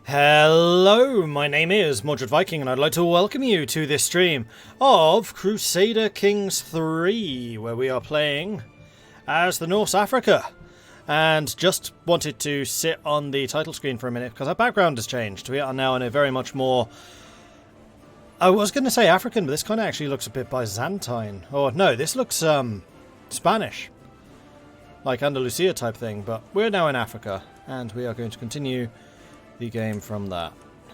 Hello, my name is Mordred Viking and I'd like to welcome you to this stream of Crusader Kings III, where we are playing as the Norse Africa. And just wanted to sit on the title screen for a minute because our background has changed. We are now in a very much more... I was going to say African, but this kind of actually looks a bit Byzantine. Or no, this looks Spanish. Like Andalusia type thing, but we're now in Africa and we are going to continue the game from that.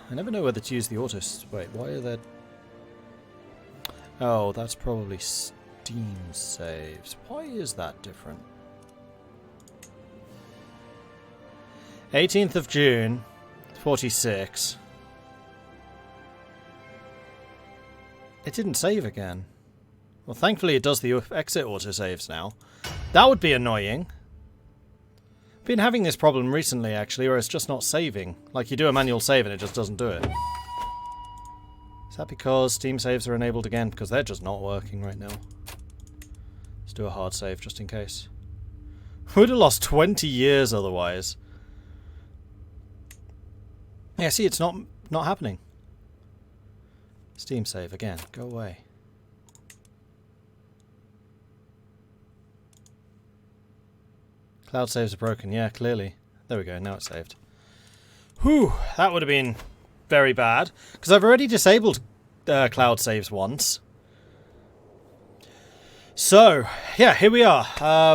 I never know whether to use the autos. Wait, why are there... Oh, that's probably Steam saves. Why is that different? 18th of June, 46. It didn't save again. Well, thankfully it does the exit autosaves now. That would be annoying. Been having this problem recently, actually, where it's just not saving. Like, you do a manual save and it just doesn't do it. Is that because Steam saves are enabled again? Because they're just not working right now. Let's do a hard save, just in case. Would have lost 20 years otherwise. Yeah, see, it's not happening. Steam save again. Go away. Cloud saves are broken. Yeah, clearly. There we go. Now it's saved. Whew, that would have been very bad. Because I've already disabled cloud saves once. So, yeah, here we are.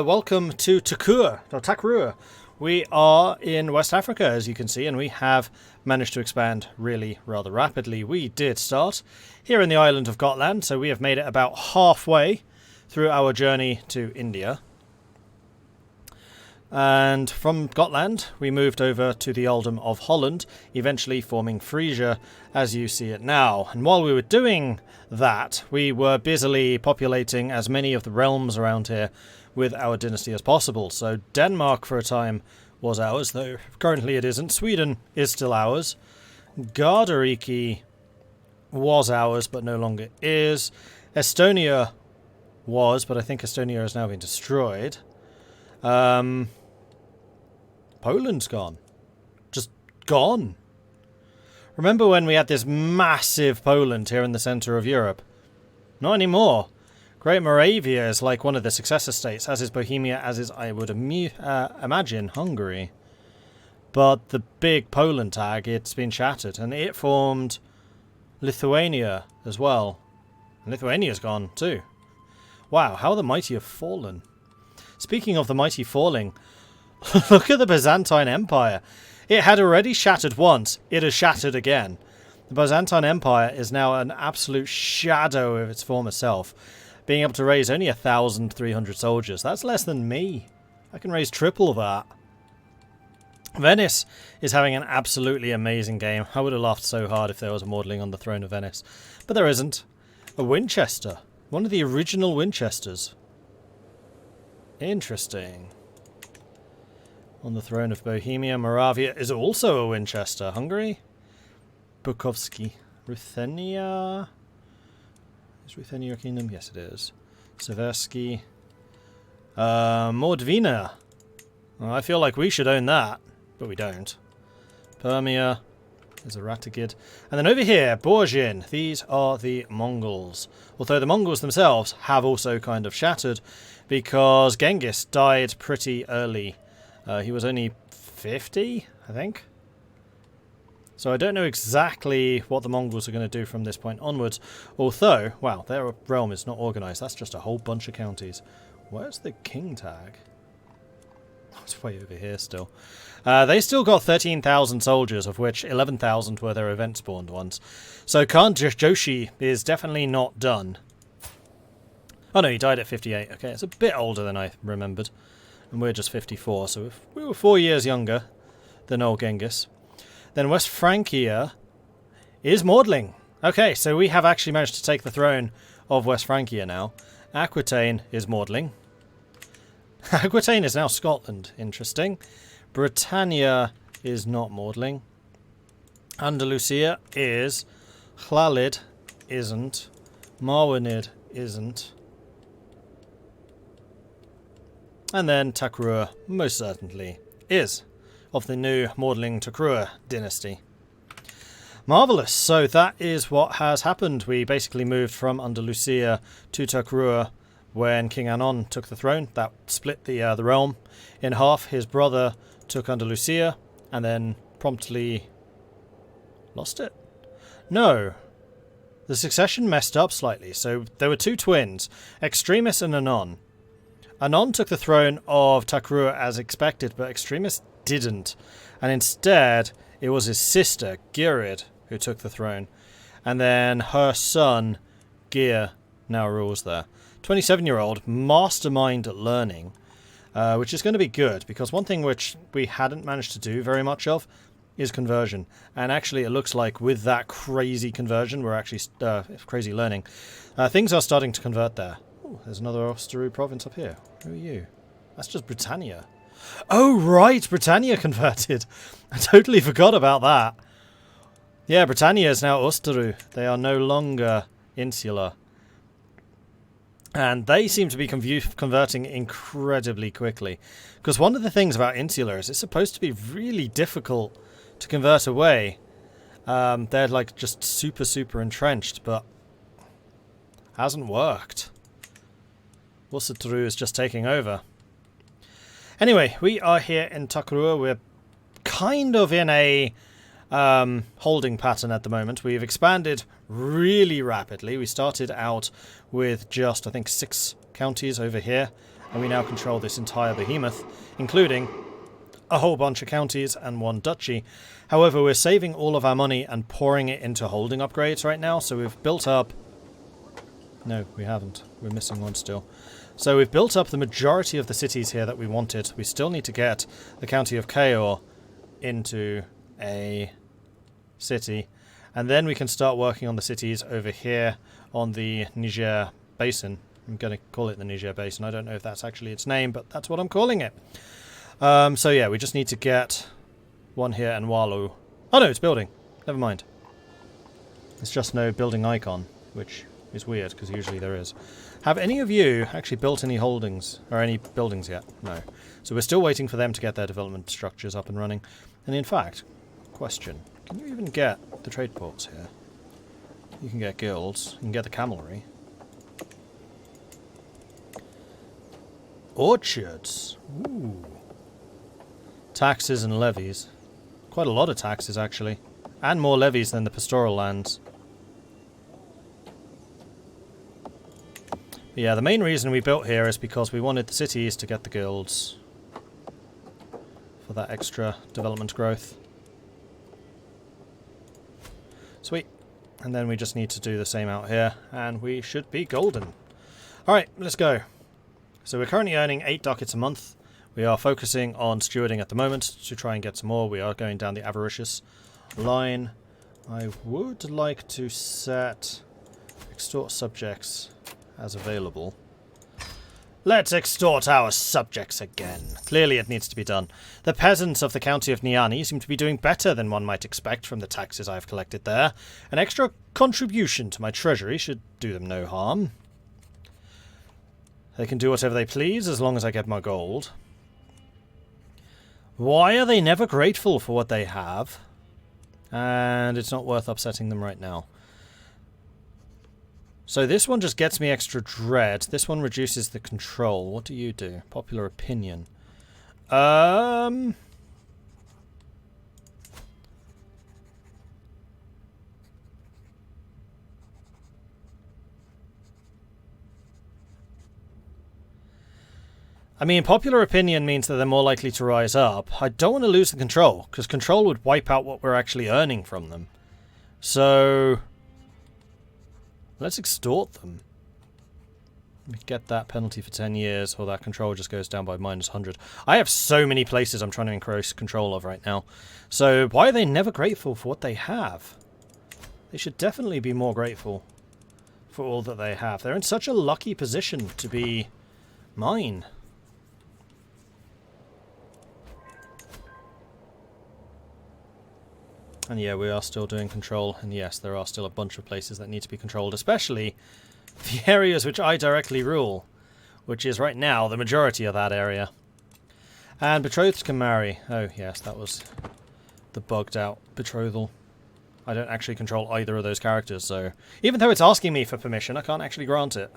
Welcome to Takur. We are in West Africa, as you can see, and we have managed to expand really rather rapidly. We did start here in the island of Gotland, so we have made it about halfway through our journey to India. And from Gotland, we moved over to the earldom of Holland, eventually forming Frisia as you see it now. And while we were doing that, we were busily populating as many of the realms around here with our dynasty as possible. So Denmark for a time was ours, though currently it isn't. Sweden is still ours. Gardariki was ours, but no longer is. Estonia was, but I think Estonia has now been destroyed. Poland's gone. Just gone. Remember when we had this massive Poland here in the centre of Europe? Not anymore. Great Moravia is like one of the successor states, as is Bohemia, as is, I would imagine, Hungary. But the big Poland tag, it's been shattered, and it formed Lithuania as well. And Lithuania's gone too. Wow, how the mighty have fallen. Speaking of the mighty falling, look at the Byzantine Empire. It had already shattered once. It has shattered again. The Byzantine Empire is now an absolute shadow of its former self. Being able to raise only 1,300 soldiers. That's less than me. I can raise triple that. Venice is having an absolutely amazing game. I would have laughed so hard if there was a Maudling on the throne of Venice. But there isn't. A Winchester. One of the original Winchesters. Interesting. On the throne of Bohemia, Moravia is also a Winchester. Hungary? Bukovsky. Ruthenia? Is Ruthenia a kingdom? Yes, it is. Seversky. Mordvina. Well, I feel like we should own that, but we don't. Permia. There's a Ratigid. And then over here, Borjin. These are the Mongols. Although the Mongols themselves have also kind of shattered because Genghis died pretty early. He was only 50, I think. So I don't know exactly what the Mongols are going to do from this point onwards. Although, wow, their realm is not organised. That's just a whole bunch of counties. Where's the king tag? Oh, it's way over here still. They still got 13,000 soldiers, of which 11,000 were their event-spawned ones. So Khan Joshi is definitely not done. Oh no, he died at 58. Okay, it's a bit older than I remembered. And we're just 54, so if we were 4 years younger than old Genghis. Then West Francia is Maudling. Okay, so we have actually managed to take the throne of West Francia now. Aquitaine is Maudling. Aquitaine is now Scotland. Interesting. Britannia is not Maudling. Andalusia is. Llalid isn't. Marwanid isn't. And then Takur most certainly is of the new Maudling Takur dynasty. Marvellous. So that is what has happened. We basically moved from Andalusia to Takrua when King Anon took the throne. That split the realm in half. His brother took Andalusia and then promptly lost it. No. The succession messed up slightly. So there were two twins, Extremis and Anon. Anon took the throne of Takrua as expected, but Extremis didn't. And instead, it was his sister, Girid, who took the throne. And then her son, Gir, now rules there. 27-year-old, mastermind at learning, which is going to be good, because one thing which we hadn't managed to do very much of is conversion. And actually, it looks like with that crazy conversion, we're actually crazy learning. Things are starting to convert there. Ooh, there's another Osteru province up here. Who are you? That's just Britannia. Oh, right! Britannia converted. I totally forgot about that. Yeah, Britannia is now Osteru. They are no longer insular. And they seem to be converting incredibly quickly. Because one of the things about insular is it's supposed to be really difficult to convert away. They're like just super entrenched, but hasn't worked. Osteru is just taking over. Anyway, we are here in Takrua. We're kind of in a holding pattern at the moment. We've expanded really rapidly. We started out with just, I think, 6 counties over here, and we now control this entire behemoth, including a whole bunch of counties and 1 duchy. However, we're saving all of our money and pouring it into holding upgrades right now, so we've built up... No, we haven't. We're missing 1 still. So we've built up the majority of the cities here that we wanted. We still need to get the county of Caor into a city, and then we can start working on the cities over here on the Niger Basin. I'm going to call it the Niger Basin. I don't know if that's actually its name, but that's what I'm calling it. So yeah, we just need to get 1 here in Walu. Oh no, it's building. Never mind. It's just no building icon, which is weird because usually there is. Have any of you actually built any holdings or any buildings yet? No. So we're still waiting for them to get their development structures up and running. And in fact, question, can you even get the trade ports here? You can get guilds, you can get the camelry. Orchards. Ooh. Taxes and levies. Quite a lot of taxes actually. And more levies than the pastoral lands. But yeah, the main reason we built here is because we wanted the cities to get the guilds. For that extra development growth. Sweet. And then we just need to do the same out here, and we should be golden. Alright, let's go. So we're currently earning 8 ducats a month. We are focusing on stewarding at the moment to try and get some more. We are going down the avaricious line. I would like to set extort subjects as available. Let's extort our subjects again. Clearly it needs to be done. The peasants of the county of Niani seem to be doing better than one might expect from the taxes I've collected there. An extra contribution to my treasury should do them no harm. They can do whatever they please as long as I get my gold. Why are they never grateful for what they have? And it's not worth upsetting them right now. So this one just gets me extra dread. This one reduces the control. What do you do? Popular opinion. I mean, popular opinion means that they're more likely to rise up. I don't want to lose the control, because control would wipe out what we're actually earning from them. So let's extort them. We get that penalty for 10 years, or that control just goes down by -100. I have so many places I'm trying to increase control of right now. So why are they never grateful for what they have? They should definitely be more grateful for all that they have. They're in such a lucky position to be mine. And yeah, we are still doing control, and yes, there are still a bunch of places that need to be controlled, especially the areas which I directly rule, which is right now the majority of that area. And betrothed can marry. Oh yes, that was the bugged out betrothal. I don't actually control either of those characters, so even though it's asking me for permission, I can't actually grant it.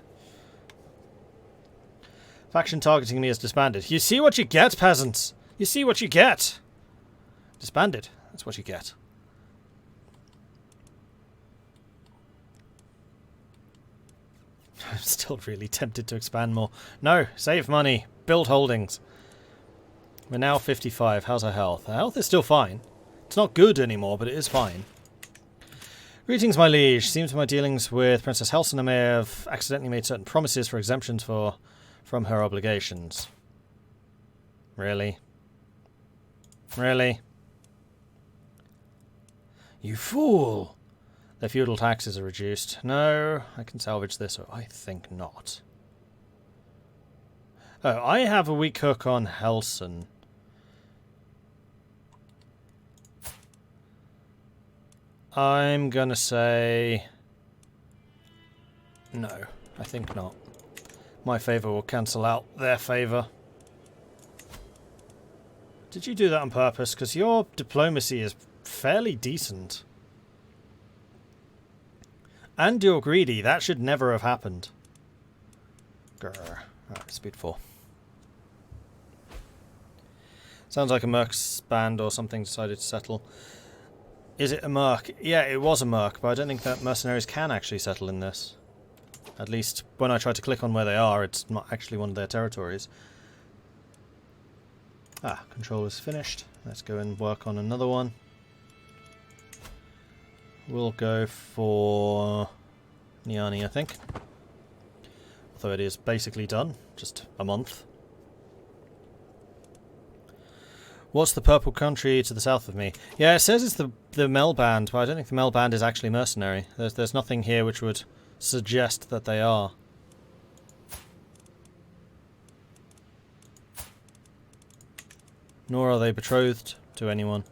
Faction targeting me is disbanded. You see what you get, peasants! You see what you get! Disbanded. That's what you get. I'm still really tempted to expand more. No, save money. Build holdings. We're now 55. How's our health? Our health is still fine. It's not good anymore, but it is fine. Greetings, my liege. Seems my dealings with Princess Helsina may have accidentally made certain promises for exemptions from her obligations. Really? Really? You fool! Their feudal taxes are reduced. No, I can salvage this, or I think not. Oh, I have a weak hook on Helson. I'm gonna say... no, I think not. My favour will cancel out their favour. Did you do that on purpose? Because your diplomacy is fairly decent. And you're greedy. That should never have happened. Grr. Alright, speed 4. Sounds like a Merc's band or something decided to settle. Is it a Merc? Yeah, it was a Merc, but I don't think that mercenaries can actually settle in this. At least when I try to click on where they are, it's not actually one of their territories. Ah, control is finished. Let's go and work on another one. We'll go for Niani, I think. Although it is basically done. Just a month. What's the purple country to the south of me? Yeah, it says it's the Mel Band, but I don't think the Mel Band is actually mercenary. There's nothing here which would suggest that they are. Nor are they betrothed to anyone.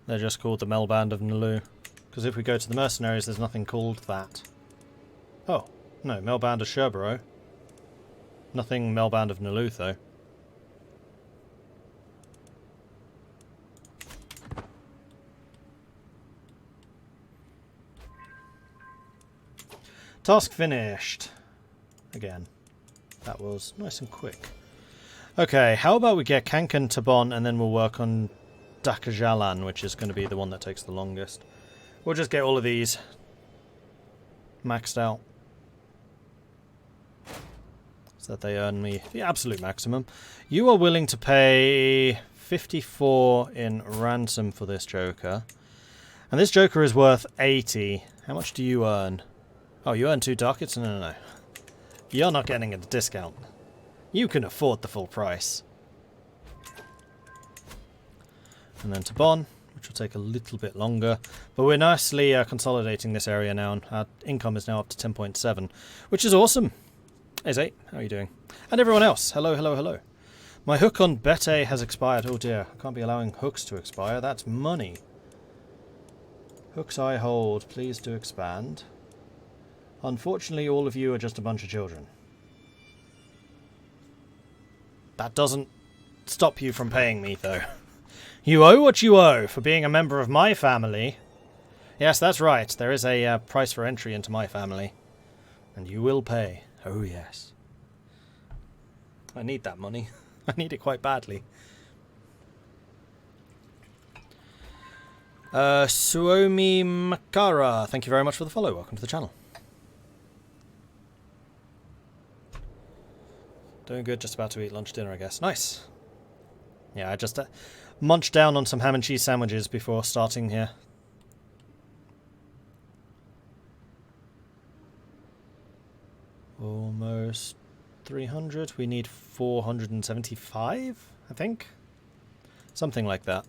They're just called the Mel Band of Nalu. Because if we go to the mercenaries, there's nothing called that. Oh, no, Mel Band of Sherborough. Nothing Mel Band of Nalu, though. Task finished. Again. That was nice and quick. Okay, how about we get Kankan Tabon and then we'll work on Dakajalan, which is going to be the one that takes the longest. We'll just get all of these maxed out. So that they earn me the absolute maximum. You are willing to pay 54 in ransom for this Joker. And this Joker is worth 80. How much do you earn? Oh, you earn 2 ducats? No, no, no. You're not getting a discount. You can afford the full price. And then Tabon, which will take a little bit longer. But we're nicely consolidating this area now. And our income is now up to 10.7, which is awesome. Hey Zay, how are you doing? And everyone else, hello, hello, hello. My hook on Bete has expired. Oh dear, I can't be allowing hooks to expire. That's money. Hooks I hold, please do expand. Unfortunately, all of you are just a bunch of children. That doesn't stop you from paying me, though. You owe what you owe for being a member of my family. Yes, that's right. There is a price for entry into my family. And you will pay. Oh, yes. I need that money. I need it quite badly. Suomi Makara, thank you very much for the follow. Welcome to the channel. Doing good, just about to eat lunch dinner, I guess. Nice. Yeah, I just munched down on some ham and cheese sandwiches before starting here. Almost 300. We need 475, I think. Something like that.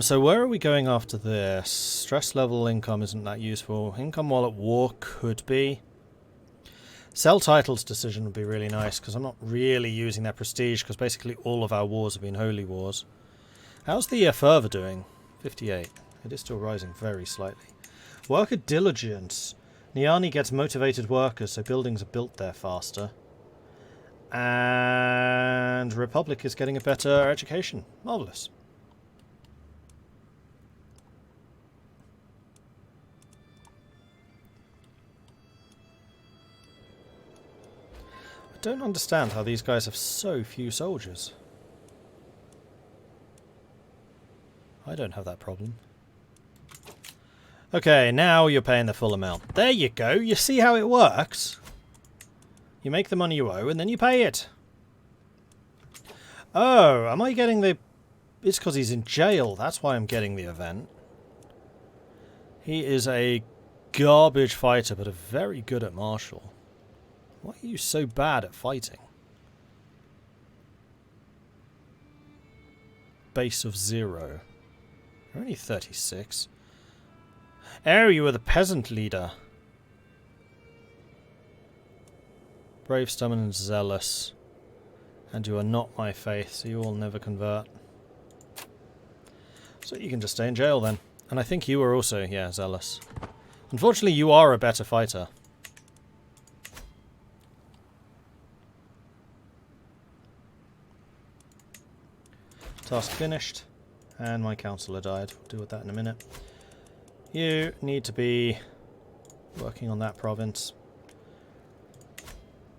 So where are we going after this? Stress level income isn't that useful. Income while at war could be. Sell titles decision would be really nice, because I'm not really using that prestige, because basically all of our wars have been holy wars. How's the fervour doing? 58. It is still rising very slightly. Worker diligence. Niani gets motivated workers, so buildings are built there faster. And Republic is getting a better education. Marvellous. I don't understand how these guys have so few soldiers. I don't have that problem. Okay, now you're paying the full amount. There you go. You see how it works? You make the money you owe and then you pay it. Oh, am I getting the... It's because he's in jail. That's why I'm getting the event. He is a garbage fighter, but a very good at martial. Why are you so bad at fighting? Base of 0. You're only 36. Oh, you were the peasant leader. Brave, stubborn, and zealous. And you are not my faith, so you will never convert. So you can just stay in jail then. And I think you are also, yeah, zealous. Unfortunately, you are a better fighter. Task finished. And my councillor died. We'll deal with that in a minute. You need to be working on that province.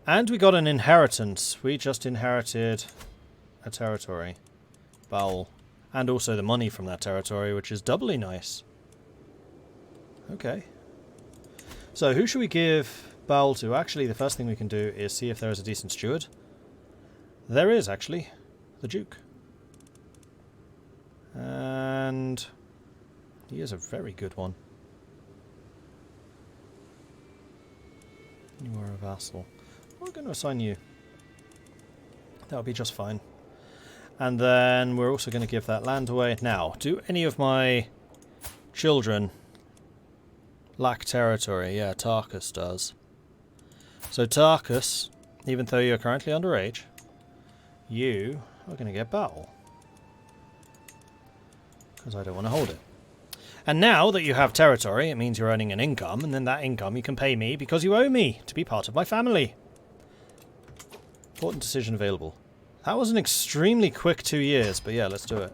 And we got an inheritance. We just inherited a territory. Baul. And also the money from that territory, which is doubly nice. Okay. So who should we give Baul to? Actually, the first thing we can do is see if there is a decent steward. There is, actually. The Duke. And he is a very good one. You are a vassal. We're going to assign you. That'll be just fine. And then we're also going to give that land away. Now, do any of my children lack territory? Yeah, Tarkus does. So Tarkus, even though you're currently underage, you are going to get battle. Because I don't want to hold it. And now that you have territory, it means you're earning an income, and then that income you can pay me because you owe me to be part of my family. Important decision available. That was an extremely quick 2 years, but yeah, let's do it.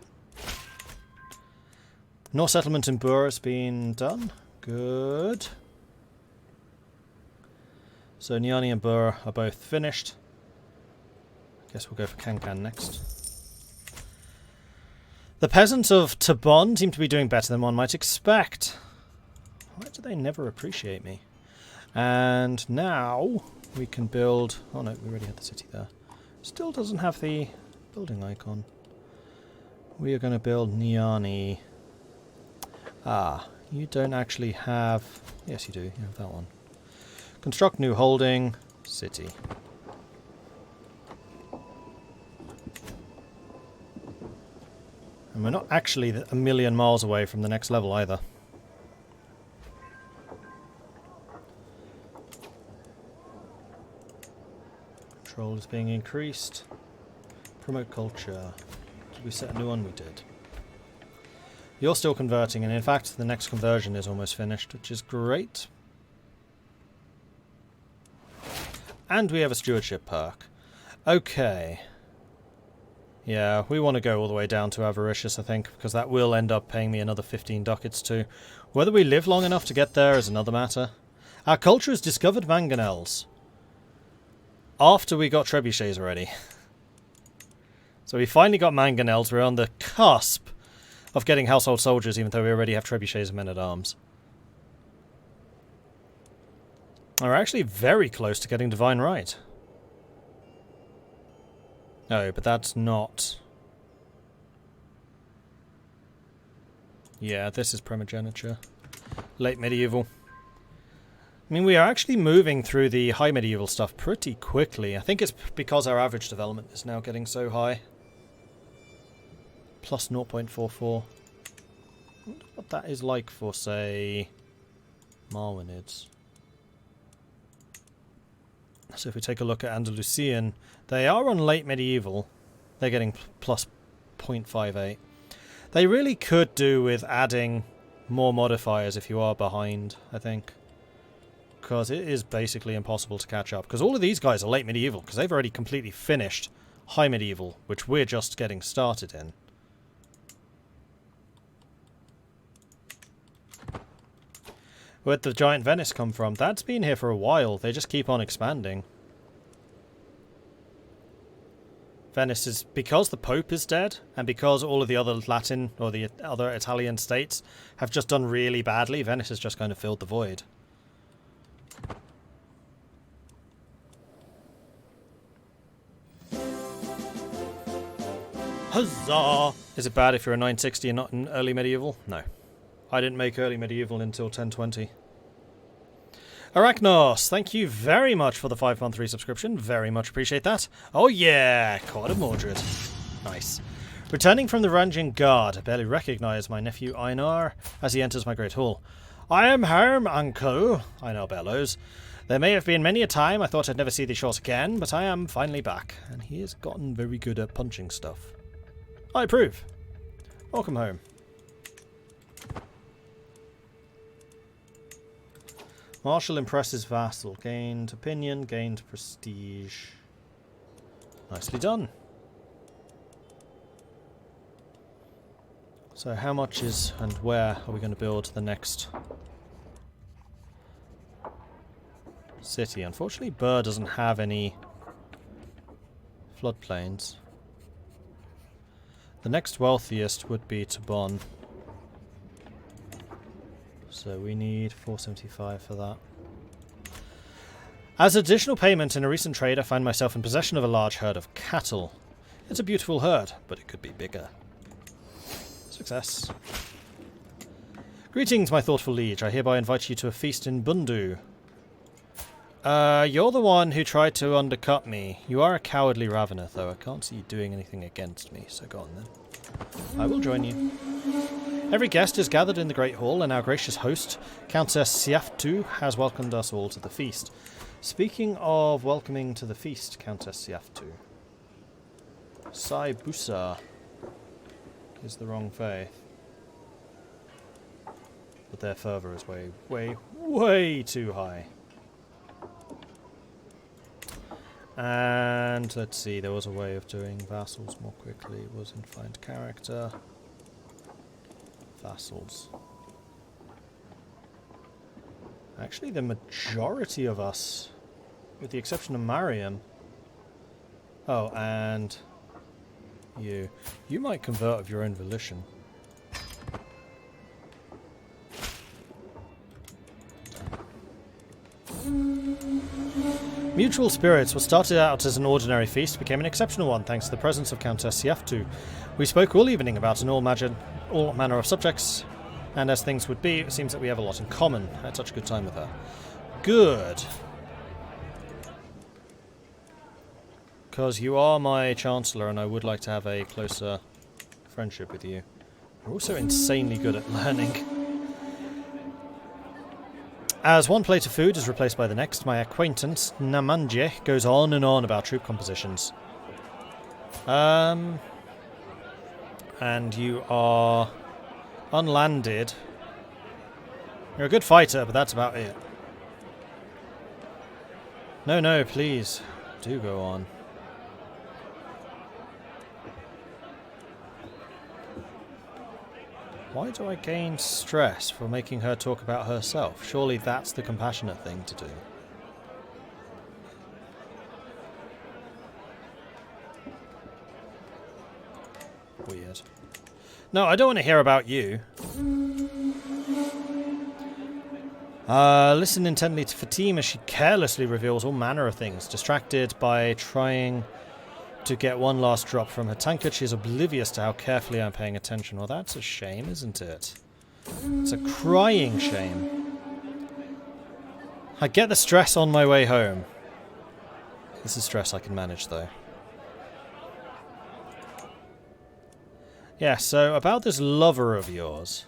North settlement in Bur has been done. Good. So Niani and Bur are both finished. Guess we'll go for Kankan next. The peasants of Tabon seem to be doing better than one might expect. Why do they never appreciate me? And now we can build... Oh no, we already had the city there. Still doesn't have the building icon. We are going to build Niani. Ah, you don't actually have... Yes, you do. You have that one. Construct new holding. City. And we're not actually a million miles away from the next level either. Control is being increased. Promote culture. Did we set a new one? We did. You're still converting, and in fact the next conversion is almost finished, which is great. And we have a stewardship perk. Okay. Yeah, we want to go all the way down to Avaricious, I think, because that will end up paying me another 15 ducats too. Whether we live long enough to get there is another matter. Our culture has discovered mangonels. After we got trebuchets already. So we finally got mangonels. We're on the cusp of getting household soldiers, even though we already have trebuchets and men-at-arms. We're actually very close to getting Divine Right. No, but that's not... Yeah, this is primogeniture. Late medieval. I mean, we are actually moving through the high medieval stuff pretty quickly. I think it's because our average development is now getting so high. Plus 0.44. I wonder what that is like for, say, Marwinids. So if we take a look at Andalusian, they are on late medieval. They're getting plus 0.58. They really could do with adding more modifiers if you are behind, I think. Because it is basically impossible to catch up. Because all of these guys are late medieval, because they've already completely finished high medieval, which we're just getting started in. Where'd the giant Venice come from? That's been here for a while. They just keep on expanding. Venice is, because the Pope is dead, and because all of the other Latin, or the other Italian states, have just done really badly, Venice has just kind of filled the void. Huzzah! Is it bad if you're a 960 and not in early medieval? No. I didn't make early medieval until 1020. Arachnos, thank you very much for the 5-month resubscription. Very much appreciate that. Oh yeah! Court of Mordred. Nice. Returning from the Rangian Guard, I barely recognise my nephew Einar as he enters my great hall. I am home, uncle, Einar bellows. There may have been many a time I thought I'd never see these shores again, but I am finally back, and he has gotten very good at punching stuff. I approve. Welcome home. Marshal impresses vassal. Gained opinion, gained prestige. Nicely done. So how much is and where are we going to build the next city? Unfortunately, Burr doesn't have any floodplains. The next wealthiest would be Tabon. So we need 475 for that. As additional payment in a recent trade, I find myself in possession of a large herd of cattle. It's a beautiful herd, but it could be bigger. Success. Greetings, my thoughtful liege. I hereby invite you to a feast in Bundu. You're the one who tried to undercut me. You are a cowardly ravener, though. I can't see you doing anything against me, so go on then. I will join you. Every guest is gathered in the Great Hall, and our gracious host, Countess Siaftu, has welcomed us all to the feast. Speaking of welcoming to the feast, Countess Siaftu, Sai Busa is the wrong faith. But their fervour is way too high. And let's see, there was a way of doing vassals more quickly. It was in find character. Vassals. Actually, the majority of us, with the exception of Mariam. Oh, and you. You might convert of your own volition. Mutual Spirits, what started out as an ordinary feast, became an exceptional one thanks to the presence of Countess Siaftu. We spoke all evening about all manner of subjects, and as things would be, it seems that we have a lot in common. I had such a good time with her. Good. Because you are my Chancellor, and I would like to have a closer friendship with you. You're also insanely good at learning. As one plate of food is replaced by the next, my acquaintance, Namanje, goes on and on about troop compositions. And you are unlanded. You're a good fighter, but that's about it. No, please. Do go on. Why do I gain stress for making her talk about herself? Surely that's the compassionate thing to do. Weird. No, I don't want to hear about you. Listen intently to Fatima as she carelessly reveals all manner of things. Distracted by trying to get one last drop from her tankard, she is oblivious to how carefully I'm paying attention. Well, that's a shame, isn't it? It's a crying shame. I get the stress on my way home. This is stress I can manage, though. Yeah, so about this lover of yours.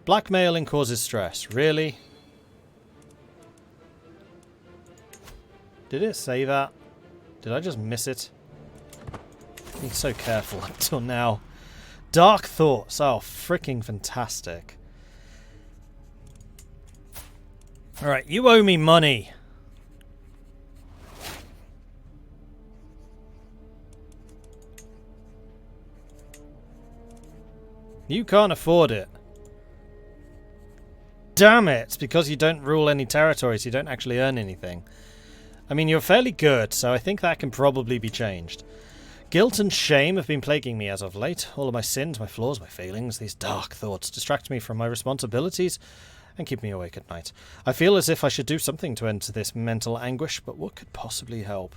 Blackmailing causes stress. Really? Did it say that? Did I just miss it? Being so careful until now. Dark Thoughts. Oh, freaking fantastic. Alright, you owe me money. You can't afford it. Damn it! Because you don't rule any territories, you don't actually earn anything. I mean, you're fairly good, so I think that can probably be changed. Guilt and shame have been plaguing me as of late. All of my sins, my flaws, my failings, these dark thoughts distract me from my responsibilities and keep me awake at night. I feel as if I should do something to end this mental anguish, but what could possibly help?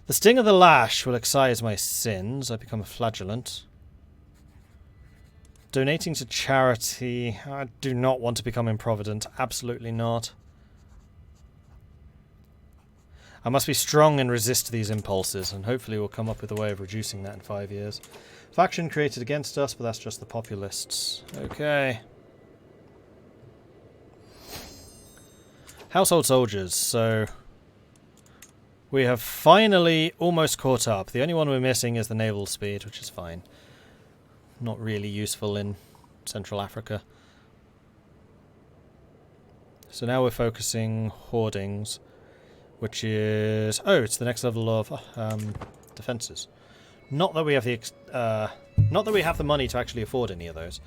The sting of the lash will excise my sins. I become a flagellant. Donating to charity. I do not want to become improvident. Absolutely not. I must be strong and resist these impulses, and hopefully we'll come up with a way of reducing that in 5 years. Faction created against us, but that's just the populists. Okay. Household soldiers, so we have finally almost caught up. The only one we're missing is the naval speed, which is fine. Not really useful in Central Africa. So now we're focusing hoardings, which is... oh, it's the next level of defences. Not that we have the money to actually afford any of those.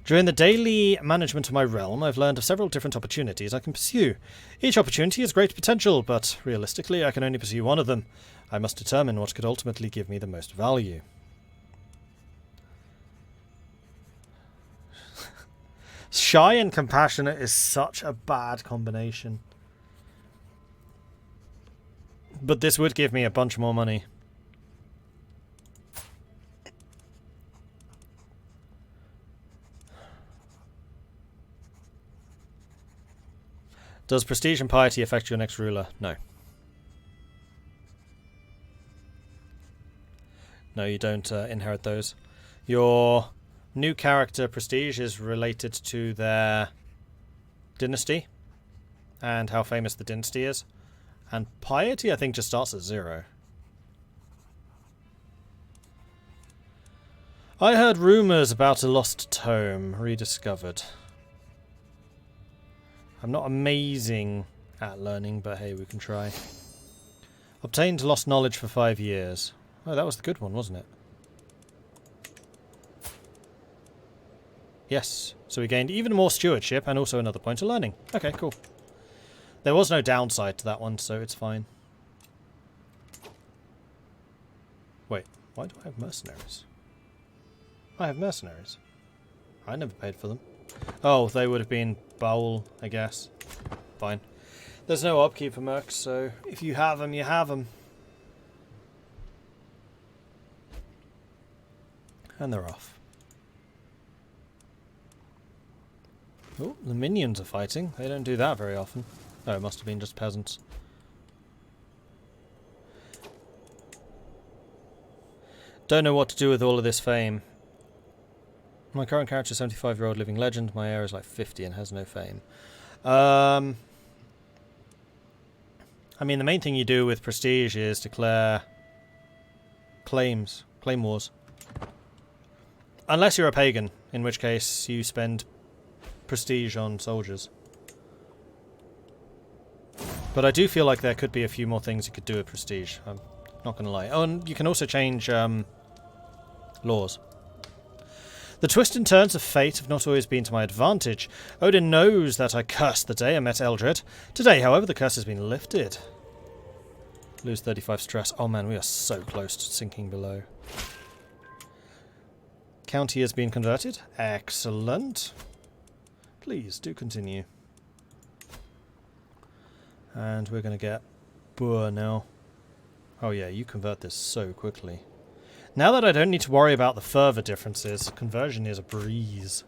During the daily management of my realm, I've learned of several different opportunities I can pursue. Each opportunity has great potential, but realistically I can only pursue one of them. I must determine what could ultimately give me the most value. Shy and compassionate is such a bad combination. But this would give me a bunch more money. Does prestige and piety affect your next ruler? No. No, you don't inherit those. Your new character prestige is related to their dynasty and how famous the dynasty is. And piety, I think, just starts at 0. I heard rumours about a lost tome rediscovered. I'm not amazing at learning, but hey, we can try. Obtained lost knowledge for 5 years. Oh, that was the good one, wasn't it? Yes. So we gained even more stewardship and also another point of learning. Okay, cool. There was no downside to that one, so it's fine. Wait, why do I have mercenaries? I have mercenaries. I never paid for them. Oh, they would have been bowl, I guess. Fine. There's no upkeep for mercs, so if you have them, you have them. And they're off. Oh, the minions are fighting. They don't do that very often. Oh, it must have been just peasants. Don't know what to do with all of this fame. My current character is a 75-year-old living legend. My heir is like 50 and has no fame. I mean, the main thing you do with prestige is declare claim wars. Unless you're a pagan, in which case you spend prestige on soldiers. But I do feel like there could be a few more things you could do with prestige. I'm not going to lie. Oh, and you can also change laws. The twists and turns of fate have not always been to my advantage. Odin knows that I cursed the day I met Eldred. Today, however, the curse has been lifted. Lose 35 stress. Oh man, we are so close to sinking below. County has been converted. Excellent. Please, do continue. And we're going to get Boer now. Oh yeah, you convert this so quickly. Now that I don't need to worry about the further differences, conversion is a breeze.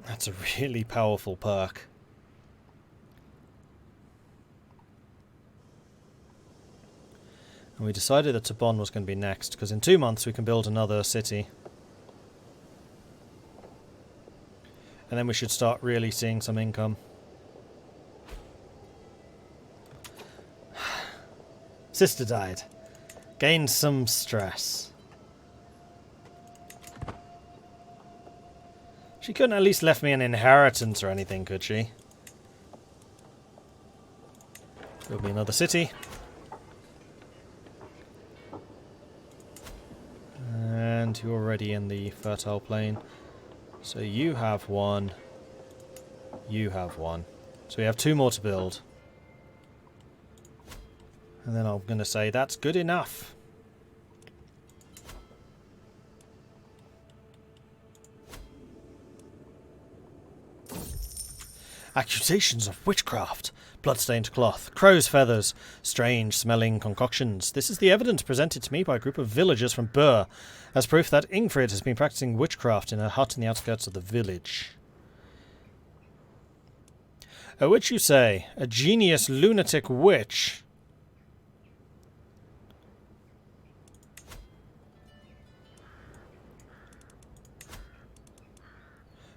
That's a really powerful perk. And we decided that Tabon was going to be next, because in 2 months we can build another city. And then we should start really seeing some income. Sister died. Gain some stress. She couldn't at least left me an inheritance or anything, could she? Build me another city. And you're already in the fertile plain. So you have one. You have one. So we have 2 more to build. And then I'm going to say that's good enough. Accusations of witchcraft. Bloodstained cloth, crow's feathers, strange smelling concoctions. This is the evidence presented to me by a group of villagers from Burr, as proof that Ingfrid has been practicing witchcraft in her hut in the outskirts of the village. A witch, you say? A genius lunatic witch?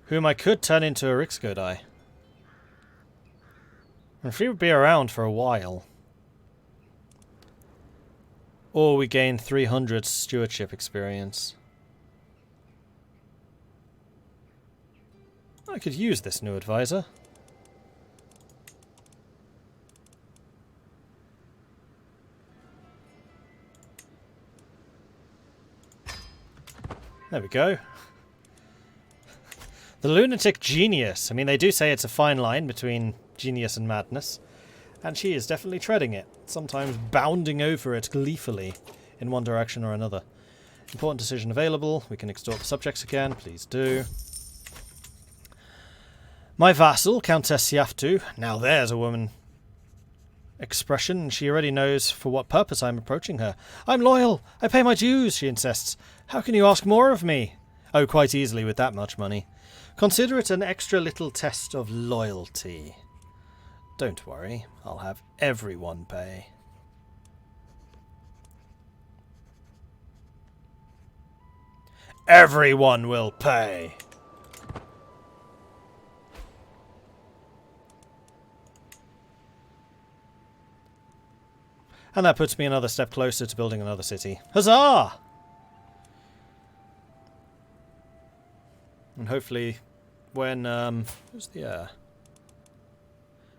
Whom I could turn into a Rixgodai. And she would be around for a while. Or we gain 300 stewardship experience. I could use this new advisor. There we go. The lunatic genius. I mean, they do say it's a fine line between genius and madness. And she is definitely treading it. Sometimes bounding over it gleefully in one direction or another. Important decision available. We can extort the subjects again. Please do. My vassal, Countess Siaftu. Now there's a woman. Expression. She already knows for what purpose I'm approaching her. I'm loyal. I pay my dues, she insists. How can you ask more of me? Oh, quite easily with that much money. Consider it an extra little test of loyalty. Don't worry, I'll have everyone pay. Everyone will pay! And that puts me another step closer to building another city. Huzzah! And hopefully when, who's the,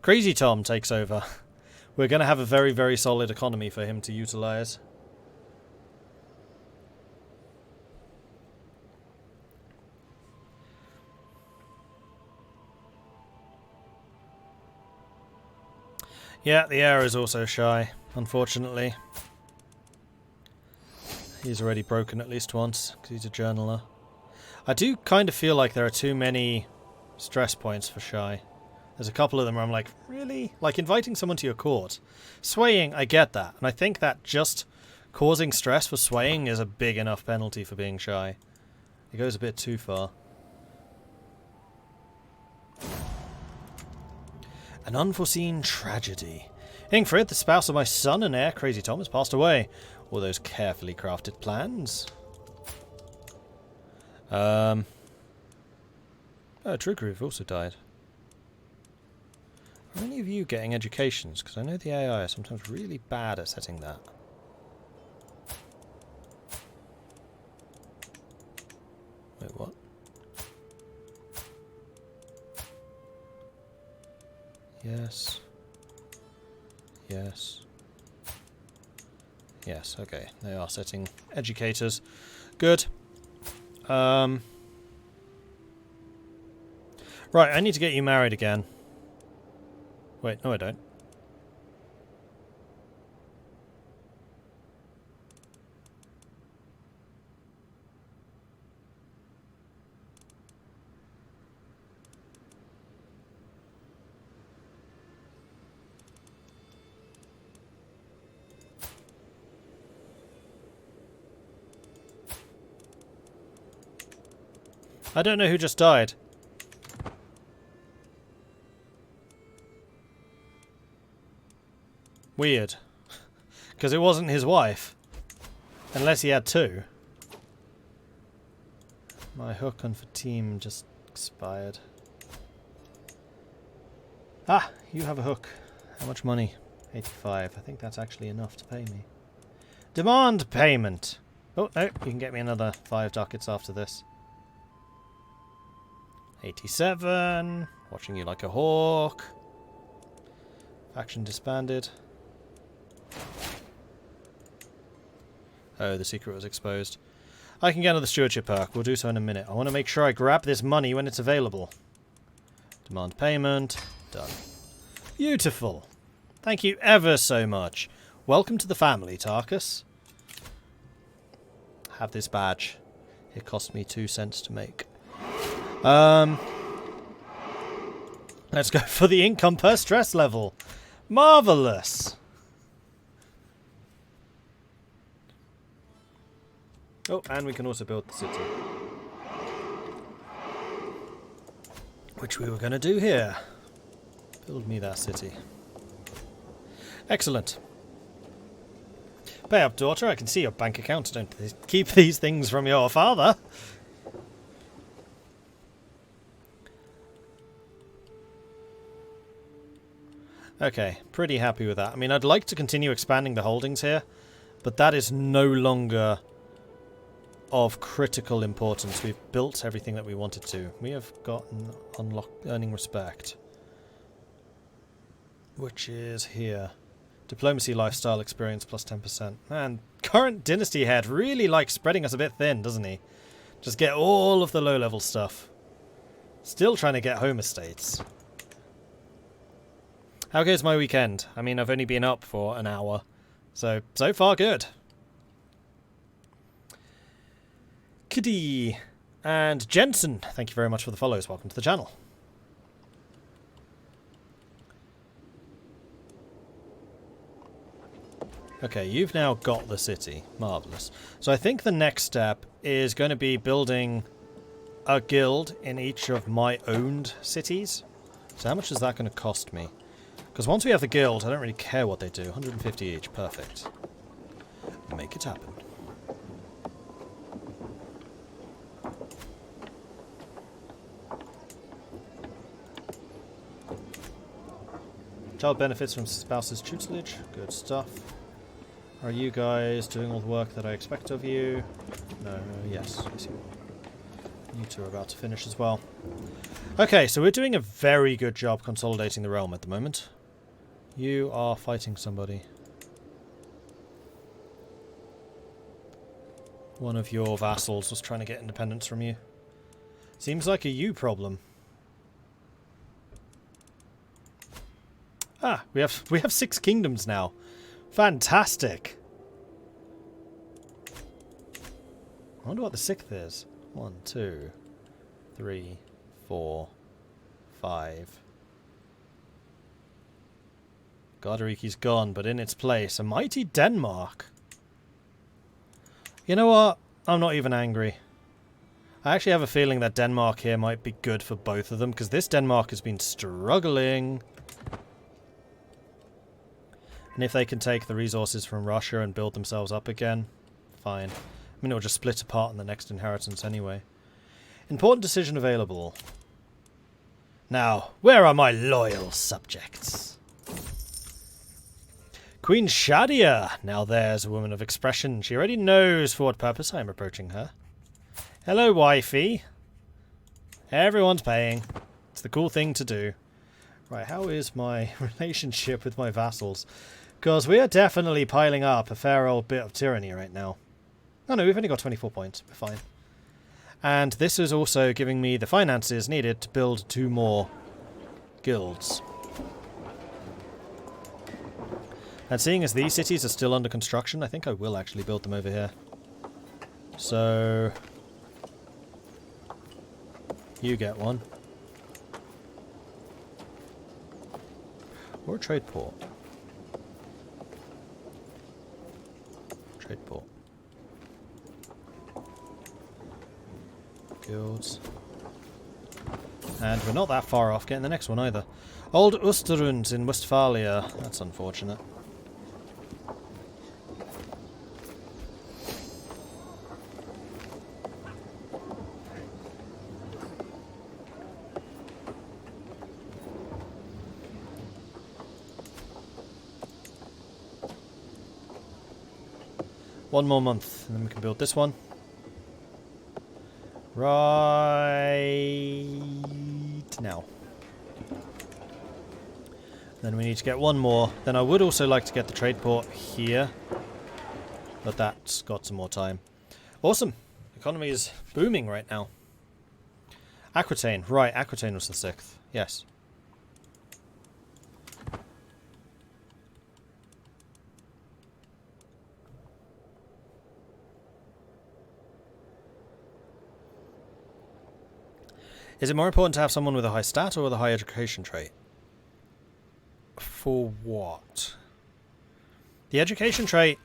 Crazy Tom takes over, we're going to have a very, very solid economy for him to utilise. Yeah, the heir is also shy, unfortunately. He's already broken at least once, because he's a journaler. I do kind of feel like there are too many stress points for shy. There's a couple of them where I'm like, really? Like inviting someone to your court. Swaying, I get that. And I think that just causing stress for swaying is a big enough penalty for being shy. It goes a bit too far. An unforeseen tragedy. Ingfrid, the spouse of my son and heir, Crazy Tom, has passed away. All those carefully crafted plans. Oh, True Groove also died. Are any of you getting educations? Because I know the AI are sometimes really bad at setting that. Wait, what? Yes. Yes. Yes, okay. They are setting educators. Good. Right, I need to get you married again. Wait, no I don't. I don't know who just died. Weird. Because it wasn't his wife. Unless he had two. My hook on for team just expired. Ah, you have a hook. How much money? 85. I think that's actually enough to pay me. Demand payment. Oh, no, you can get me another 5 ducats after this. 87. Watching you like a hawk. Faction disbanded. Oh, the secret was exposed. I can get another stewardship perk. We'll do so in a minute. I want to make sure I grab this money when it's available. Demand payment. Done. Beautiful. Thank you ever so much. Welcome to the family, Tarkus. Have this badge. It cost me 2 cents to make. Let's go for the income per stress level. Marvellous. Oh, and we can also build the city. Which we were going to do here. Build me that city. Excellent. Pay up, daughter. I can see your bank account. Don't keep these things from your father. Okay, pretty happy with that. I mean, I'd like to continue expanding the holdings here, but that is no longer of critical importance. We've built everything that we wanted to. We have gotten earning respect, which is here. Diplomacy, lifestyle, experience plus 10%. Man, current dynasty head really likes spreading us a bit thin, doesn't he? Just get all of the low-level stuff. Still trying to get home estates. How goes my weekend? I mean, I've only been up for an hour, so far good. Kiddy and Jensen, thank you very much for the follows. Welcome to the channel. Okay, you've now got the city. Marvellous. So I think the next step is going to be building a guild in each of my owned cities. So how much is that going to cost me? Because once we have the guild, I don't really care what they do. 150 each. Perfect. Make it happen. Child benefits from spouse's tutelage. Good stuff. Are you guys doing all the work that I expect of you? No, yes. Yes, you are. You two are about to finish as well. Okay, so we're doing a very good job consolidating the realm at the moment. You are fighting somebody. One of your vassals was trying to get independence from you. Seems like a you problem. Ah, we have 6 kingdoms now. Fantastic. I wonder what the 6th is. 1, 2, 3, 4, 5. Gardariki's gone, but in its place, a mighty Denmark. You know what? I'm not even angry. I actually have a feeling that Denmark here might be good for both of them, because this Denmark has been struggling. And if they can take the resources from Russia and build themselves up again, fine. I mean, it'll just split apart in the next inheritance anyway. Important decision available. Now, where are my loyal subjects? Queen Shadia. Now there's a woman of expression. She already knows for what purpose I am approaching her. Hello, wifey. Everyone's paying. It's the cool thing to do. Right, how is my relationship with my vassals? Because we are definitely piling up a fair old bit of tyranny right now. Oh no, we've only got 24 points. We're fine. And this is also giving me the finances needed to build 2 more guilds. And seeing as these cities are still under construction, I think I will actually build them over here. So you get one. Or a trade port. Trade port. Guilds. And we're not that far off getting the next one either. Old Osterund in Westphalia. That's unfortunate. 1 more month, and then we can build this one. Right now. Then we need to get 1 more. Then I would also like to get the trade port here. But that's got some more time. Awesome. Economy is booming right now. Aquitaine. Right, Aquitaine was the 6th. Yes. Is it more important to have someone with a high stat or with a high education trait? For what? The education trait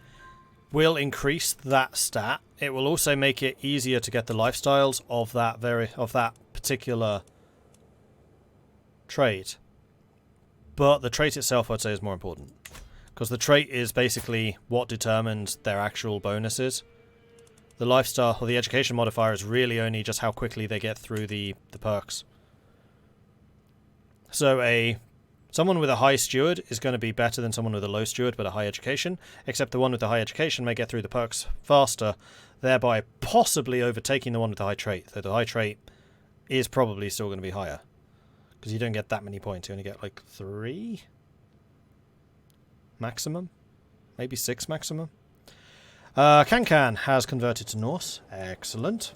will increase that stat. It will also make it easier to get the lifestyles of that particular trait. But the trait itself, I'd say, is more important. Because the trait is basically what determines their actual bonuses. The lifestyle, or the education modifier, is really only just how quickly they get through the perks. So someone with a high steward is going to be better than someone with a low steward but a high education, except the one with the high education may get through the perks faster, thereby possibly overtaking the one with the high trait. Though the high trait is probably still going to be higher. Because you don't get that many points, you only get like 3? Maximum? Maybe 6 maximum? Can has converted to Norse. Excellent.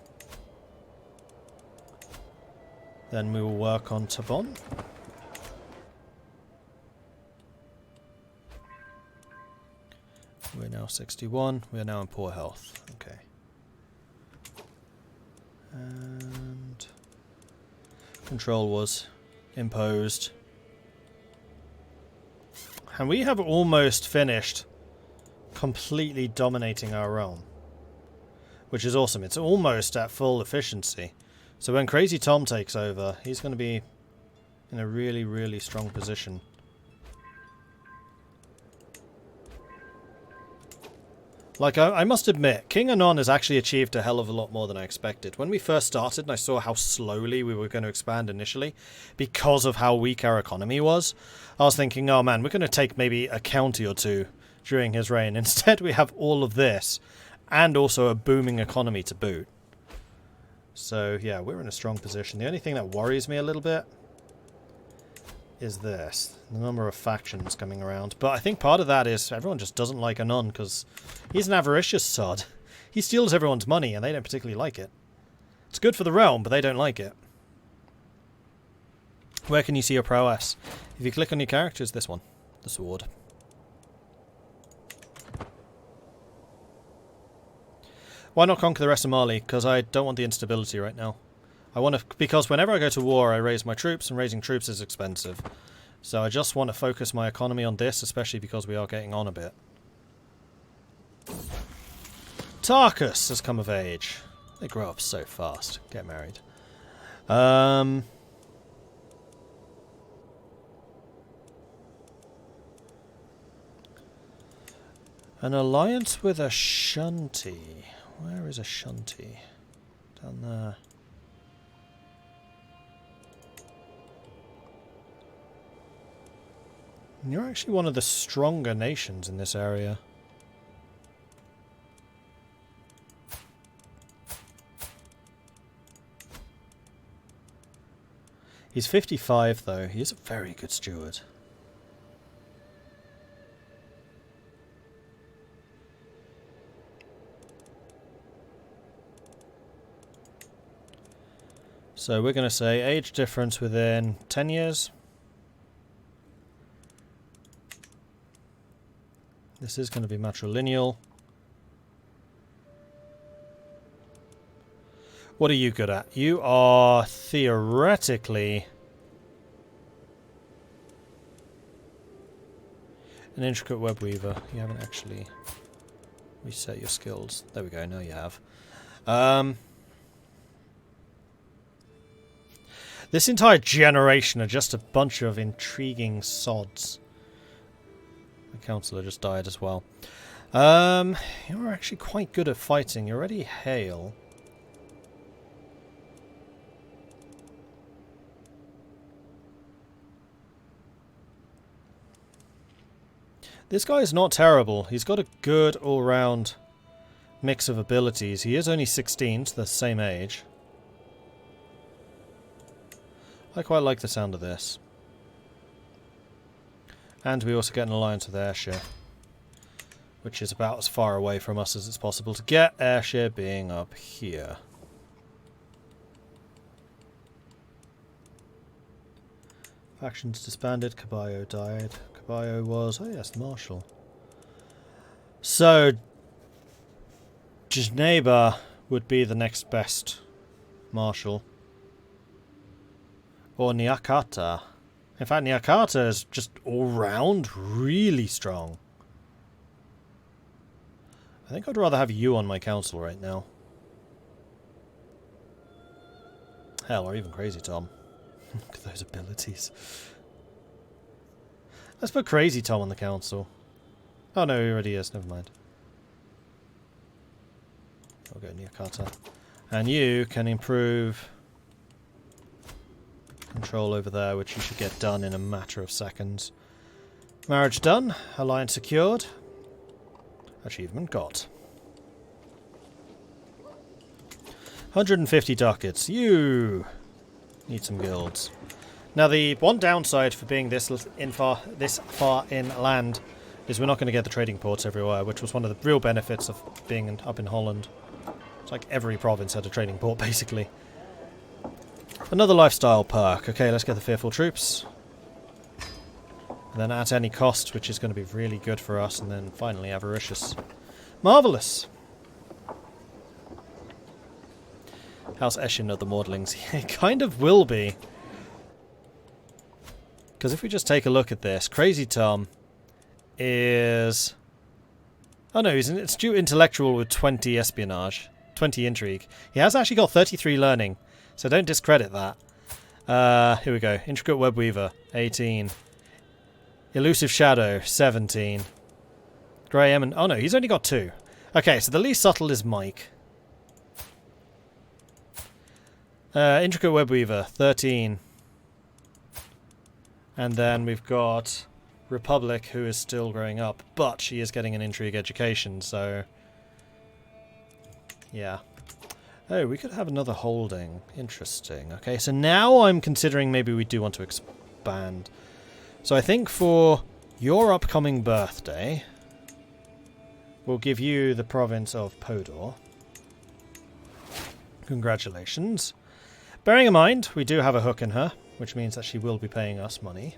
Then we will work on Tabon. We're now 61. We are now in poor health. Okay. And control was imposed. And we have almost finished completely dominating our realm, which is awesome. It's almost at full efficiency. So when Crazy Tom takes over, he's going to be in a really, really strong position. Like, I must admit, King Anon has actually achieved a hell of a lot more than I expected. When we first started and I saw how slowly we were going to expand initially, because of how weak our economy was, I was thinking, oh man, we're going to take maybe a county or two during his reign. Instead, we have all of this, and also a booming economy to boot. So, yeah, we're in a strong position. The only thing that worries me a little bit is this. The number of factions coming around. But I think part of that is everyone just doesn't like Anon, because he's an avaricious sod. He steals everyone's money, and they don't particularly like it. It's good for the realm, but they don't like it. Where can you see your prowess? If you click on your characters, this one. The sword. Why not conquer the rest of Mali? Because I don't want the instability right now. I want to, because whenever I go to war, I raise my troops, and raising troops is expensive. So I just want to focus my economy on this, especially because we are getting on a bit. Tarkus has come of age. They grow up so fast. Get married. An alliance with Ashanti. Where is Ashanti? Down there. You're actually one of the stronger nations in this area. He's 55 though. He is a very good steward. So we're going to say age difference within 10 years. This is going to be matrilineal. What are you good at? You are theoretically an intricate web weaver. You haven't actually reset your skills. There we go, now you have. This entire generation are just a bunch of intriguing sods. The councillor just died as well. You're actually quite good at fighting. You're already hale. This guy is not terrible. He's got a good all-round mix of abilities. He is only 16, so they're the same age. I quite like the sound of this. And we also get an alliance with Ayrshire, which is about as far away from us as it's possible to get, Ayrshire being up here. Factions disbanded, Caballo died. Caballo was, oh yes, Marshal. So, Geneva would be the next best Marshal. Or Nyakata. In fact, Nyakata is just all round really strong. I think I'd rather have you on my council right now. Hell, or even Crazy Tom. Look at those abilities. Let's put Crazy Tom on the council. Oh no, he already is. Never mind. I'll go Nyakata. And you can improve control over there, which you should get done in a matter of seconds. Marriage done. Alliance secured. Achievement got. 150 ducats. You need some guilds. Now the one downside for being this far inland is we're not going to get the trading ports everywhere, which was one of the real benefits of being up in Holland. It's like every province had a trading port, basically. Another lifestyle perk. Okay, let's get the Fearful Troops. And then at any cost, which is going to be really good for us. And then finally, Avaricious. Marvellous! House Eshin of the Maudlings. It kind of will be. Because if we just take a look at this, Crazy Tom is... Oh no, he's an astute intellectual with 20 espionage. 20 intrigue. He has actually got 33 learning, so don't discredit that. Here we go. Intricate Web Weaver, 18. Elusive Shadow, 17. Grey Emin... Oh no, he's only got 2. Okay, so the least subtle is Mike. Intricate Web Weaver, 13. And then we've got Republic, who is still growing up, but she is getting an intrigue education, so... Yeah. Oh, we could have another holding. Interesting. Okay, so now I'm considering maybe we do want to expand. So I think for your upcoming birthday, we'll give you the province of Podor. Congratulations. Bearing in mind, we do have a hook in her, which means that she will be paying us money.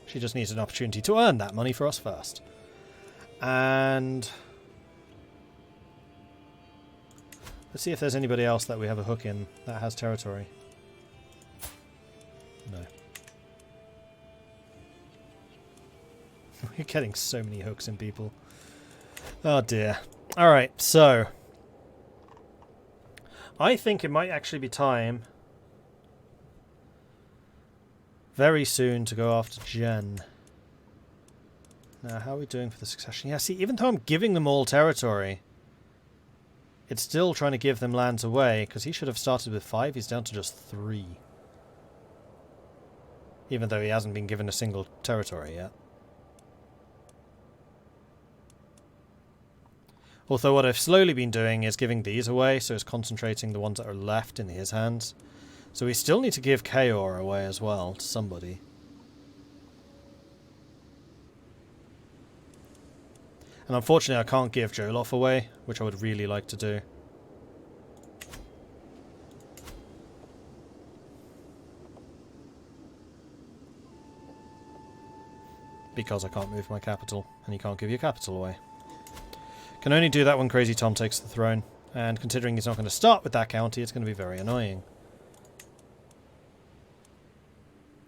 She just needs an opportunity to earn that money for us first. And... let's see if there's anybody else that we have a hook in that has territory. No. We're getting so many hooks in people. Oh dear. Alright, so... I think it might actually be time very soon to go after Jen. Now, how are we doing for the succession? Yeah, see, even though I'm giving them all territory, it's still trying to give them lands away, because he should have started with 5, he's down to just 3. Even though he hasn't been given a single territory yet. Although what I've slowly been doing is giving these away, so it's concentrating the ones that are left in his hands. So we still need to give Kaor away as well to somebody. And unfortunately I can't give Jolof away, which I would really like to do. Because I can't move my capital, and you can't give your capital away. Can only do that when Crazy Tom takes the throne, and considering he's not going to start with that county, it's going to be very annoying.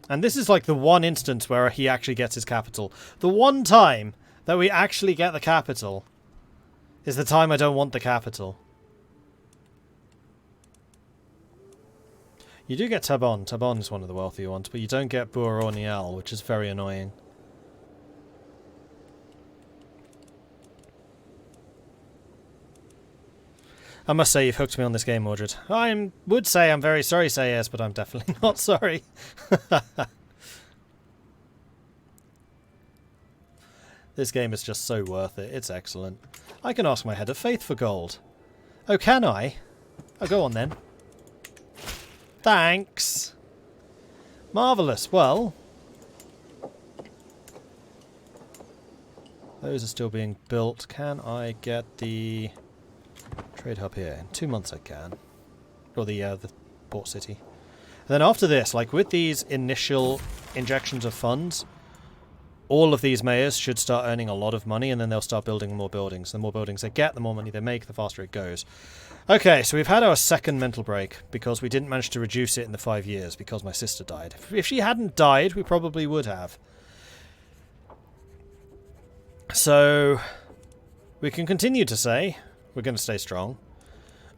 And this is like the one instance where he actually gets his capital. The one time that we actually get the capital is the time I don't want the capital. You do get Tabon. Tabon is one of the wealthier ones, but you don't get Bur or Nial, which is very annoying. I must say you've hooked me on this game, Mordred. I would say I'm very sorry, say yes, but I'm definitely not sorry. This game is just so worth it. It's excellent. I can ask my head of faith for gold. Oh, can I? Oh, go on then. Thanks. Marvellous. Well, those are still being built. Can I get the trade hub here? In 2 months I can. Or the port city. And then after this, like with these initial injections of funds, all of these mayors should start earning a lot of money, and then they'll start building more buildings. The more buildings they get, the more money they make, the faster it goes. Okay, so we've had our second mental break because we didn't manage to reduce it in the 5 years because my sister died. If she hadn't died, we probably would have. So we can continue to say we're going to stay strong,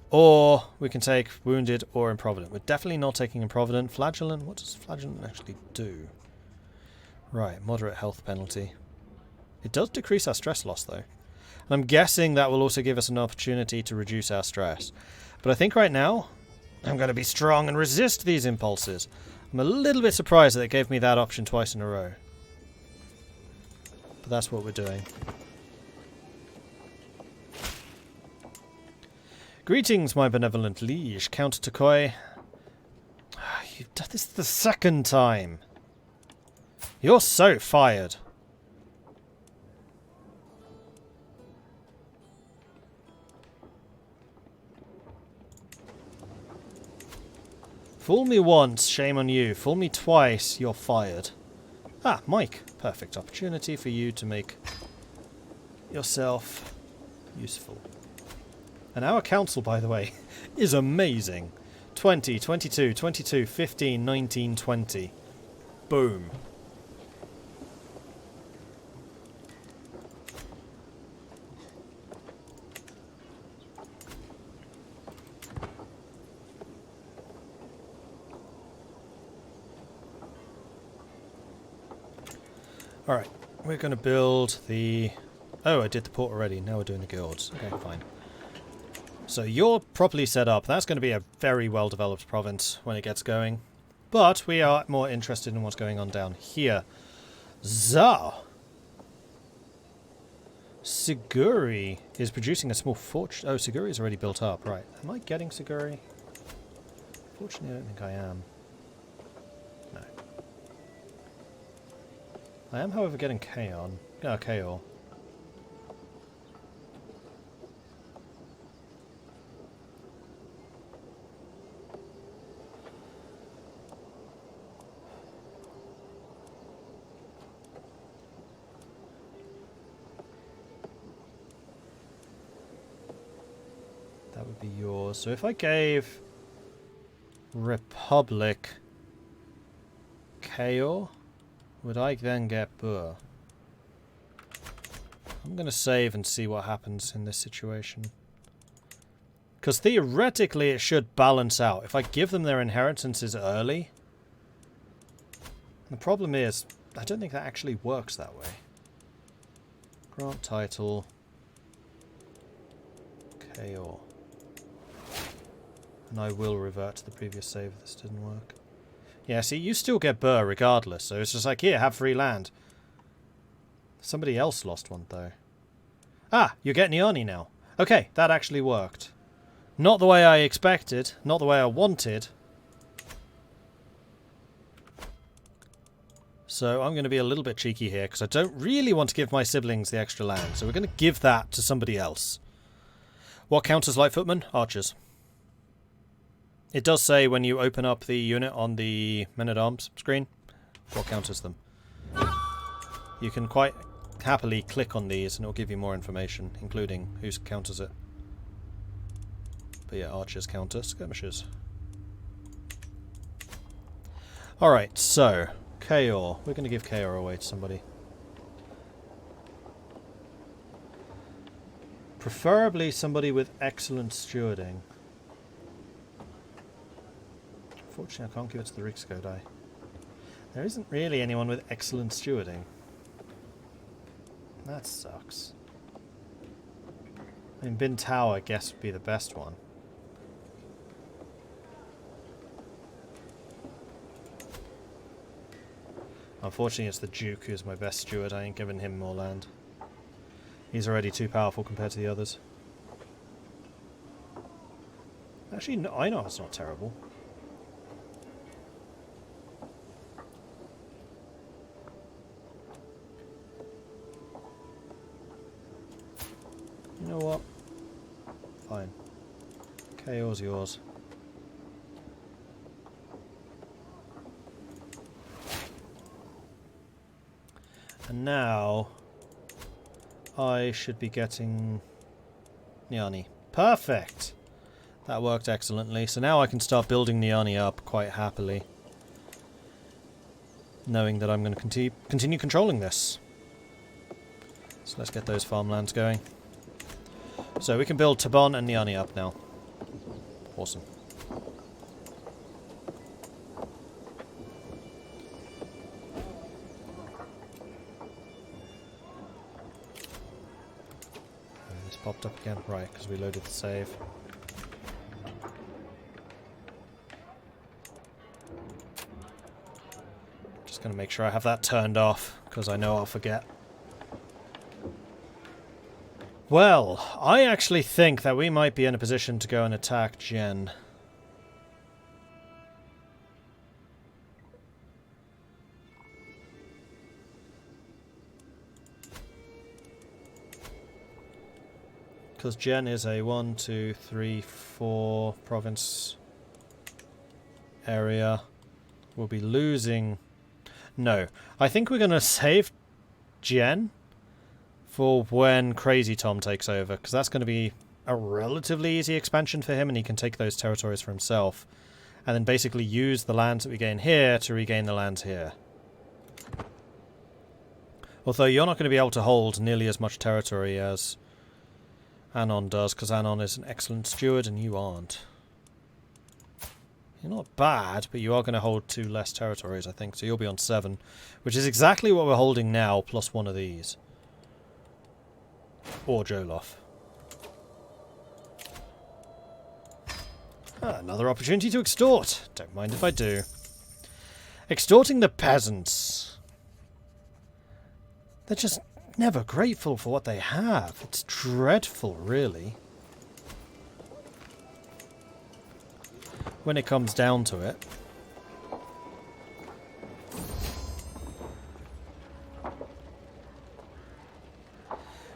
or we can take wounded or improvident. We're definitely not taking improvident. Flagellant, what does flagellant actually do? Right, moderate health penalty. It does decrease our stress loss though. And I'm guessing that will also give us an opportunity to reduce our stress. But I think right now, I'm going to be strong and resist these impulses. I'm a little bit surprised that it gave me that option twice in a row. But that's what we're doing. Greetings, my benevolent liege, Count Tokoi. You've done this the second time. You're so fired. Fool me once, shame on you. Fool me twice, you're fired. Ah, Mike. Perfect opportunity for you to make yourself useful. And our council, by the way, is amazing. 20, 22, 22, 15, 19, 20. Boom. Alright, we're going to build the... Oh, I did the port already. Now we're doing the guilds. Okay, fine. So you're properly set up. That's going to be a very well-developed province when it gets going. But we are more interested in what's going on down here. So, Siguri is producing a small fortune. Oh, Siguri is already built up. Right. Am I getting Siguri? Fortunately, I don't think I am. No. I am, however, getting Kaon. Oh, Kaor. That would be yours. So if I gave Republic Kaor, would I then get Bur? I'm going to save and see what happens in this situation. Because theoretically it should balance out. If I give them their inheritances early... The problem is, I don't think that actually works that way. Grant title. Kaor. And I will revert to the previous save if this didn't work. Yeah, see, you still get Burr regardless, so it's just like, here, have free land. Somebody else lost one, though. Ah, you're getting Iani now. Okay, that actually worked. Not the way I expected, not the way I wanted. So I'm going to be a little bit cheeky here, because I don't really want to give my siblings the extra land, so we're going to give that to somebody else. What counts as light footmen? Archers. It does say when you open up the unit on the men-at-arms screen, what counters them. You can quite happily click on these and it'll give you more information, including who counters it. But yeah, archers counter skirmishers. Alright, so, Kaor. We're going to give Kaor away to somebody. Preferably somebody with excellent stewarding. Unfortunately, I can't give it to the Rikskodai. There isn't really anyone with excellent stewarding. That sucks. I mean, Bin Tao, I guess, would be the best one. Unfortunately, it's the Duke who's my best steward. I ain't giving him more land. He's already too powerful compared to the others. Actually, no, I know it's not terrible. You know what? Fine. KO's yours. And now I should be getting Niani. Perfect! That worked excellently. So now I can start building Niani up quite happily, knowing that I'm going to continue controlling this. So let's get those farmlands going. So we can build Tabon and Niani up now. Awesome. This popped up again. Right, because we loaded the save. Just going to make sure I have that turned off, because I know I'll forget. Well, I actually think that we might be in a position to go and attack Jen. Because Jen is a 1, 2, 3, 4 province area. We'll be losing... No, I think we're going to save Jen for when Crazy Tom takes over, because that's going to be a relatively easy expansion for him, and he can take those territories for himself, and then basically use the lands that we gain here to regain the lands here. Although you're not going to be able to hold nearly as much territory as Anon does, because Anon is an excellent steward and you aren't. You're not bad, but you are going to hold 2 less territories, I think, so you'll be on 7, which is exactly what we're holding now, plus 1 of these. Or Jolof. Another opportunity to extort. Don't mind if I do. Extorting the peasants. They're just never grateful for what they have. It's dreadful, really. When it comes down to it.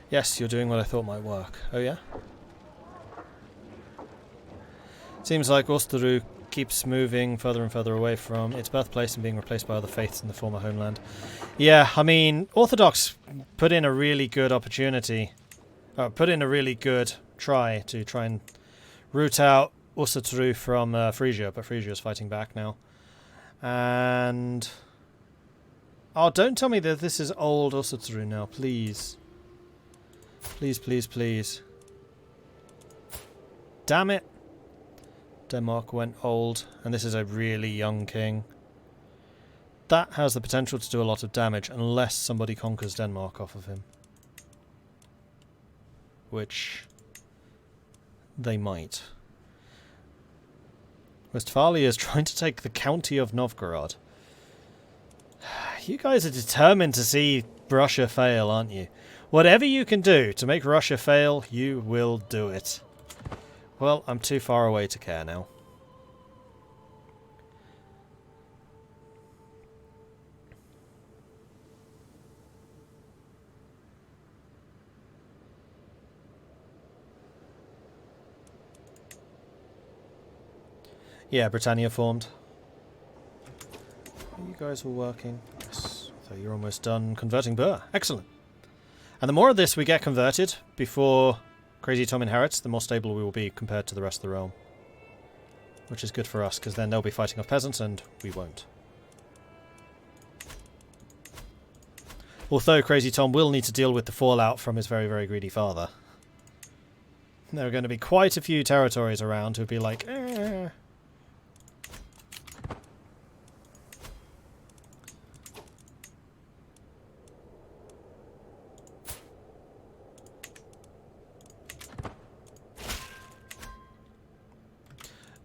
Yes, you're doing what I thought might work. Oh yeah? Seems like Osterud keeps moving further and further away from its birthplace and being replaced by other faiths in the former homeland. Yeah, I mean, Orthodox put in a really good opportunity. Put in a really good try and root out Osterud from Frisia, but Frisia is fighting back now. And... oh, don't tell me that this is old Osterud now, please. Please, please, please. Damn it. Denmark went old, and this is a really young king. That has the potential to do a lot of damage, unless somebody conquers Denmark off of him. Which they might. Westphalia is trying to take the county of Novgorod. You guys are determined to see Russia fail, aren't you? Whatever you can do to make Russia fail, you will do it. Well, I'm too far away to care now. Yeah, Britannia formed. Are you guys all working? Yes. So you're almost done converting Burr. Excellent. And the more of this we get converted before Crazy Tom inherits, the more stable we will be compared to the rest of the realm. Which is good for us, because then they'll be fighting off peasants and we won't. Although Crazy Tom will need to deal with the fallout from his very, very greedy father. There are going to be quite a few territories around who'll be like, eh.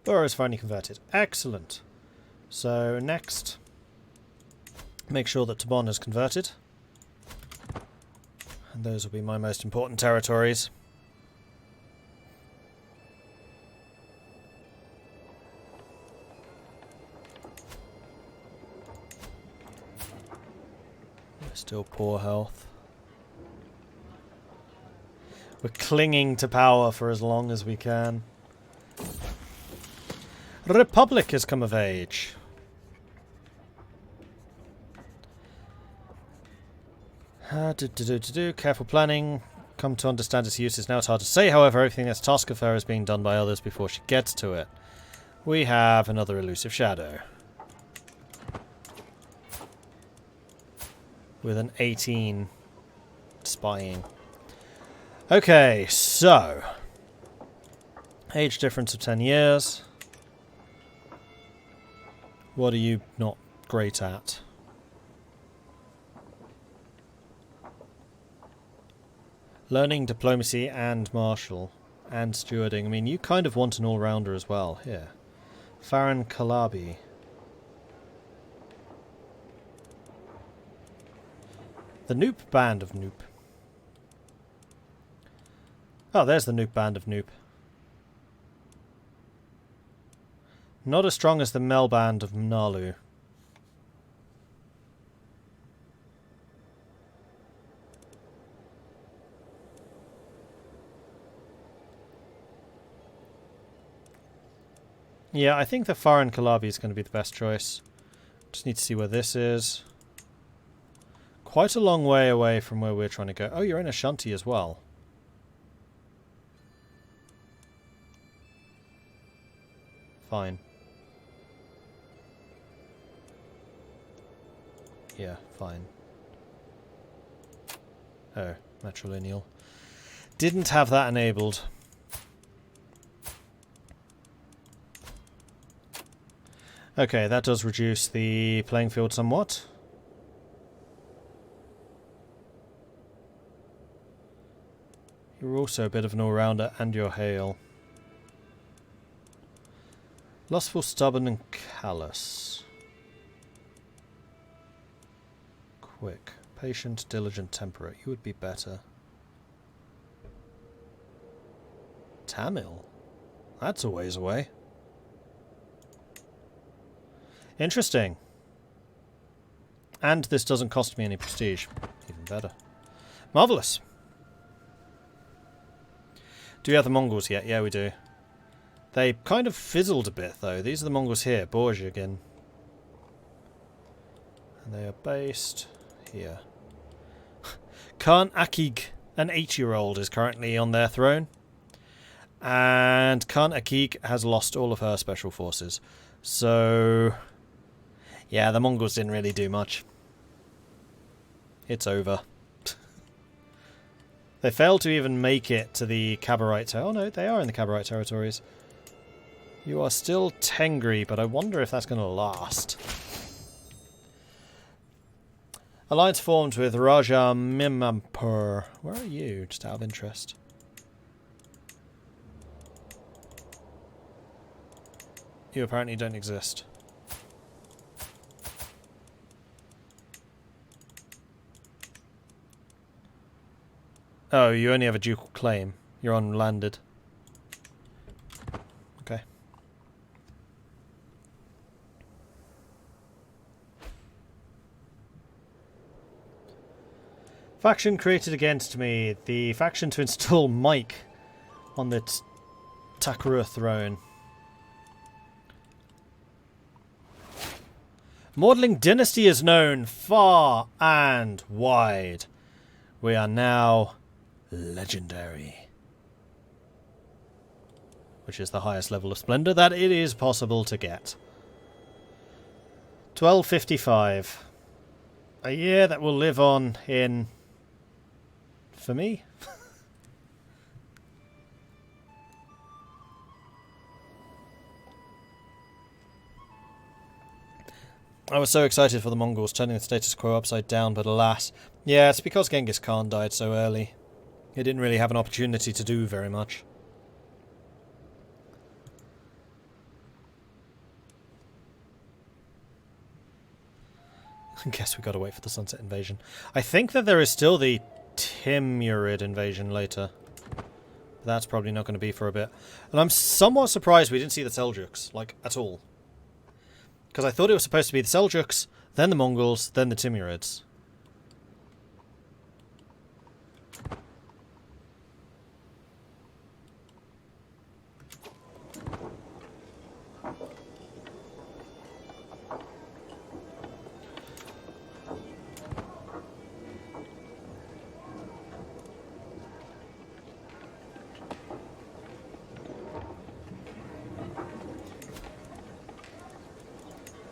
Burr is finally converted. Excellent. So next, make sure that Tabon is converted. And those will be my most important territories. We're still poor health. We're clinging to power for as long as we can. Republic has come of age. Careful planning. Come to understand its uses. Now it's hard to say, however, everything that's task of her is being done by others before she gets to it. We have another elusive shadow. With an 18 spying. Okay, so. Age difference of 10 years. What are you not great at? Learning diplomacy and martial. And stewarding. I mean, you kind of want an all-rounder as well. Here. Farron Kalabi. The Noop Band of Noop. Oh, there's the Noop Band of Noop. Not as strong as the Mel Band of Mnalu. Yeah, I think the Farron Kalabi is going to be the best choice. Just need to see where this is. Quite a long way away from where we're trying to go. Oh, you're in Ashanti as well. Fine. Yeah, fine. Oh, matrilineal. Didn't have that enabled. Okay, that does reduce the playing field somewhat. You're also a bit of an all-rounder, and you're hale. Lustful, stubborn, and callous. Quick. Patient, diligent, temperate. You would be better. Tamil? That's a ways away. Interesting. And this doesn't cost me any prestige. Even better. Marvellous. Do we have the Mongols yet? Yeah, we do. They kind of fizzled a bit, though. These are the Mongols here. Borjigin. And they are based here. Khan Akig, an 8-year-old, is currently on their throne. And Khan Akig has lost all of her special forces. So, yeah, the Mongols didn't really do much. It's over. They failed to even make it to the Cabarite. Oh no, they are in the Cabarite territories. You are still Tengri, but I wonder if that's going to last. Alliance formed with Raja Mimampur. Where are you, just out of interest? You apparently don't exist. Oh, you only have a ducal claim. You're unlanded. Okay. Faction created against me. The faction to install Mike on the Takura throne. Mordling dynasty is known far and wide. We are now legendary. Which is the highest level of splendor that it is possible to get. 1255. A year that will live on in... for me? I was so excited for the Mongols turning the status quo upside down, but alas. Yeah, it's because Genghis Khan died so early. He didn't really have an opportunity to do very much. I guess we gotta wait for the Sunset Invasion. I think that there is still the Timurid invasion later. That's probably not going to be for a bit. And I'm somewhat surprised we didn't see the Seljuks, like, at all. Because I thought it was supposed to be the Seljuks, then the Mongols, then the Timurids.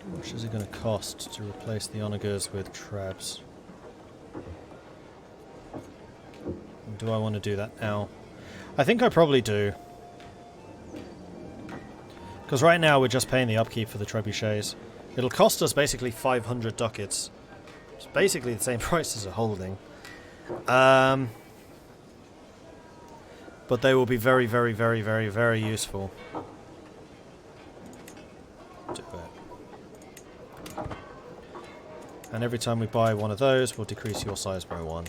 How much is it going to cost to replace the onagers with Trebs? Do I want to do that now? I think I probably do. Because right now we're just paying the upkeep for the trebuchets. It'll cost us basically 500 ducats. It's basically the same price as a holding. But they will be very, very, very, very, very useful. Do it. And every time we buy one of those, we'll decrease your size by 1.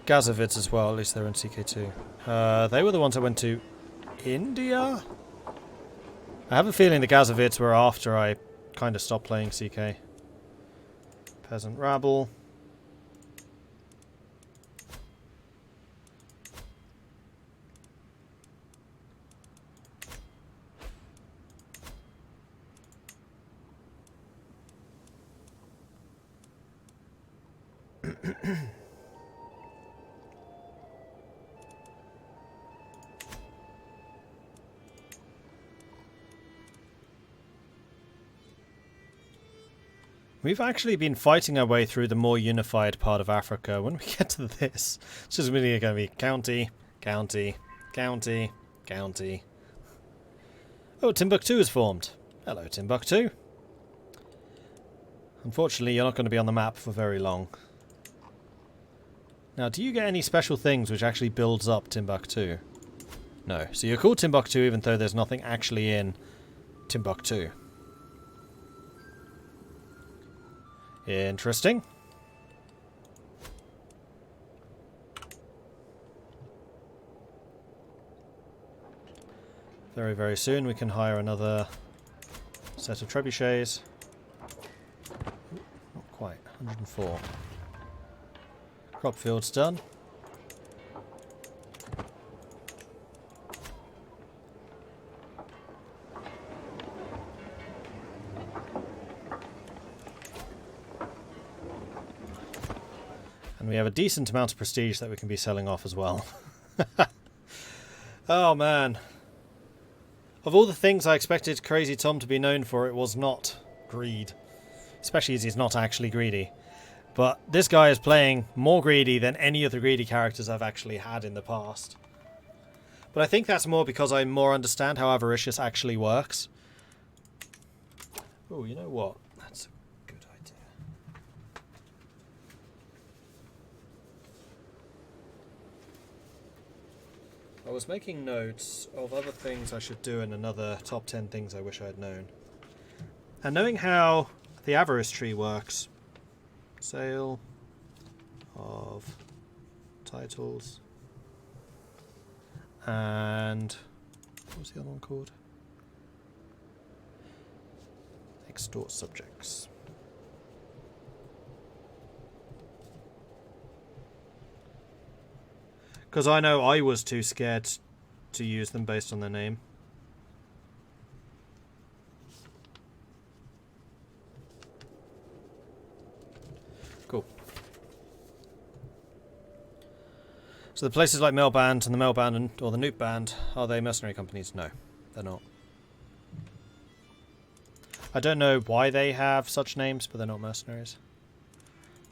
Gazavids as well, at least they're in CK2. They were the ones I went to India? I have a feeling the Gazavids were after I kind of stopped playing CK. Peasant rabble. We've actually been fighting our way through the more unified part of Africa. When we get to this, it's just really going to be county, county, county, county. Oh, Timbuktu is formed. Hello, Timbuktu. Unfortunately, you're not going to be on the map for very long. Now, do you get any special things which actually builds up Timbuktu? No. So you're called Timbuktu even though there's nothing actually in Timbuktu. Interesting. Very, very soon we can hire another set of trebuchets. Not quite. 104. Crop field's done. And we have a decent amount of prestige that we can be selling off as well. Oh man. Of all the things I expected Crazy Tom to be known for, it was not greed. Especially as he's not actually greedy. But this guy is playing more greedy than any of the greedy characters I've actually had in the past. But I think that's more because I more understand how avaricious actually works. Oh, you know what? That's a good idea. I was making notes of other things I should do in another top 10 things I wish I had known. And knowing how the avarice tree works, sale of titles, and what was the other one called? Extort subjects. Because I know I was too scared to use them based on their name. Cool. So the places like Mailband and the Mailband and, or the Newt Band, are they mercenary companies? No, they're not. I don't know why they have such names, but they're not mercenaries.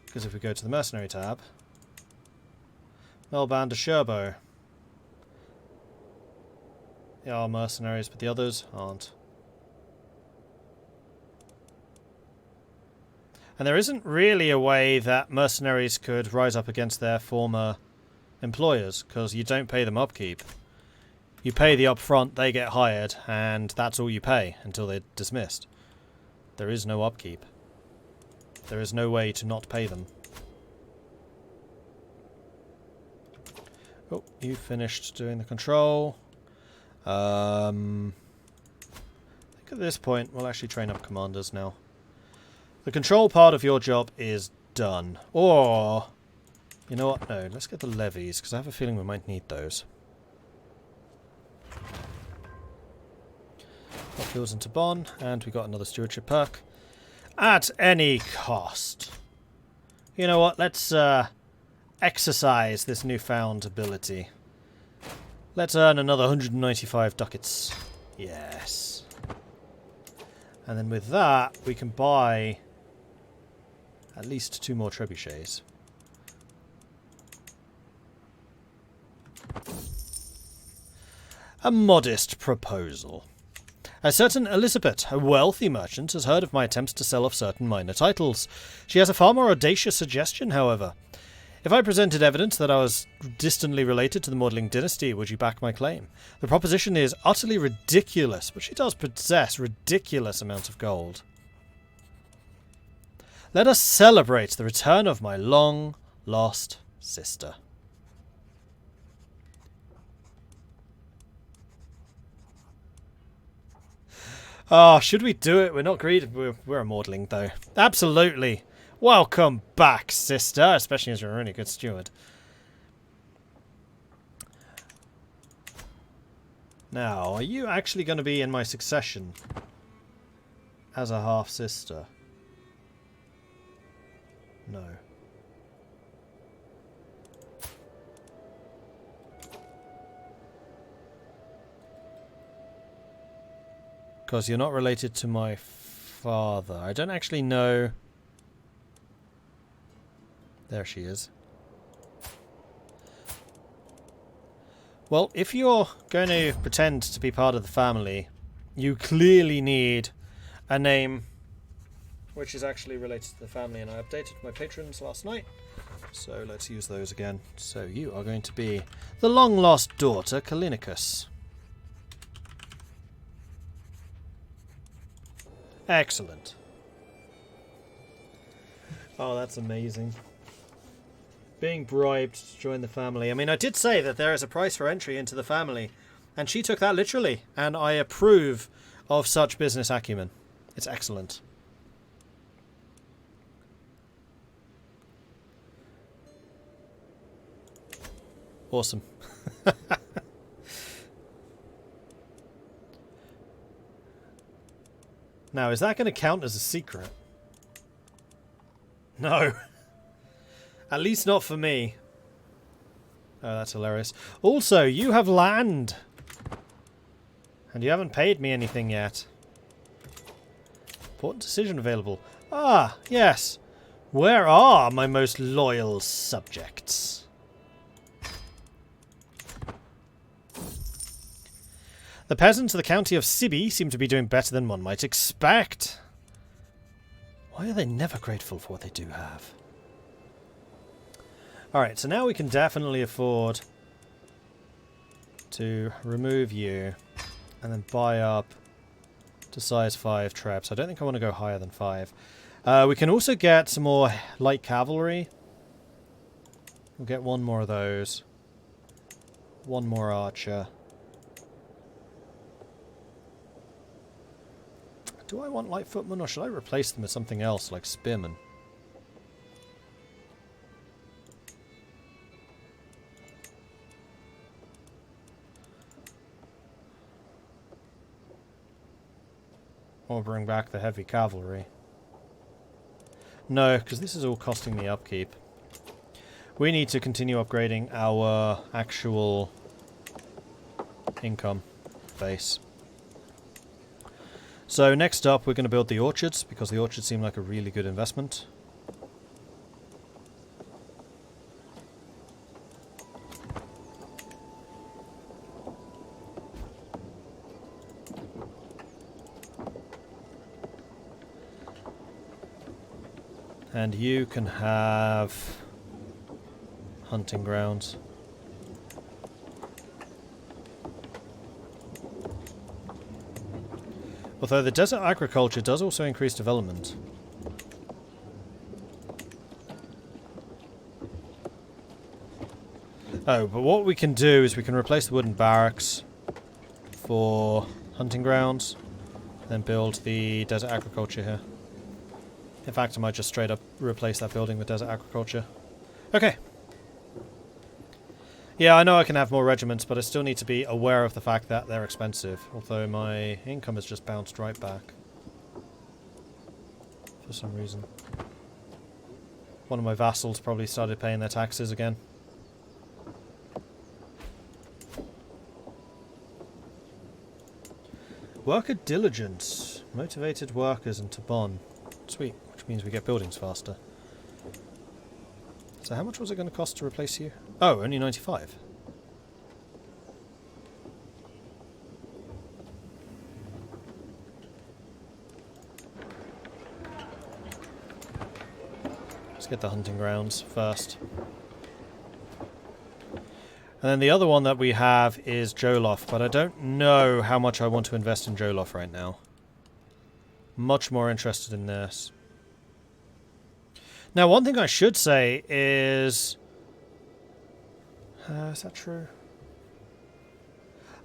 Because if we go to the mercenary tab, Mailband to Sherbo. They are mercenaries, but the others aren't. And there isn't really a way that mercenaries could rise up against their former employers, because you don't pay them upkeep. You pay the upfront, they get hired, and that's all you pay until they're dismissed. There is no upkeep. There is no way to not pay them. Oh, you finished doing the control. I think at this point we'll actually train up commanders now. The control part of your job is done. Or, you know what? No, let's get the levies, because I have a feeling we might need those. That goes into Bonn, and we got another stewardship perk. At any cost. You know what? Let's exercise this newfound ability. Let's earn another 195 ducats. Yes. And then with that, we can buy at least 2 more trebuchets. A modest proposal. A certain Elizabeth, a wealthy merchant, has heard of my attempts to sell off certain minor titles. She has a far more audacious suggestion, however. If I presented evidence that I was distantly related to the Mordred dynasty, would you back my claim? The proposition is utterly ridiculous, but she does possess ridiculous amounts of gold. Let us celebrate the return of my long-lost sister. Oh, should we do it? We're not greedy. We're a Mordling, though. Absolutely. Welcome back, sister. Especially as you're a really good steward. Now, are you actually going to be in my succession as a half-sister? No. Because you're not related to my father. I don't actually know. There she is. Well, if you're going to pretend to be part of the family, you clearly need a name which is actually related to the family. And I updated my patrons last night. So let's use those again. So you are going to be the long-lost daughter, Kalinicus. Excellent. Oh, that's amazing. Being bribed to join the family. I mean, I did say that there is a price for entry into the family, and she took that literally, and I approve of such business acumen. It's excellent. Awesome. Now, is that going to count as a secret? No. At least not for me. Oh, that's hilarious. Also, you have land. And you haven't paid me anything yet. Important decision available. Ah, yes. Where are my most loyal subjects? The peasants of the county of Sibi seem to be doing better than one might expect. Why are they never grateful for what they do have? Alright, so now we can definitely afford to remove you and then buy up to size 5 traps. I don't think I want to go higher than 5. We can also get some more light cavalry. We'll get 1 more of those. 1 more archer. Do I want light footmen, or should I replace them with something else, like spearmen? Or bring back the heavy cavalry? No, because this is all costing me upkeep. We need to continue upgrading our actual income base. So next up we're going to build the orchards, because the orchards seem like a really good investment. And you can have hunting grounds. Although the desert agriculture does also increase development. Oh, but what we can do is we can replace the wooden barracks for hunting grounds, then build the desert agriculture here. In fact, I might just straight up replace that building with desert agriculture. Okay. Yeah, I know I can have more regiments, but I still need to be aware of the fact that they're expensive. Although my income has just bounced right back. For some reason. One of my vassals probably started paying their taxes again. Worker diligence. Motivated workers into Bonn. Sweet, which means we get buildings faster. So how much was it going to cost to replace you? Oh, only 95. Let's get the hunting grounds first. And then the other one that we have is Jolof, but I don't know how much I want to invest in Jolof right now. Much more interested in this. Now, one thing I should say is... is that true?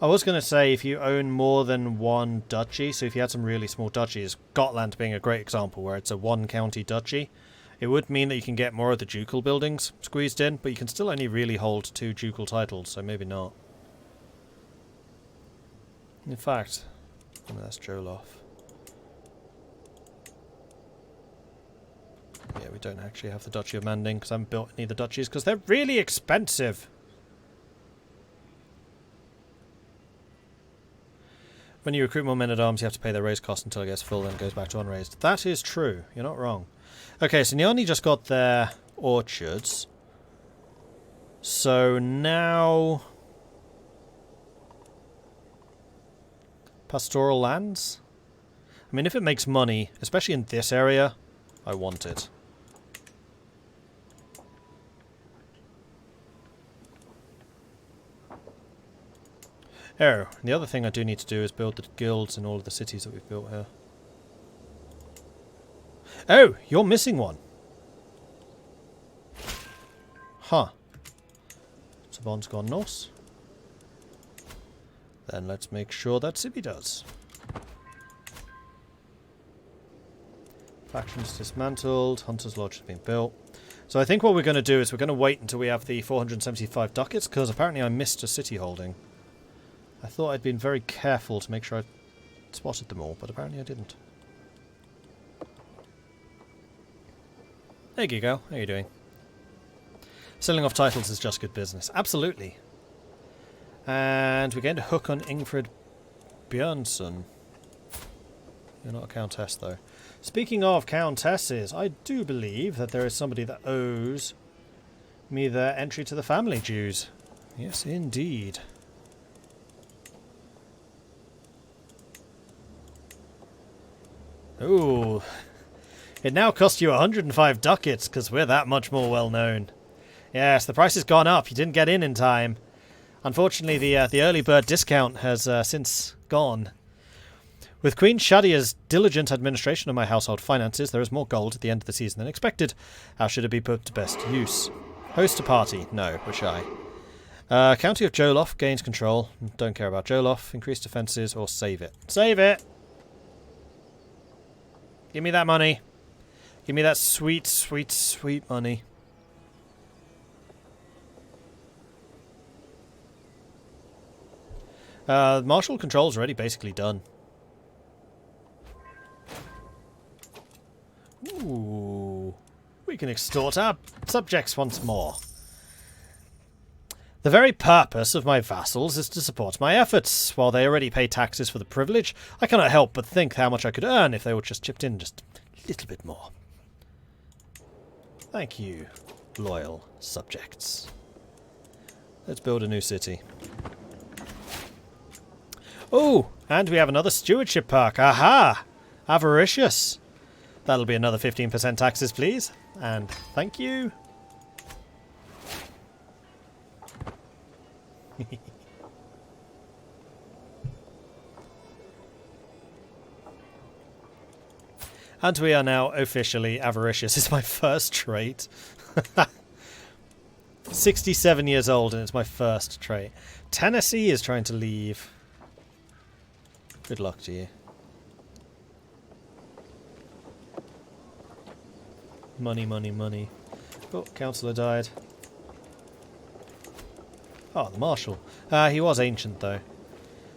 I was going to say if you own more than one duchy, so if you had some really small duchies, Gotland being a great example where it's a one-county duchy, it would mean that you can get more of the ducal buildings squeezed in, but you can still only really hold 2 ducal titles, so maybe not. In fact, that's Jolof. Yeah, we don't actually have the Duchy of Manding because I haven't built any of the duchies because they're really expensive. When you recruit more men-at-arms, you have to pay their raise cost until it gets full, then it goes back to unraised. That is true. You're not wrong. Okay, so Niani just got their orchards. So now... pastoral lands? I mean, if it makes money, especially in this area, I want it. Oh, the other thing I do need to do is build the guilds in all of the cities that we've built here. Oh, you're missing one. Huh. Savon's gone north. Then let's make sure that Sibi does. Factions dismantled. Hunter's Lodge has been built. So I think what we're going to do is we're going to wait until we have the 475 ducats, because apparently I missed a city holding. I thought I'd been very careful to make sure I spotted them all, but apparently I didn't. Hey Gigo, how are you doing? Selling off titles is just good business. Absolutely. And we're going to hook on Ingrid Björnsson. You're not a countess, though. Speaking of countesses, I do believe that there is somebody that owes me their entry to the family dues. Yes, indeed. Ooh. It now costs you 105 ducats because we're that much more well known. Yes, the price has gone up. You didn't get in time. Unfortunately, the early bird discount has since gone. With Queen Shadia's diligent administration of my household finances, there is more gold at the end of the season than expected. How should it be put to best use? Host a party. No, we're shy. County of Jolof gains control. Don't care about Jolof. Increase defences or save it. Save it! Give me that money. Give me that sweet, sweet, sweet money. Martial control's already basically done. Ooh. We can extort our subjects once more. The very purpose of my vassals is to support my efforts. While they already pay taxes for the privilege, I cannot help but think how much I could earn if they would just chipped in just a little bit more. Thank you, loyal subjects. Let's build a new city. Oh, and we have another stewardship perk. Aha! Avaricious. That'll be another 15% taxes, please. And thank you. And we are now officially avaricious. It's my first trait. 67 years old and it's my first trait. Tennessee is trying to leave. Good luck to you. Money, money, money. Oh, councillor died. Oh, the marshal. He was ancient though.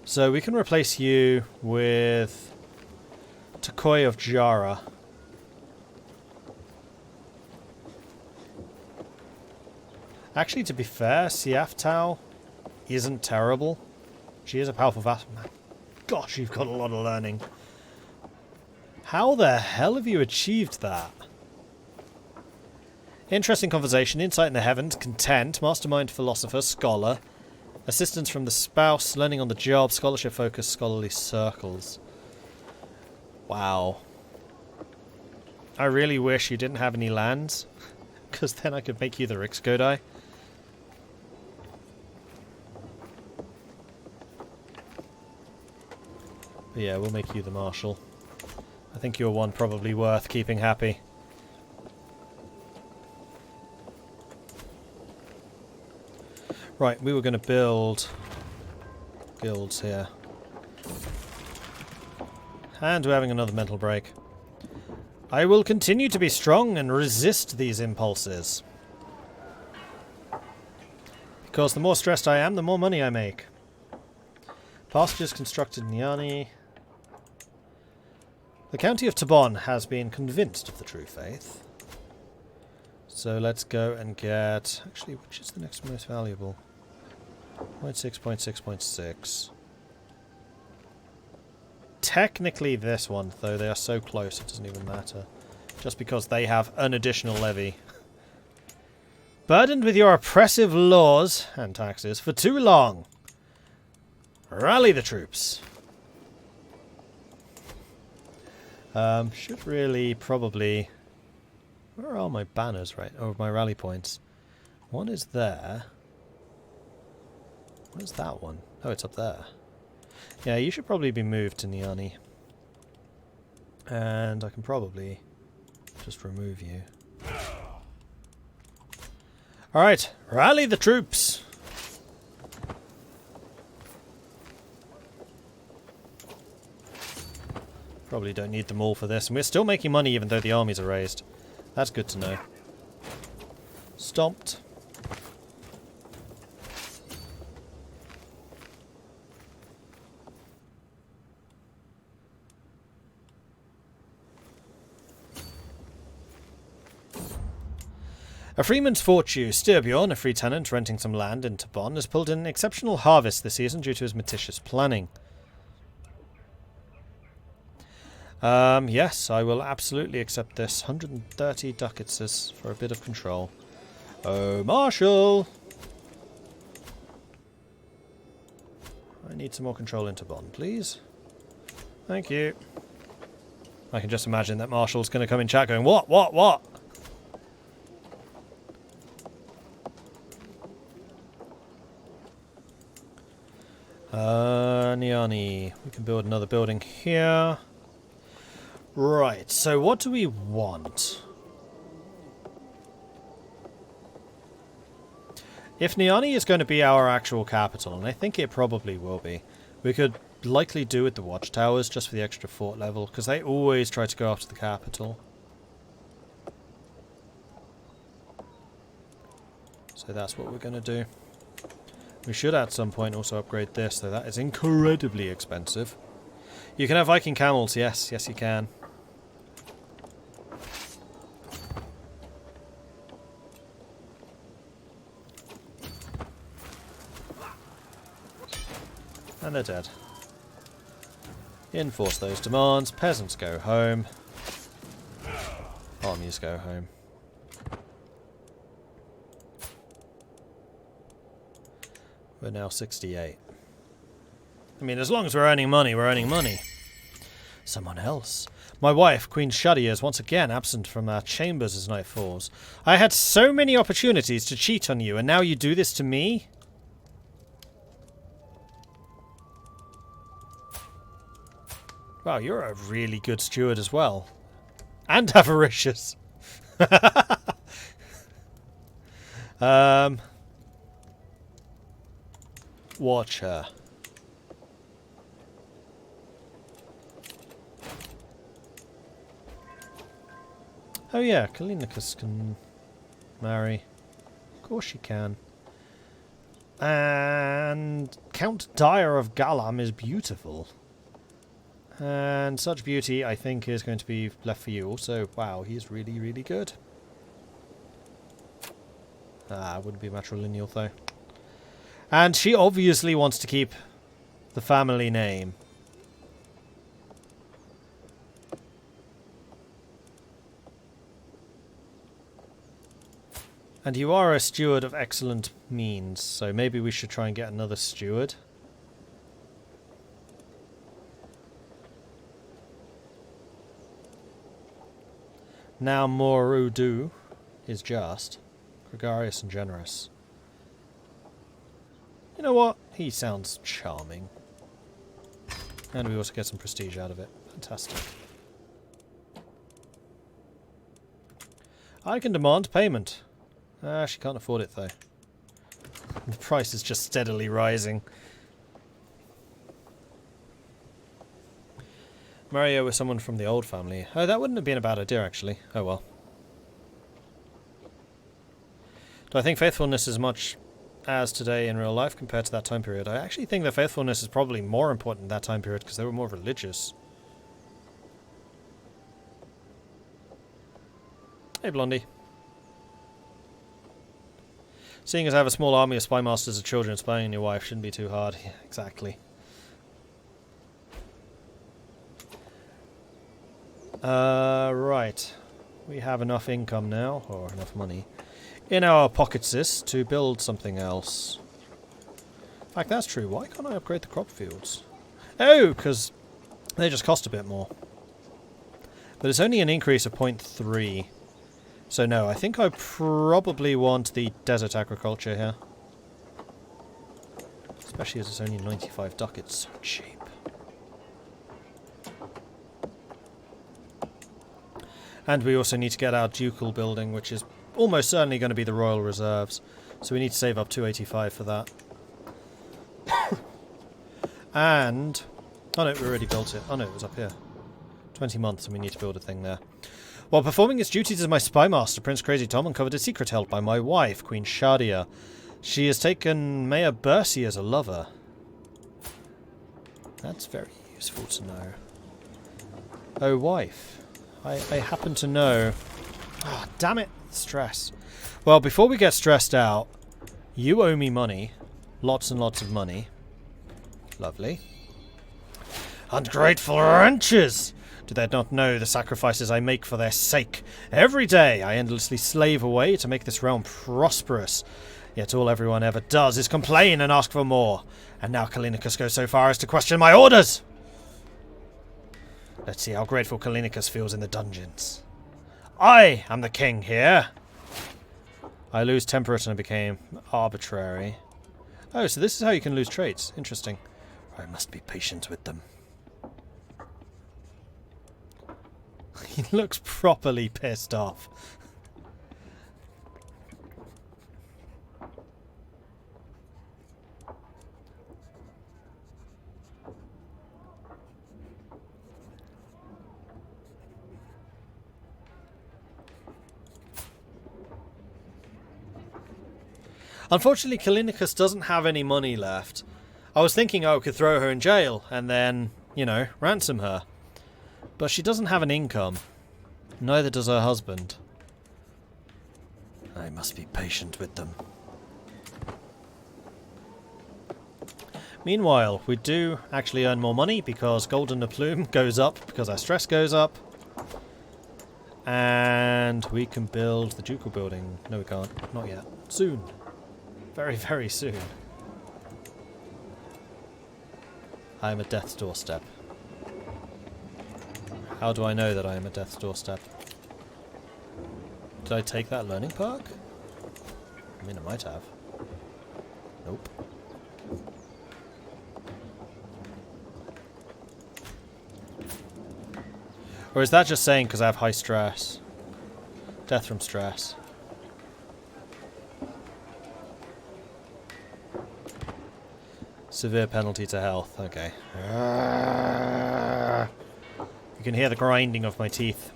So we can replace you with Takoi of Jara. Actually, to be fair, Siaftau isn't terrible. She is a powerful vassal. Gosh, you've got a lot of learning. How the hell have you achieved that? Interesting conversation, insight in the heavens, content, mastermind, philosopher, scholar, assistance from the spouse, learning on the job, scholarship focus, scholarly circles. Wow. I really wish you didn't have any lands, because then I could make you the Riksgodai. But yeah, we'll make you the marshal. I think you're one probably worth keeping happy. Right, we were going to build guilds here. And we're having another mental break. I will continue to be strong and resist these impulses. Because the more stressed I am, the more money I make. Pastures constructed in Niani. The county of Tabon has been convinced of the true faith. So let's go and get... Actually, which is the next most valuable? 0.6.6.6. Technically this one, though they are so close it doesn't even matter. Just because they have an additional levy. Burdened with your oppressive laws and taxes for too long. Rally the troops. Should really probably... Where are my banners, right? Oh, my rally points. One is there. Where's that one? Oh, it's up there. Yeah, you should probably be moved to Niani. And I can probably just remove you. Alright, rally the troops! Probably don't need them all for this. And we're still making money even though the armies are raised. That's good to know. Stomped. A freeman's fortune, Styrbjorn, a free tenant renting some land in Tabon, has pulled in an exceptional harvest this season due to his meticulous planning. Yes, I will absolutely accept this. 130 ducats for a bit of control. Oh, Marshal! I need some more control in Tabon, please. Thank you. I can just imagine that Marshal's going to come in chat going, what, what, what? Niani. We can build another building here. Right, so what do we want? If Niani is going to be our actual capital, and I think it probably will be, we could likely do with the watchtowers just for the extra fort level, because they always try to go after the capital. So that's what we're going to do. We should at some point also upgrade this, though that is incredibly expensive. You can have Viking camels, yes, yes you can. And they're dead. Enforce those demands, peasants go home. Armies go home. We're now 68. I mean, as long as we're earning money, we're earning money. Someone else. My wife, Queen Shadia, is once again absent from our chambers as night falls. I had so many opportunities to cheat on you, and now you do this to me? Wow, you're a really good steward as well. And avaricious. Watch her. Oh yeah, Callinicus can marry. Of course she can. And Count Dyer of Galam is beautiful. And such beauty, I think, is going to be left for you. Also, wow, he's really, really good. Wouldn't be matrilineal, though. And she obviously wants to keep the family name. And you are a steward of excellent means, so maybe we should try and get another steward. Now Morudu is just, gregarious and generous. You know what? He sounds charming. And we also get some prestige out of it. Fantastic. I can demand payment. She can't afford it though. The price is just steadily rising. Mario with someone from the old family. Oh, that wouldn't have been a bad idea actually. Oh well. Do I think faithfulness is much as today in real life compared to that time period? I actually think that faithfulness is probably more important in that time period because they were more religious. Hey Blondie. Seeing as I have a small army of spy masters of children, spying on your wife shouldn't be too hard. Yeah, exactly. Right. We have enough income now, or enough money, in our pockets to build something else. In fact, that's true. Why can't I upgrade the crop fields? Oh, because they just cost a bit more. But it's only an increase of 0.3. So no, I think I probably want the desert agriculture here. Especially as it's only 95 ducats. So cheap. And we also need to get our ducal building, which is almost certainly going to be the royal reserves. So we need to save up 285 for that. And... oh no, we already built it. Oh no, it was up here. 20 months and we need to build a thing there. While performing his duties as my spy master, Prince Crazy Tom uncovered a secret held by my wife, Queen Shadia. She has taken Mayor Bercy as a lover. That's very useful to know. Oh, wife. I happen to know... oh, damn it! Stress. Well, before we get stressed out, you owe me money. Lots and lots of money. Lovely. Ungrateful wretches! Do they not know the sacrifices I make for their sake? Every day I endlessly slave away to make this realm prosperous. Yet all everyone ever does is complain and ask for more. And now Callinicus goes so far as to question my orders! Let's see how grateful Callinicus feels in the dungeons. I am the king here! I lose temperate and I became arbitrary. Oh, so this is how you can lose traits. Interesting. I must be patient with them. He looks properly pissed off. Unfortunately, Callinicus doesn't have any money left. I was thinking I could throw her in jail and then, you know, ransom her. But she doesn't have an income. Neither does her husband. I must be patient with them. Meanwhile, we do actually earn more money because Golden the Plume goes up because our stress goes up. And we can build the ducal building. No, we can't. Not yet. Soon. Very, very soon. I am at death's doorstep. How do I know that I am at death's doorstep? Did I take that learning perk? I mean, I might have. Nope. Or is that just saying because I have high stress? Death from stress. Severe penalty to health. Okay. You can hear the grinding of my teeth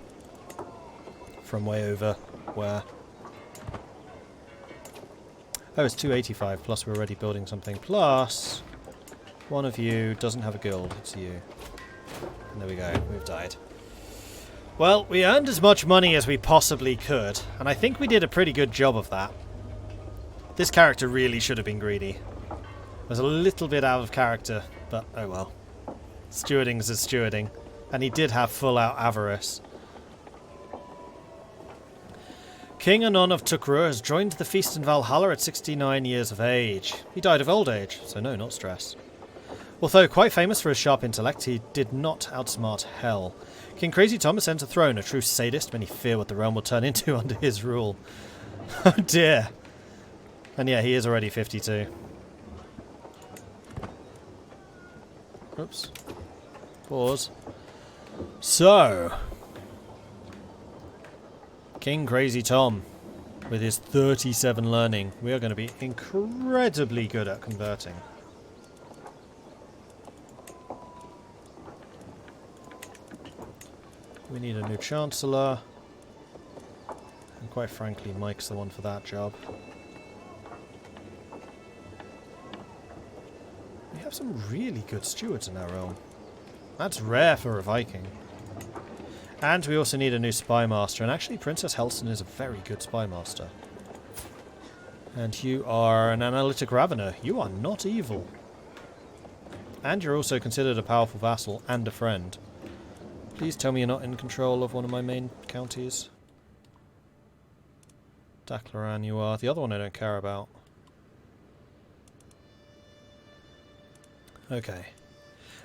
from way over where. Oh, it's 285, plus we're already building something. Plus, one of you doesn't have a guild. It's you. And there we go. We've died. Well, we earned as much money as we possibly could, and I think we did a pretty good job of that. This character really should have been greedy. Was a little bit out of character, but oh well. Stewarding is stewarding. And he did have full-out avarice. King Anon of Tukru has joined the feast in Valhalla at 69 years of age. He died of old age, so no, not stress. Although quite famous for his sharp intellect, he did not outsmart hell. King Crazy Tom ascends the throne, a true sadist, many fear what the realm will turn into under his rule. Oh dear. And yeah, he is already 52. Oops. Pause. So, King Crazy Tom, with his 37 learning, we are going to be incredibly good at converting. We need a new Chancellor, and quite frankly, Mike's the one for that job. We have some really good stewards in our realm. That's rare for a Viking. And we also need a new spy master, and actually Princess Helson is a very good spy master. And you are an analytic ravener. You are not evil. And you're also considered a powerful vassal and a friend. Please tell me you're not in control of one of my main counties. Daclaran you are. The other one I don't care about. Okay.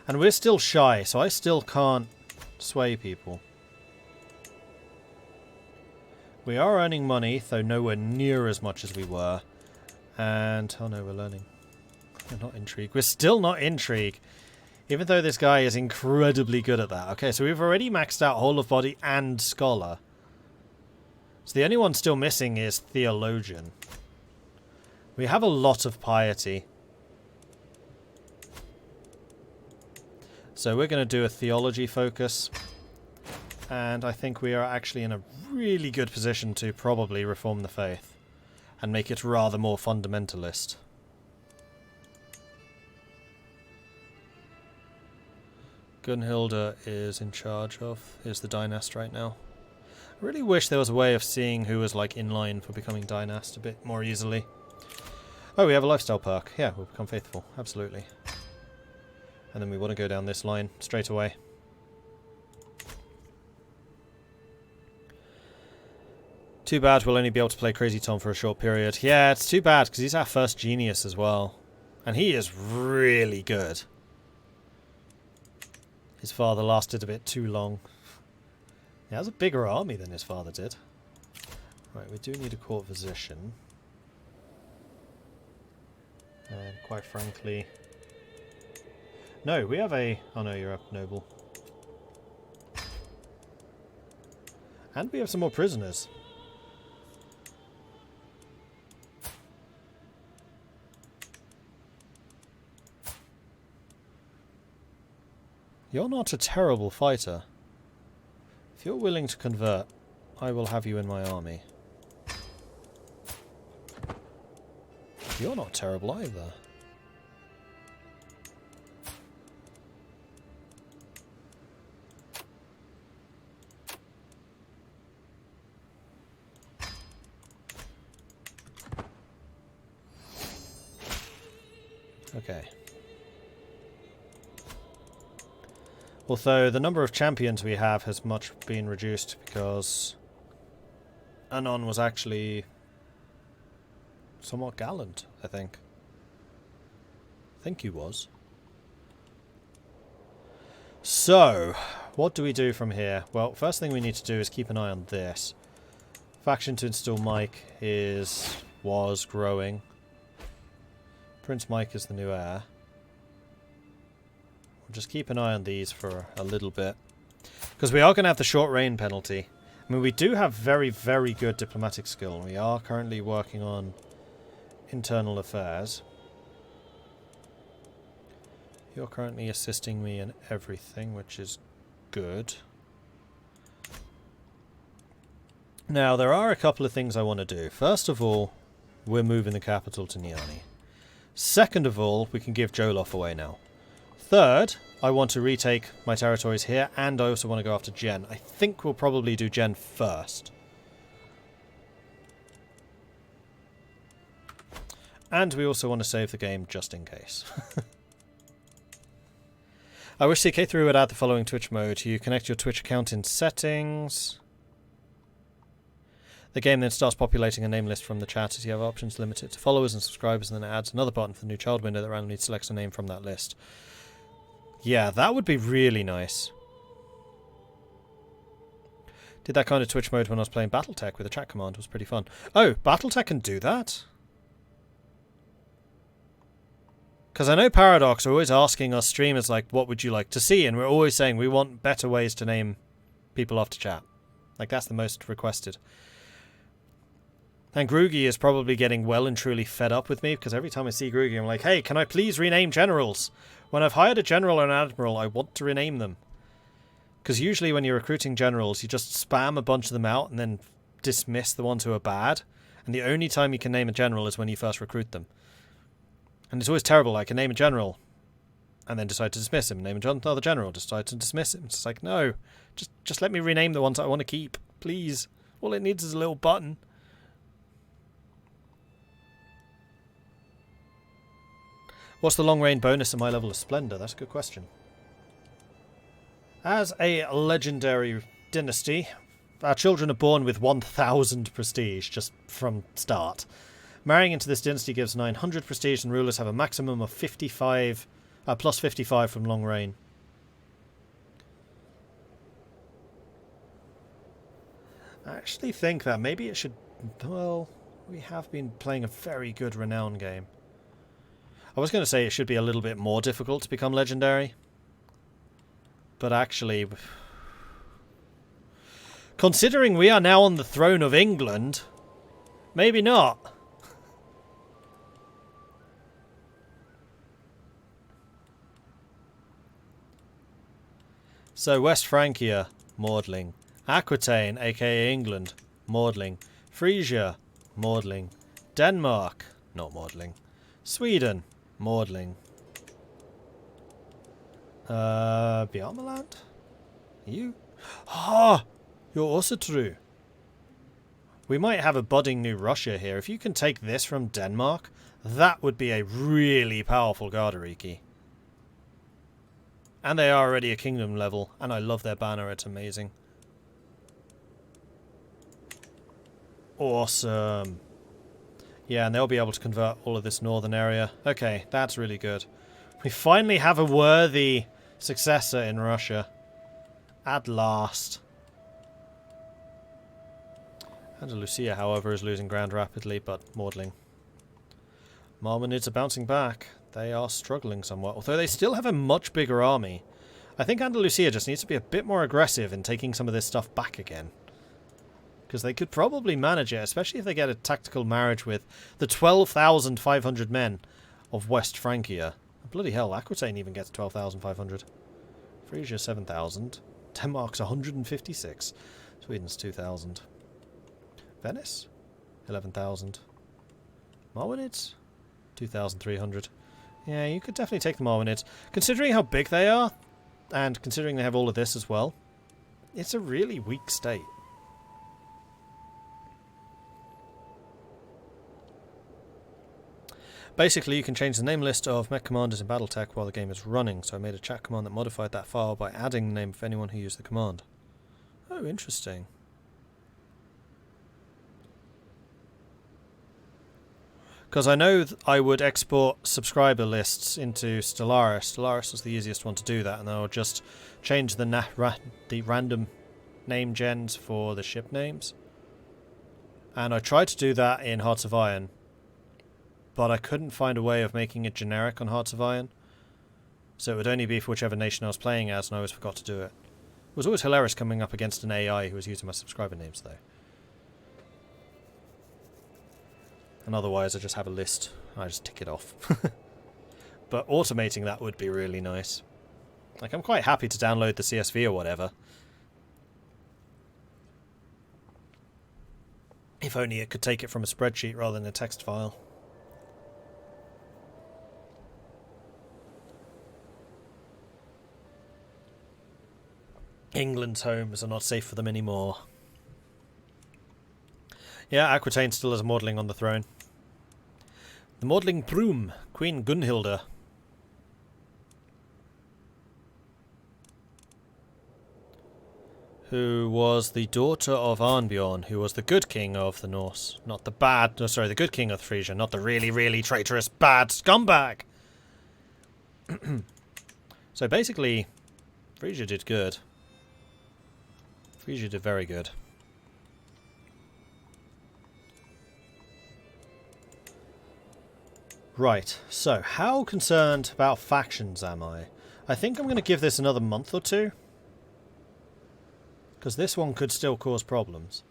And we're still shy, so I still can't sway people. We are earning money, though nowhere near as much as we were. And, oh no, we're learning. We're not intrigue. We're still not intrigue. Even though this guy is incredibly good at that. Okay, so we've already maxed out Whole of Body and Scholar. So the only one still missing is Theologian. We have a lot of piety. So we're going to do a theology focus. And I think we are actually in a really good position to probably reform the faith. And make it rather more fundamentalist. Gunhilda is in charge of, is the dynast right now. I really wish there was a way of seeing who was like in line for becoming dynast a bit more easily. Oh, we have a lifestyle perk. Yeah, we'll become faithful. Absolutely. And then we want to go down this line straight away. Too bad we'll only be able to play Crazy Tom for a short period. Yeah, it's too bad because he's our first genius as well. And he is really good. His father lasted a bit too long. He has a bigger army than his father did. Right, we do need a court physician. And quite frankly... No, we have a... Oh no, you're a noble. And we have some more prisoners. You're not a terrible fighter. If you're willing to convert, I will have you in my army. You're not terrible either. Okay. Although the number of champions we have has much been reduced because Anon was actually somewhat gallant, I think. I think he was. So, what do we do from here? Well, first thing we need to do is keep an eye on this. Faction to install Mike was growing. Prince Mike is the new heir. We'll just keep an eye on these for a little bit. Because we are going to have the short reign penalty. I mean, we do have very, very good diplomatic skill. We are currently working on internal affairs. You're currently assisting me in everything, which is good. Now, there are a couple of things I want to do. First of all, we're moving the capital to Niani. Second of all, we can give Jolof away now. Third, I want to retake my territories here, and I also want to go after Jen. I think we'll probably do Jen first. And we also want to save the game just in case. I wish CK3 would add the following Twitch mode. You connect your Twitch account in settings. The game then starts populating a name list from the chat as you have options limited to followers and subscribers, and then it adds another button for the new child window that randomly selects a name from that list. Yeah, that would be really nice. Did that kind of Twitch mode when I was playing Battletech with a chat command. It was pretty fun. Oh, Battletech can do that? Because I know Paradox are always asking us streamers, like, what would you like to see? And we're always saying we want better ways to name people after chat. Like, that's the most requested. And Groogy is probably getting well and truly fed up with me, because every time I see Groogy, I'm like, hey, can I please rename generals? When I've hired a general or an admiral, I want to rename them. Because usually when you're recruiting generals, you just spam a bunch of them out and then dismiss the ones who are bad. And the only time you can name a general is when you first recruit them. And it's always terrible. I can name a general and then decide to dismiss him. Name another general, decide to dismiss him. It's just like, no. Just let me rename the ones I want to keep. Please. All it needs is a little button. What's the long range bonus at my level of Splendor? That's a good question. As a legendary dynasty, our children are born with 1,000 prestige just from start. Marrying into this dynasty gives 900 prestige, and rulers have a maximum of 55, plus 55 from long reign. I actually think that maybe it should... Well, we have been playing a very good renown game. I was going to say it should be a little bit more difficult to become legendary. But actually... Considering we are now on the throne of England, maybe not. So, West Francia, Maudling. Aquitaine, aka England, Maudling. Frisia, Maudling. Denmark, not Maudling. Sweden, Maudling. Bjarmeland? You? Ah! You're also true. We might have a budding new Russia here. If you can take this from Denmark, that would be a really powerful Gardariki. And they are already a kingdom level, and I love their banner, it's amazing. Awesome. Yeah, and they'll be able to convert all of this northern area. Okay, that's really good. We finally have a worthy successor in Russia. At last. Andalusia, however, is losing ground rapidly, but Maudling. Marmonids are bouncing back. They are struggling somewhat, although they still have a much bigger army. I think Andalusia just needs to be a bit more aggressive in taking some of this stuff back again. Because they could probably manage it, especially if they get a tactical marriage with the 12,500 men of West Francia. Bloody hell, Aquitaine even gets 12,500. Frisia 7,000. Denmark's 156. Sweden's 2,000. Venice? 11,000. Marmonids? 2,300. Yeah, you could definitely take the Marmonids. Considering how big they are, and considering they have all of this as well, it's a really weak state. Basically, you can change the name list of mech commanders in Battletech while the game is running, so I made a chat command that modified that file by adding the name of anyone who used the command. Oh, interesting. Because I know I would export subscriber lists into Stellaris. Stellaris was the easiest one to do that, and then I'll just change the random name gens for the ship names. And I tried to do that in Hearts of Iron, but I couldn't find a way of making it generic on Hearts of Iron. So it would only be for whichever nation I was playing as, and I always forgot to do it. It was always hilarious coming up against an AI who was using my subscriber names, though. And otherwise I just have a list, and I just tick it off. but automating that would be really nice. Like, I'm quite happy to download the CSV or whatever. If only it could take it from a spreadsheet rather than a text file. England's homes are not safe for them anymore. Yeah, Aquitaine still has Maudling on the throne. The Maudling Broom, Queen Gunhilda. Who was the daughter of Arnbjorn, who was the good king of the Norse. Not the bad, no, sorry, the good king of Frisia, not the really, really traitorous bad scumbag. So basically, Frisia did good. Frisia did very good. Right, so how concerned about factions am I? I think I'm going to give this another month or two. Because this one could still cause problems.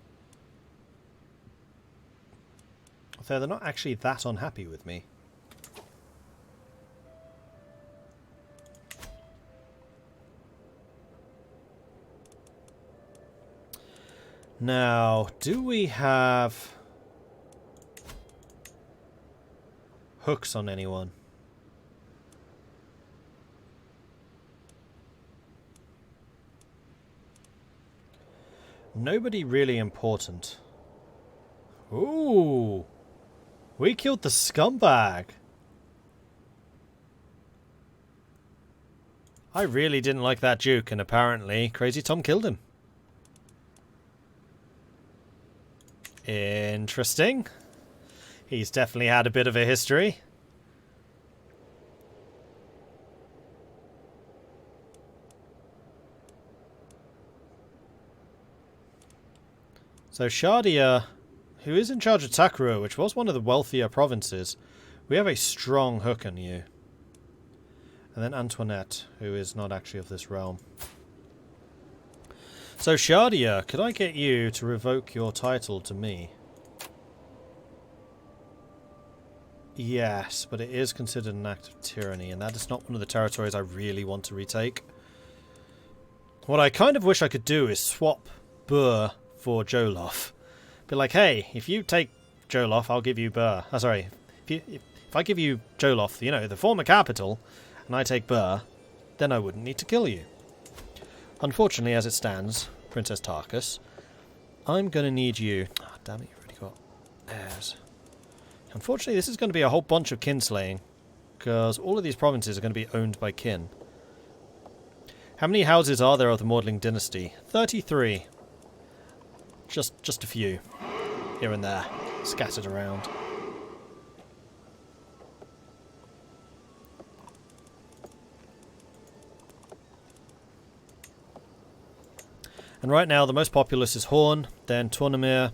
Although they're not actually that unhappy with me. Now, do we have hooks on anyone? Nobody really important. Ooh! We killed the scumbag! I really didn't like that Duke, and apparently Crazy Tom killed him. Interesting. He's definitely had a bit of a history. So Shadia, who is in charge of Takrur, which was one of the wealthier provinces, we have a strong hook on you. And then Antoinette, who is not actually of this realm. So Shadia, could I get you to revoke your title to me? Yes, but it is considered an act of tyranny, and that is not one of the territories I really want to retake. What I kind of wish I could do is swap Bur for Jolof. Be like, hey, if you take Jolof, I'll give you Bur. Oh, sorry. If I give you Jolof, you know, the former capital, and I take Bur, then I wouldn't need to kill you. Unfortunately, as it stands, Princess Tarkus, I'm going to need you... Ah, oh, damn it, you've already got heirs. Unfortunately, this is going to be a whole bunch of kinslaying, because all of these provinces are going to be owned by kin. How many houses are there of the Maudling dynasty? 33. Just a few, here and there, scattered around. And right now, the most populous is Horn, then Tornamir,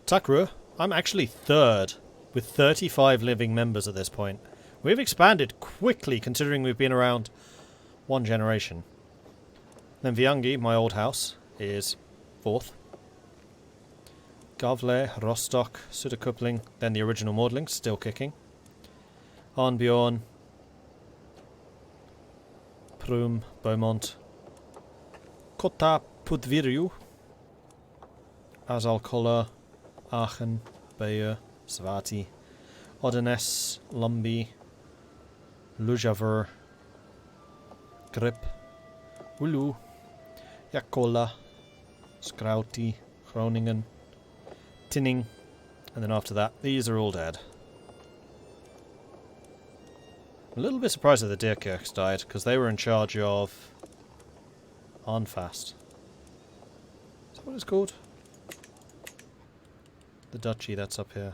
Takrur. I'm actually third, with 35 living members at this point. We've expanded quickly, considering we've been around one generation. Then Viangi, my old house, is fourth. Gavle, Rostock, Suderkupling, then the original Maudlings, still kicking. Arnbjorn, Prum, Beaumont, Kota Pudvirju, Azalkolla, Aachen, Bayeux, Svati, Odense, Lumby, Lujaver, Grip, Ulu, Jakolla, Scrauti, Groningen, Tinning, and then after that, these are all dead. I'm a little bit surprised that the Deerkirks died, because they were in charge of Arnfast. Is that what it's called? The duchy that's up here.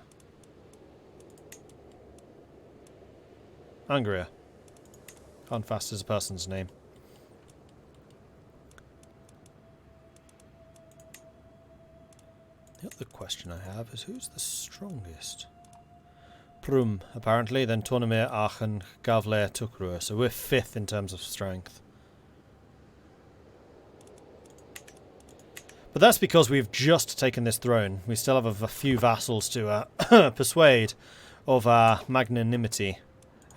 Angria. Arnfast is a person's name. The other question I have is who's the strongest? Prum, apparently, then Tornamir, Aachen, Gavle, Tukrur. So we're fifth in terms of strength. But that's because we've just taken this throne. We still have a few vassals to persuade of our magnanimity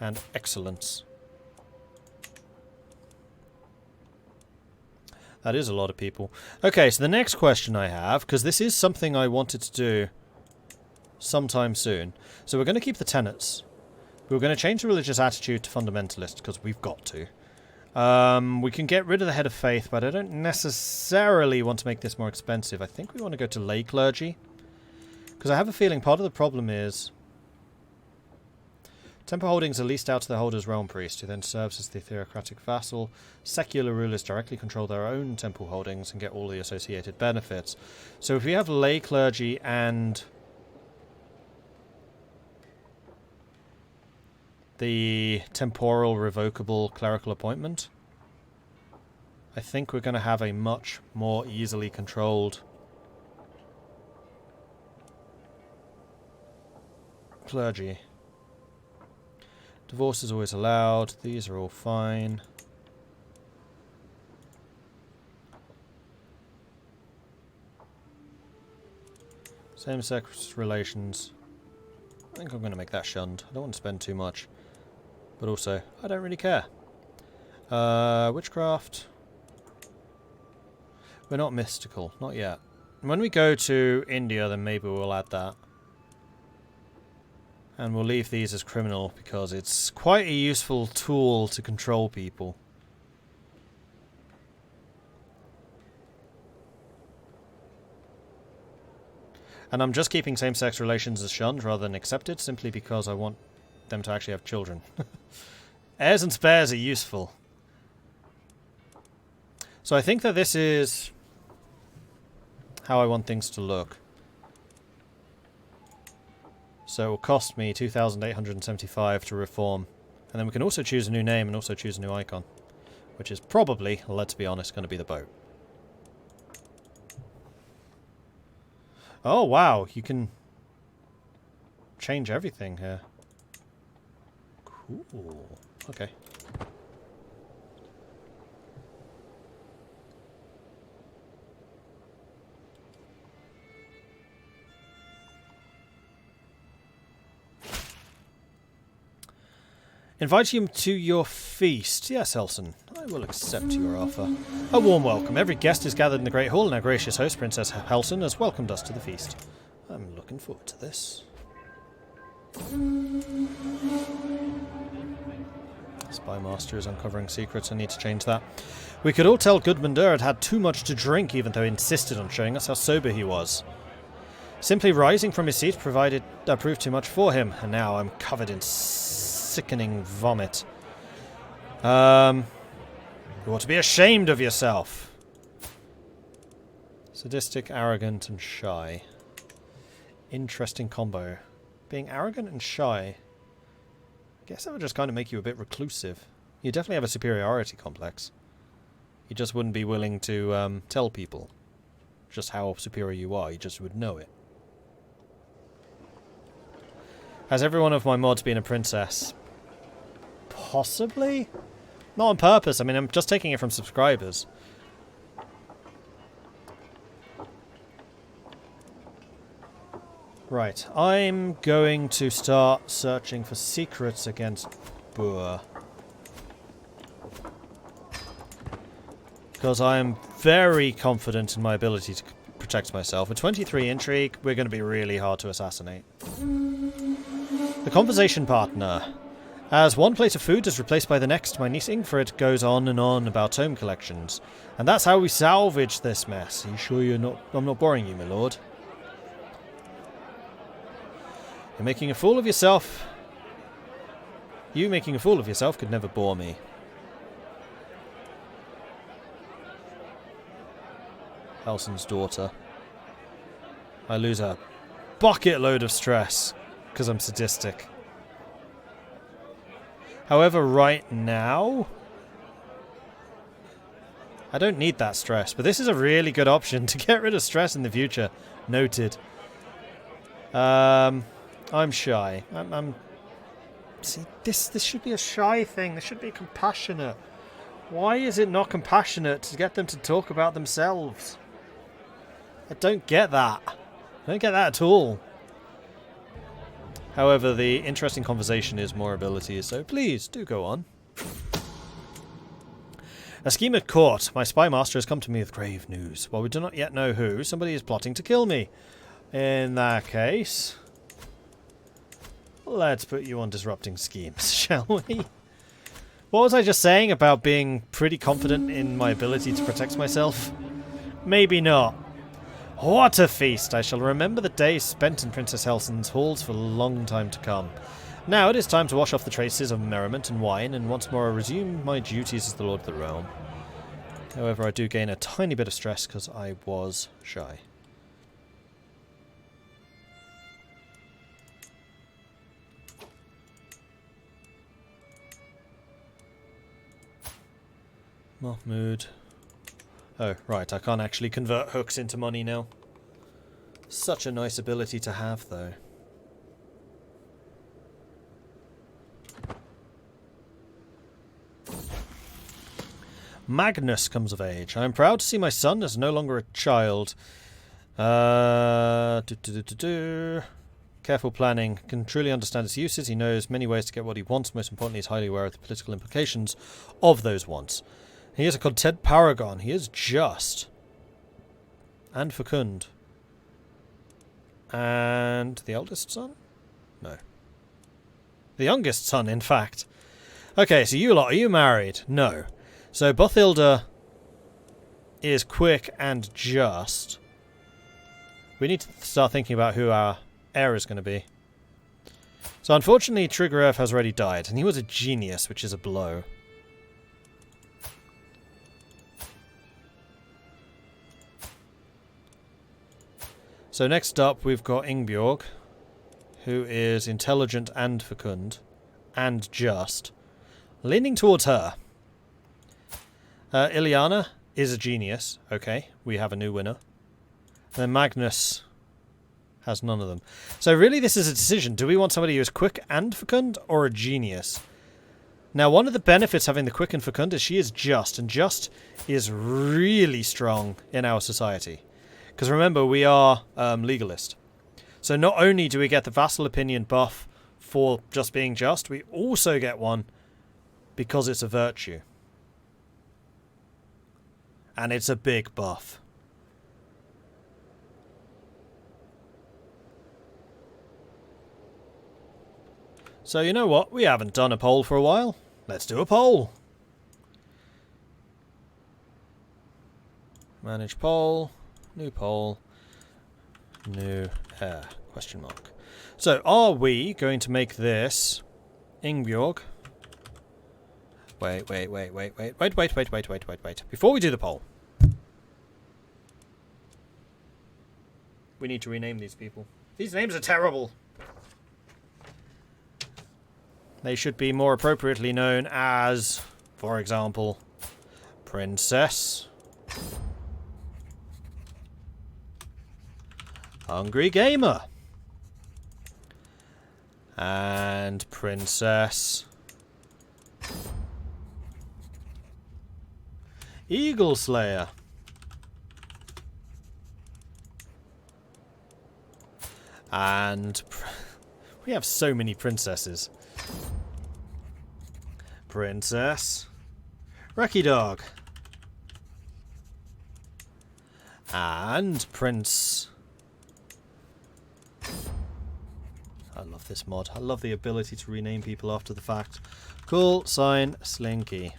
and excellence. That is a lot of people. Okay, so the next question I have, because this is something I wanted to do sometime soon. So we're going to keep the tenets. We're going to change the religious attitude to fundamentalist, because we've got to. We can get rid of the head of faith, but I don't necessarily want to make this more expensive. I think we want to go to lay clergy. Because I have a feeling part of the problem is temple holdings are leased out to the holder's realm priest, who then serves as the theocratic vassal. Secular rulers directly control their own temple holdings and get all the associated benefits. So if we have lay clergy and the temporal revocable clerical appointment, I think we're going to have a much more easily controlled clergy. Divorce is always allowed. These are all fine. Same-sex relations. I think I'm going to make that shunned. I don't want to spend too much. But also, I don't really care. Witchcraft. We're not mystical. Not yet. When we go to India, then maybe we'll add that. And we'll leave these as criminal because it's quite a useful tool to control people. And I'm just keeping same-sex relations as shunned rather than accepted, simply because I want them to actually have children. Heirs and spares are useful. So I think that this is how I want things to look. So it will cost me 2,875 to reform. And then we can also choose a new name and also choose a new icon. Which is probably, let's be honest, going to be the boat. Oh, wow. You can change everything here. Cool. Okay. Invite you to your feast. Yes, Elson, I will accept your offer. A warm welcome. Every guest is gathered in the Great Hall, and our gracious host, Princess Helson, has welcomed us to the feast. I'm looking forward to this. Spy Master is uncovering secrets. I need to change that. We could all tell Gudmundur had had too much to drink, even though he insisted on showing us how sober he was. Simply rising from his seat proved too much for him, and now I'm covered in sickening vomit. You ought to be ashamed of yourself. Sadistic, arrogant, and shy. Interesting combo. Being arrogant and shy. I guess that would just kind of make you a bit reclusive. You definitely have a superiority complex. You just wouldn't be willing to tell people just how superior you are. You just would know it. Has every one of my mods been a princess? Possibly? Not on purpose. I mean, I'm just taking it from subscribers. Right. I'm going to start searching for secrets against Boer. Because I am very confident in my ability to protect myself. With 23 intrigue, we're going to be really hard to assassinate. The conversation partner. As one plate of food is replaced by the next, my niece Ingfrid goes on and on about tome collections. And that's how we salvage this mess. Are you sure I'm not boring you, my lord? You're making a fool of yourself. You making a fool of yourself could never bore me. Helson's daughter. I lose a bucket load of stress because I'm sadistic. However, right now, I don't need that stress, but this is a really good option to get rid of stress in the future. Noted. I'm shy. See, this should be a shy thing. This should be compassionate. Why is it not compassionate to get them to talk about themselves? I don't get that. I don't get that at all. However, the interesting conversation is more abilities, so please, do go on. A scheme at court. My spy master has come to me with grave news. While we do not yet know who, somebody is plotting to kill me. In that case, let's put you on disrupting schemes, shall we? What was I just saying about being pretty confident in my ability to protect myself? Maybe not. What a feast! I shall remember the days spent in Princess Helsing's halls for a long time to come. Now it is time to wash off the traces of merriment and wine, and once more resume my duties as the Lord of the Realm. However, I do gain a tiny bit of stress because I was shy. Mahmoud. Oh, right, I can't actually convert hooks into money now. Such a nice ability to have, though. Magnus comes of age. I am proud to see my son is no longer a child. Careful planning. Can truly understand its uses. He knows many ways to get what he wants. Most importantly, he's highly aware of the political implications of those wants. He is a content paragon. He is just. And fecund. And the eldest son? No. The youngest son, in fact. Okay, so you lot, are you married? No. So Bothilda is quick and just. We need to start thinking about who our heir is going to be. So unfortunately Trigorev has already died, and he was a genius, which is a blow. So next up we've got Ingbjorg, who is intelligent and fecund, and just. Leaning towards her. Ileana is a genius. Okay, we have a new winner. And then Magnus has none of them. So really this is a decision. Do we want somebody who is quick and fecund, or a genius? Now one of the benefits having the quick and fecund is she is just, and just is really strong in our society. Because remember, we are legalist. So not only do we get the vassal opinion buff for just being just, we also get one because it's a virtue. And it's a big buff. So you know what? We haven't done a poll for a while. Let's do a poll. Manage poll. New poll. New heir. Question mark. So are we going to make this Ingbjorg? Wait. Before we do the poll, we need to rename these people. These names are terrible. They should be more appropriately known as, for example, Princess, Hungry Gamer, and Princess Eagle Slayer. And we have so many princesses. Princess Wrecky Dog. And Prince... I love this mod. I love the ability to rename people after the fact. Call sign Slinky.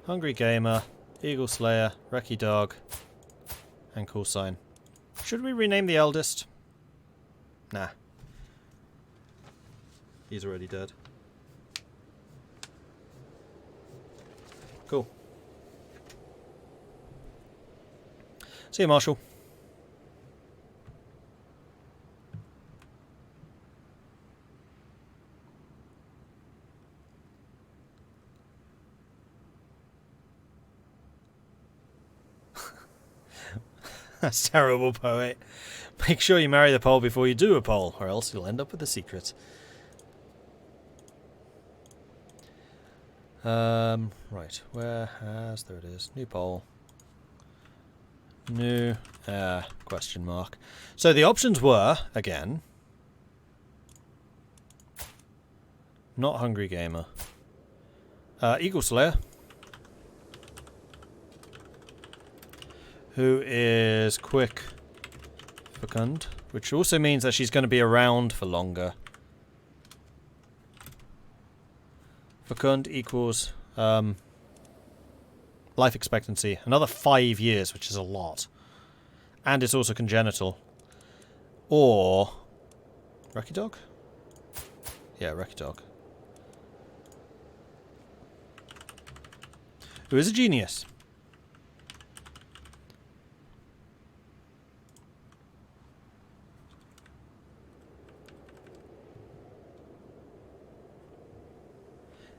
Hungry Gamer, Eagle Slayer, Wrecky Dog, and call sign. Should we rename the eldest? Nah. He's already dead. Cool. See you, Marshall. That's terrible, poet. Make sure you marry the pole before you do a poll, or else you'll end up with a secret. Right, where has... there it is. New poll. New question mark. So the options were, again, not Hungry Gamer. Eagle Slayer, who is quick fecund, which also means that she's going to be around for longer. Fecund equals life expectancy, another 5 years, which is a lot. And it's also congenital. Or Wrecky Dog? Yeah, Wrecky Dog. Who is a genius.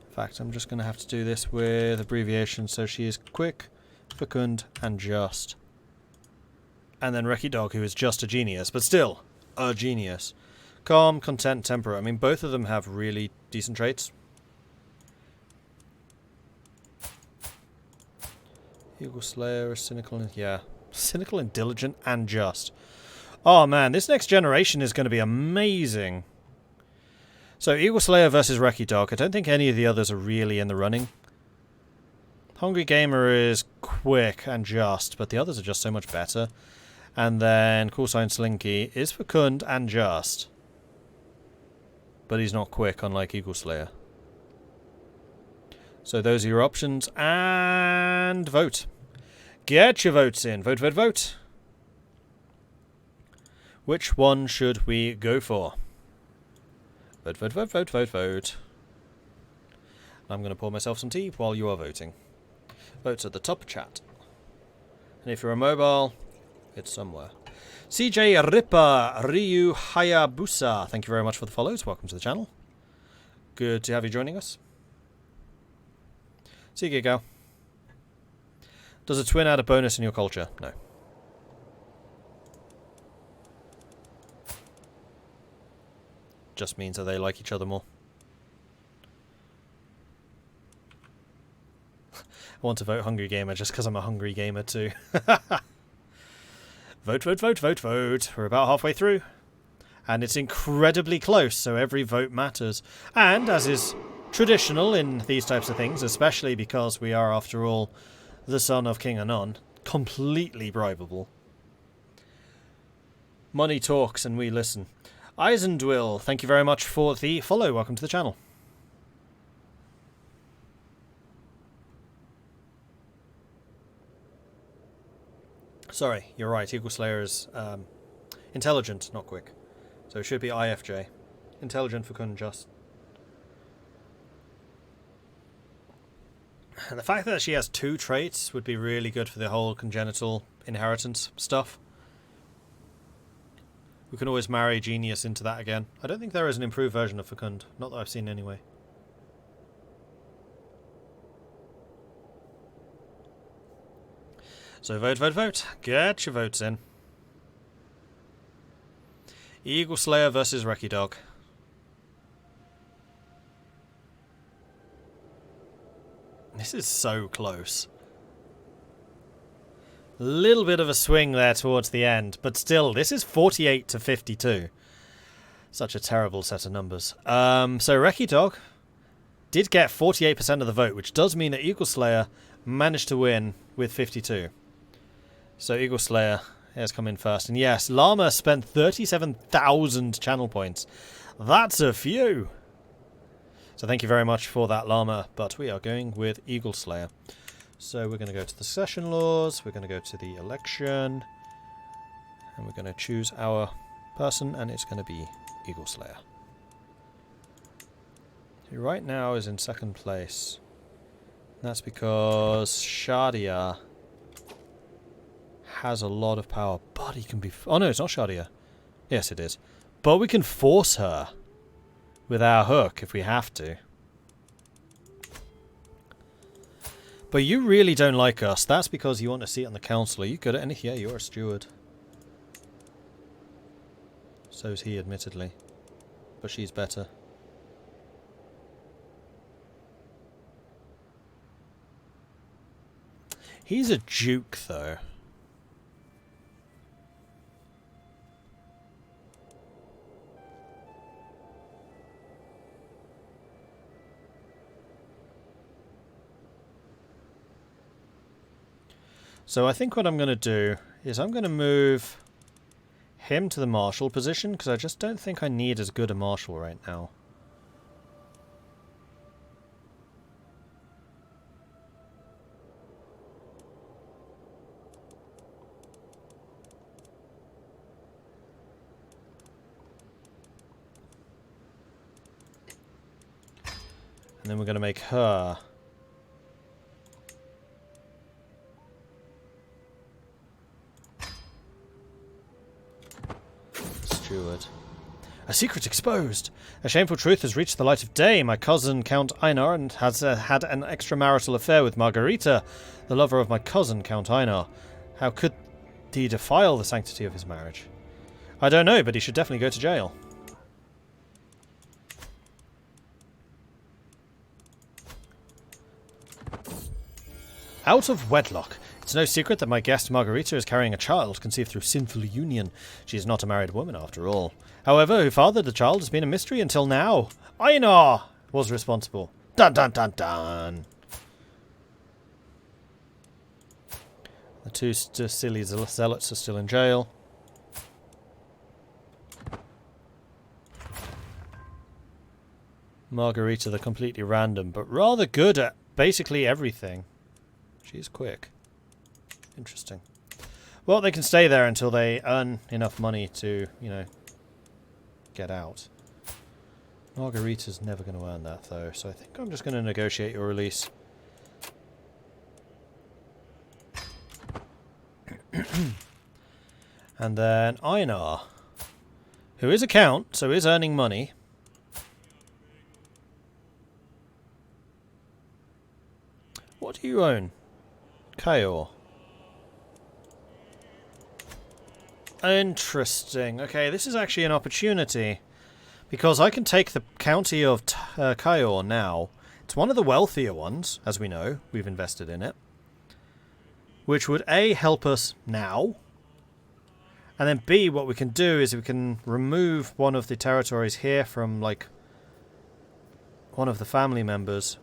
In fact, I'm just going to have to do this with abbreviations. So she is quick, fecund, and just. And then Wrecky Dog, who is just a genius, but still a genius. Calm, content, temperate. I mean, both of them have really decent traits. Eagle Slayer is cynical, yeah. Cynical and diligent and just. Oh man, this next generation is going to be amazing. So, Eagle Slayer versus Wrecky Dog. I don't think any of the others are really in the running. Hungry Gamer is quick and just, but the others are just so much better. And then Call Sign Slinky is fecund and just. But he's not quick, unlike Eagle Slayer. So those are your options, and vote. Get your votes in. Vote, vote, vote. Which one should we go for? Vote, vote, vote, vote, vote, vote. I'm going to pour myself some tea while you are voting. Votes at the top chat. And if you're a mobile, it's somewhere. CJ Ripper Ryu Hayabusa, thank you very much for the follows. Welcome to the channel. Good to have you joining us. Go. Does a twin add a bonus in your culture? No. Just means that they like each other more. I want to vote Hungry Gamer just because I'm a hungry gamer too. Vote, vote, vote, vote, vote. We're about halfway through. And it's incredibly close, so every vote matters. And, as is traditional in these types of things, especially because we are, after all, the son of King Anon, completely bribable. Money talks and we listen. Eisendwill, thank you very much for the follow. Welcome to the channel. Sorry, you're right. Eagle Slayer is intelligent, not quick. So it should be IFJ. Intelligent, fecund, just. And the fact that she has 2 traits would be really good for the whole congenital inheritance stuff. We can always marry Genius into that again. I don't think there is an improved version of Fecund. Not that I've seen anyway. So vote, vote, vote. Get your votes in. Eagle Slayer versus Wrecky Dog. This is so close. A little bit of a swing there towards the end, but still, this is 48 to 52. Such a terrible set of numbers. So Wrecky Dog did get 48% of the vote, which does mean that Eagle Slayer managed to win with 52. So Eagle Slayer has come in first. And yes, Llama spent 37,000 channel points. That's a few. So thank you very much for that, Llama, but we are going with Eagle Slayer. So we're going to go to the session laws, we're going to go to the election, and we're going to choose our person, and it's going to be Eagle Slayer. Who right now is in second place. That's because Shadia has a lot of power, but he can be... Oh no, it's not Shadia. Yes, it is. But we can force her with our hook if we have to. But you really don't like us. That's because you want to see it on the council. Are you good at anything? Yeah, you're a steward. So's he, admittedly. But she's better. He's a duke, though. So I think what I'm going to do is I'm going to move him to the marshal position, because I just don't think I need as good a marshal right now. And then we're going to make her steward. A secret exposed! A shameful truth has reached the light of day. My cousin, Count Einar, and has had an extramarital affair with Margarita, the lover of my cousin, Count Einar. How could he defile the sanctity of his marriage? I don't know, but he should definitely go to jail. Out of wedlock. It's no secret that my guest Margarita is carrying a child conceived through sinful union. She is not a married woman after all. However, who fathered the child has been a mystery until now. Einar was responsible. Dun dun dun dun. The two silly zealots are still in jail. Margarita, the completely random, but rather good at basically everything. She's quick. Interesting. Well, they can stay there until they earn enough money to, you know, get out. Margarita's never going to earn that, though, so I think I'm just going to negotiate your release. And then Einar, who is a count, so is earning money. What do you own? Kaor. Interesting. Okay, this is actually an opportunity. Because I can take the county of Kaor now. It's one of the wealthier ones, as we know. We've invested in it. Which would A, help us now. And then B, what we can do is we can remove one of the territories here from, like, one of the family members.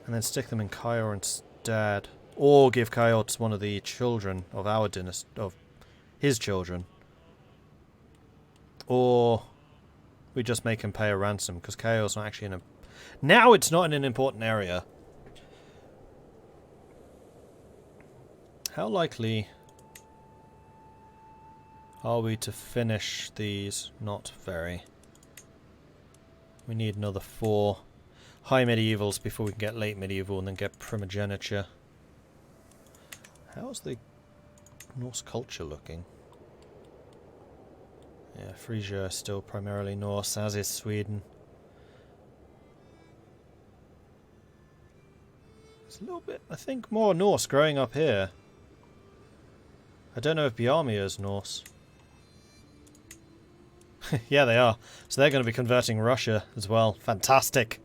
And then stick them in Kaor instead. Or give Kaor to one of the children of our dynasty, of his children. Or we just make him pay a ransom, because Kaor's not actually in a... Now it's not in an important area. How likely are we to finish these? Not very. We need another 4 high medievals before we can get late medieval and then get primogeniture. How's the Norse culture looking? Yeah, Frisia is still primarily Norse, as is Sweden. There's a little bit, I think, more Norse growing up here. I don't know if Biarmia is Norse. Yeah, they are. So they're going to be converting Russia as well. Fantastic.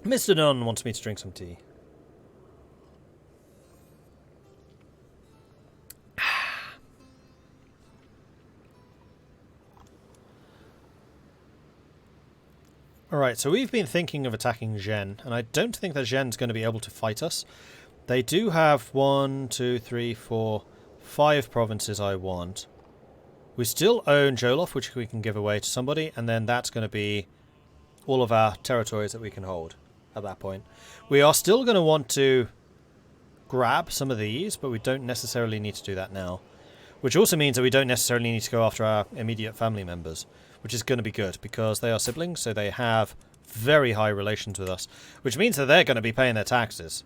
Mr. Dunn wants me to drink some tea. Alright, so we've been thinking of attacking Zhen, and I don't think that Zhen's going to be able to fight us. They do have 1, 2, 3, 4, 5 provinces I want. We still own Jolof, which we can give away to somebody, and then that's going to be all of our territories that we can hold at that point. We are still going to want to grab some of these, but we don't necessarily need to do that now. Which also means that we don't necessarily need to go after our immediate family members, which is going to be good, because they are siblings, so they have very high relations with us, which means that they're going to be paying their taxes,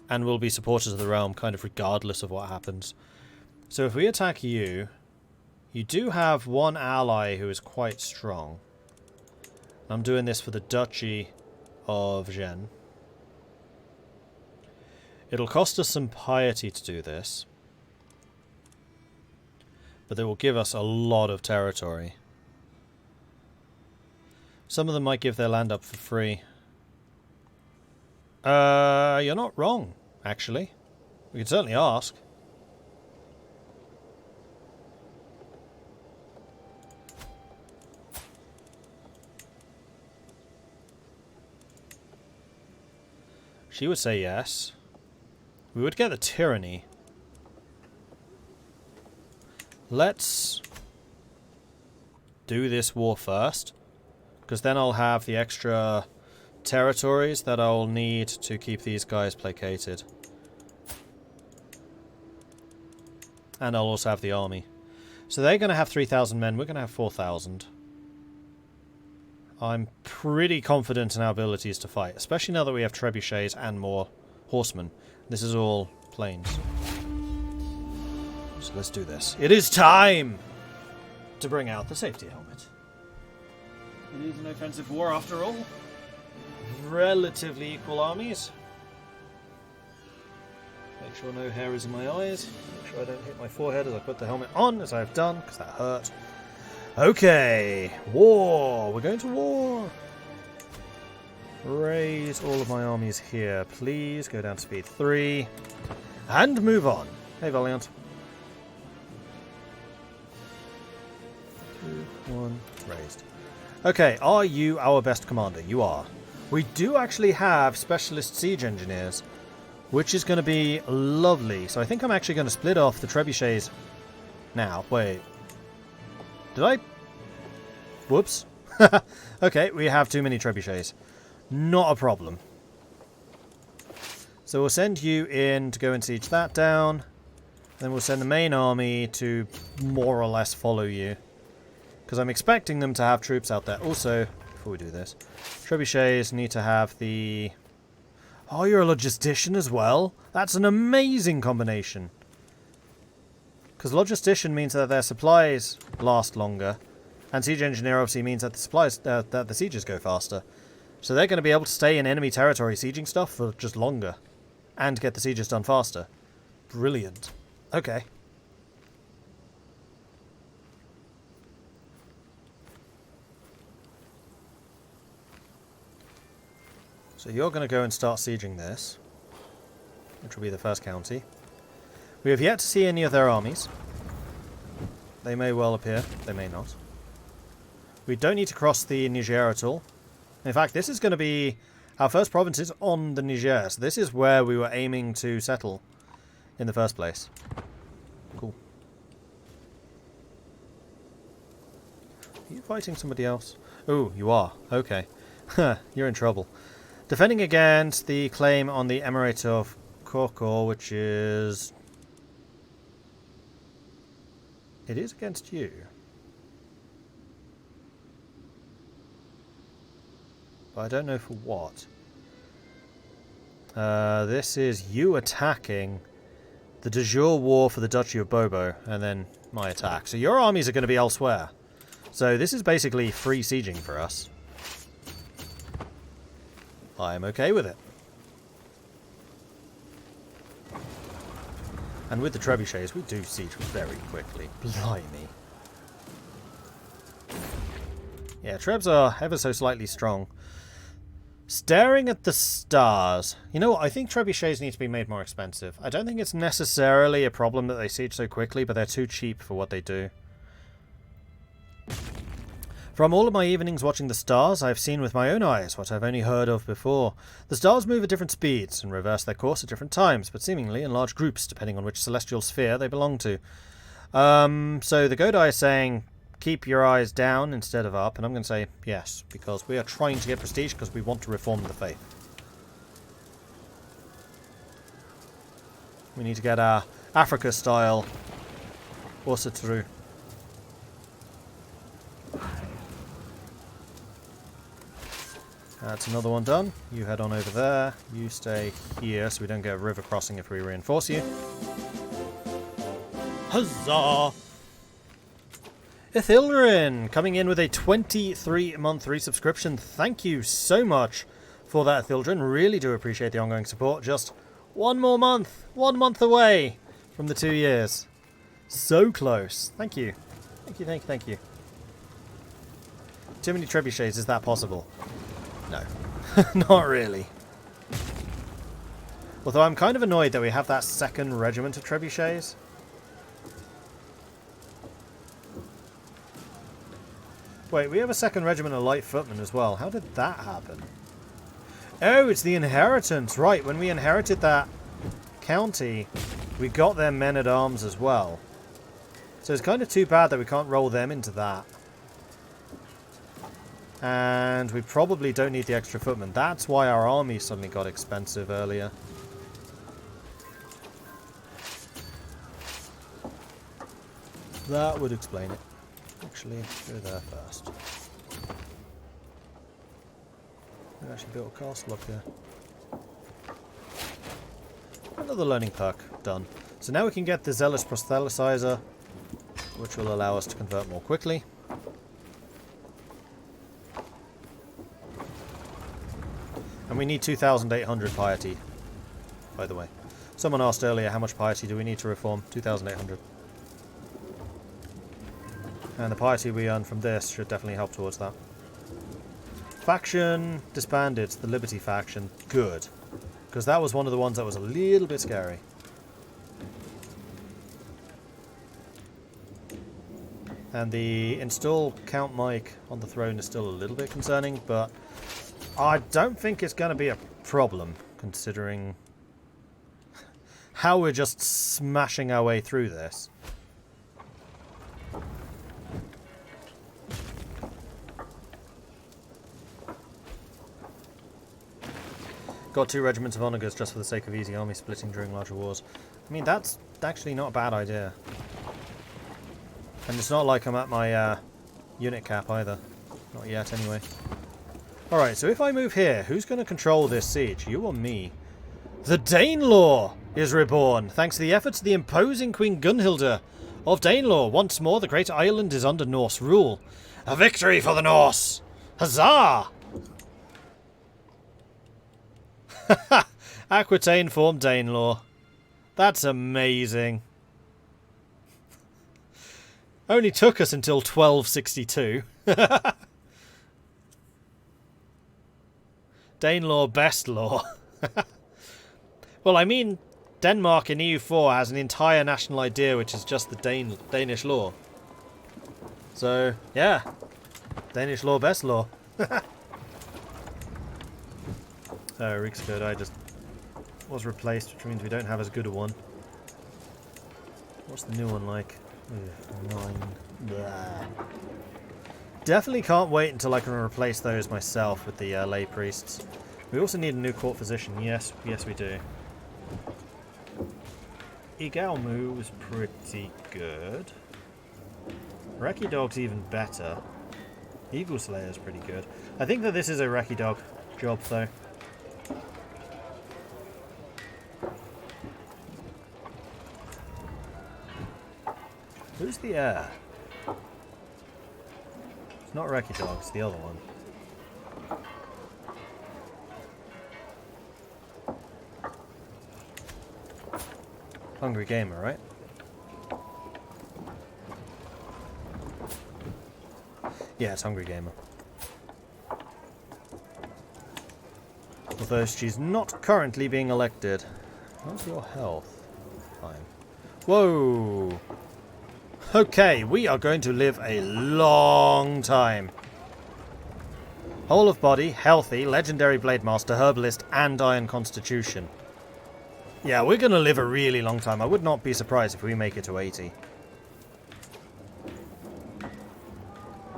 and will be supporters of the realm, kind of regardless of what happens. So if we attack you, you do have one ally who is quite strong. I'm doing this for the Duchy of Zhen. It'll cost us some piety to do this, but they will give us a lot of territory. Some of them might give their land up for free. You're not wrong, actually. We can certainly ask. She would say yes. We would get the tyranny. Let's do this war first, because then I'll have the extra territories that I'll need to keep these guys placated. And I'll also have the army. So they're going to have 3,000 men, we're going to have 4,000. I'm pretty confident in our abilities to fight, especially now that we have trebuchets and more horsemen. This is all plains. So let's do this. It is time to bring out the safety helmet. It is an offensive war after all. Relatively equal armies. Make sure no hair is in my eyes. Make sure I don't hit my forehead as I put the helmet on, as I've done, because that hurt. Okay, war. We're going to war. Raise all of my armies here, please. Go down to speed 3. And move on. Hey, Valiant. 2, 1, raised. Okay, are you our best commander? You are. We do actually have specialist siege engineers, which is going to be lovely. So I think I'm actually going to split off the trebuchets now. Wait. Did I? Whoops. Okay, we have too many trebuchets. Not a problem. So we'll send you in to go and siege that down. Then we'll send the main army to more or less follow you. Because I'm expecting them to have troops out there. Also, before we do this, trebuchets need to have the... Oh, you're a logistician as well? That's an amazing combination. Because logistician means that their supplies last longer. And siege engineer obviously means that the supplies, that the sieges go faster. So they're going to be able to stay in enemy territory sieging stuff for just longer. And get the sieges done faster. Brilliant. Okay. So you're going to go and start sieging this, which will be the first county. We have yet to see any of their armies. They may well appear, they may not. We don't need to cross the Niger at all. In fact, this is going to be our first province is on the Niger, so this is where we were aiming to settle in the first place. Cool. Are you fighting somebody else? Oh, you are. Okay. You're in trouble. Defending against the claim on the Emirate of Korkor, which is... It is against you. But I don't know for what. This is you attacking the de jure war for the Duchy of Bobo, and then my attack. So your armies are going to be elsewhere. So this is basically free sieging for us. I'm okay with it. And with the trebuchets, we do siege very quickly. Blimey. Yeah, trebs are ever so slightly strong. Staring at the stars. You know what? I think trebuchets need to be made more expensive. I don't think it's necessarily a problem that they siege so quickly, but they're too cheap for what they do. From all of my evenings watching the stars, I have seen with my own eyes what I've only heard of before. The stars move at different speeds and reverse their course at different times, but seemingly in large groups, depending on which celestial sphere they belong to. So the Godai is saying, keep your eyes down instead of up, and I'm going to say yes, because we are trying to get prestige because we want to reform the faith. We need to get our Africa-style Orsa through. That's another one done. You head on over there. You stay here so we don't get a river crossing if we reinforce you. Huzzah! Ithilrin coming in with a 23-month resubscription. Thank you so much for that, Ithilrin. Really do appreciate the ongoing support. Just one more month. 1 month away from the 2 years. So close. Thank you. Thank you, thank you, thank you. Too many trebuchets, is that possible? No. Not really. Although I'm kind of annoyed that we have that second regiment of trebuchets. Wait, we have a second regiment of light footmen as well. How did that happen? Oh, it's the inheritance. Right, when we inherited that county, we got their men-at-arms as well. So it's kind of too bad that we can't roll them into that. And we probably don't need the extra footmen. That's why our army suddenly got expensive earlier. That would explain it. Actually, go there first. We actually built a castle up here. Another learning perk done. So now we can get the Zealous Prosthelicizer, which will allow us to convert more quickly. And we need 2,800 piety, by the way. Someone asked earlier how much piety do we need to reform? 2,800. And the piety we earn from this should definitely help towards that. Faction disbanded, the Liberty faction. Good. Because that was one of the ones that was a little bit scary. And the install Count Mike on the throne is still a little bit concerning, but I don't think it's going to be a problem, considering how we're just smashing our way through this. Got 2 regiments of onagers just for the sake of easy army splitting during larger wars. I mean, that's actually not a bad idea. And it's not like I'm at my unit cap either. Not yet, anyway. Alright, so if I move here, who's going to control this siege? You or me? The Danelaw is reborn, thanks to the efforts of the imposing Queen Gunhilda of Danelaw. Once more, the great island is under Norse rule. A victory for the Norse! Huzzah! Aquitaine formed Danelaw. That's amazing. Only took us until 1262. Danelaw best law. Well, I mean, Denmark in EU4 has an entire national idea which is just the Danish law. So, yeah. Danish law best law. Riksgård, I just was replaced, which means we don't have as good a one. What's the new one like? Ugh, 9. Blah. Definitely can't wait until I can replace those myself with the lay priests. We also need a new court physician. Yes, yes we do. Igalmu was pretty good. Recce Dog's even better. Eagle Slayer's pretty good. I think that this is a Recce Dog job though. Who's the heir? It's not Recce Dog, it's the other one. Hungry Gamer, right? Yeah, it's Hungry Gamer. Although she's not currently being elected. How's your health? Fine. Whoa! Okay, we are going to live a long time. Whole of body, healthy, legendary blade master, herbalist, and iron constitution. Yeah, we're going to live a really long time. I would not be surprised if we make it to 80.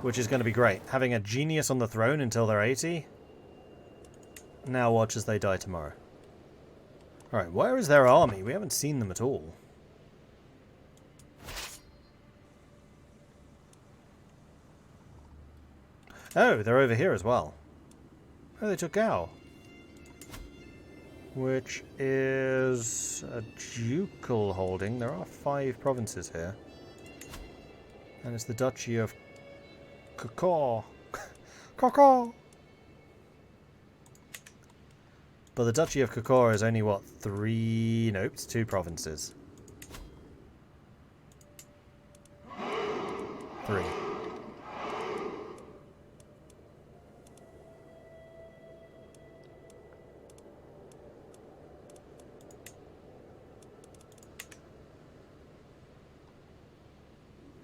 Which is going to be great. Having a genius on the throne until they're 80. Now watch as they die tomorrow. Alright, where is their army? We haven't seen them at all. Oh, they're over here as well. Oh, they took Gao. Which is a ducal holding. There are 5 provinces here. And it's the Duchy of Cacaw. Cacaw! But the Duchy of Cacaw is only, what, 3... Nope, it's 2 provinces. 3.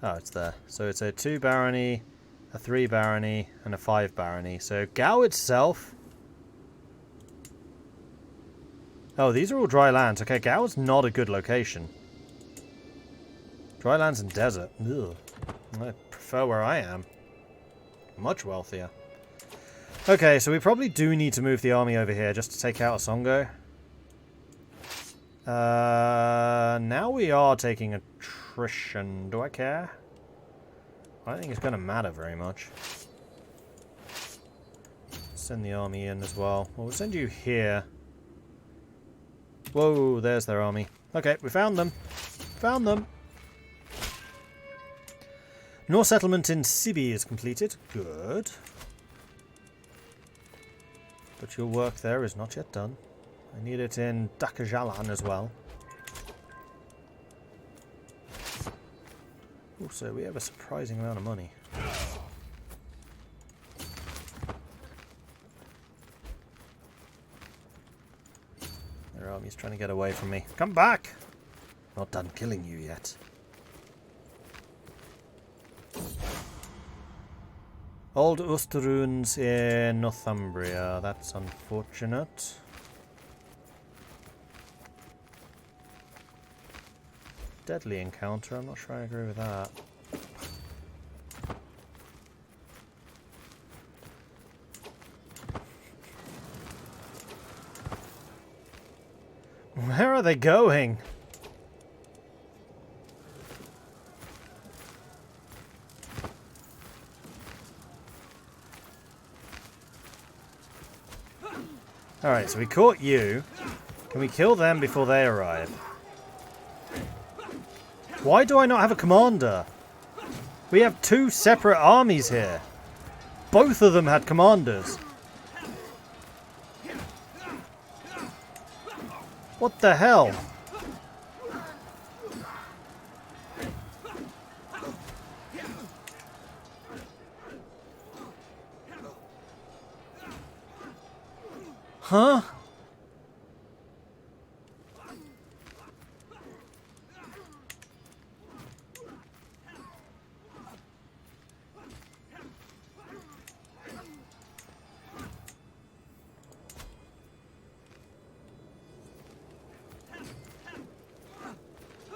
Oh, it's there. So it's a 2 barony, a 3 barony, and a 5 barony. So Gao itself Oh, these are all dry lands. Okay, Gao's not a good location. Dry lands and desert. Ugh. I prefer where I am. Much wealthier. Okay, so we probably do need to move the army over here just to take out Songo. Now we are taking attrition. Do I care? I don't think it's going to matter very much. Send the army in as well. Well, we'll send you here. Whoa, there's their army. Okay, we found them. Found them. Norse settlement in Sibi is completed. Good. But your work there is not yet done. I need it in Dakajalan as well. Also, we have a surprising amount of money. Their army's trying to get away from me. Come back! Not done killing you yet. Old Usteruns in Northumbria. That's unfortunate. Deadly encounter. I'm not sure I agree with that. Where are they going? Alright, so we caught you. Can we kill them before they arrive? Why do I not have a commander? We have two separate armies here. Both of them had commanders. What the hell? Huh?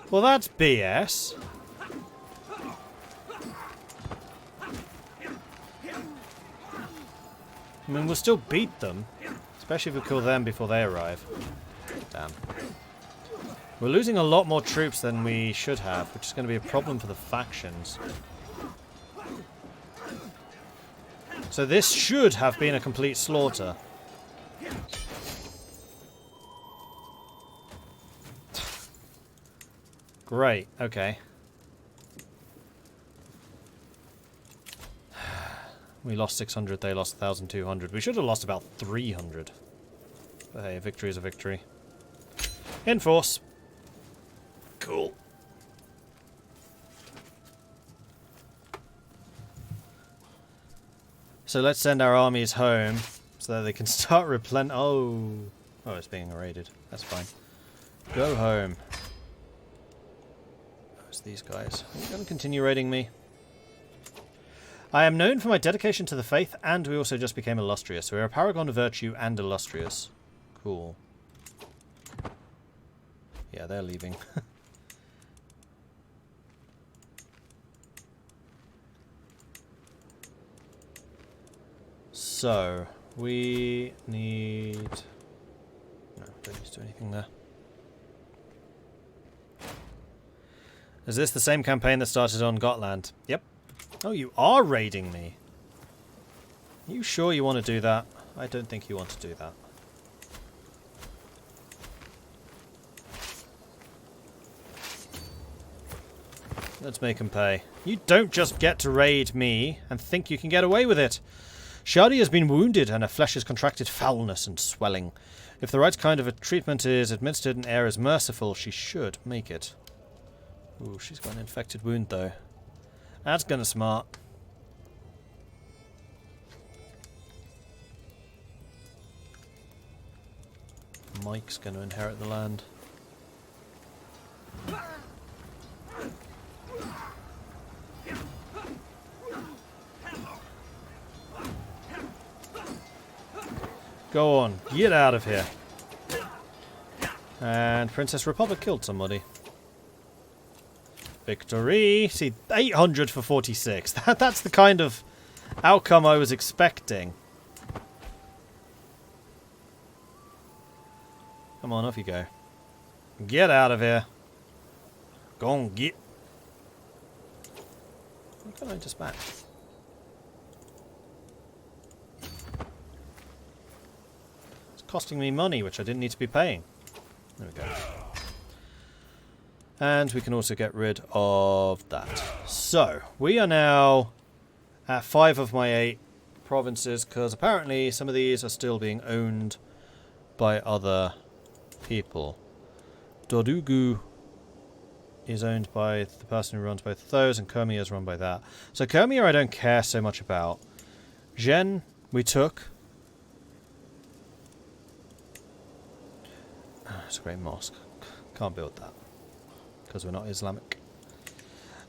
Well, that's BS. I mean, we'll still beat them. Especially if we kill them before they arrive. Damn. We're losing a lot more troops than we should have, which is going to be a problem for the factions. So this should have been a complete slaughter. Great, okay. We lost 600, they lost 1,200. We should have lost about 300. But hey, a victory is a victory. Enforce. Cool. So let's send our armies home so that they can start Oh, it's being raided. That's fine. Go home. It's these guys. Are you going to continue raiding me? I am known for my dedication to the faith, and we also just became illustrious. We are a paragon of virtue and illustrious. Cool. Yeah, they're leaving. So, we need... No, don't need to do anything there. Is this the same campaign that started on Gotland? Yep. Oh, you are raiding me. Are you sure you want to do that? I don't think you want to do that. Let's make him pay. You don't just get to raid me and think you can get away with it. Shadi has been wounded and her flesh has contracted foulness and swelling. If the right kind of a treatment is administered and air is merciful, she should make it. Ooh, she's got an infected wound though. That's gonna smart. Mike's gonna inherit the land. Go on, get out of here. And Princess Republic killed somebody. Victory! See, 800 for 46. That's the kind of outcome I was expecting. Come on, off you go. Get out of here. Go on, get. Why can't I dispatch? It's costing me money, which I didn't need to be paying. There we go. And we can also get rid of that. So, we are now at 5 of my 8 provinces, because apparently some of these are still being owned by other people. Dodugu is owned by the person who runs both of those, and Kermia is run by that. So Kermia I don't care so much about. Gen, we took. It's a great mosque. Can't build that, because we're not Islamic.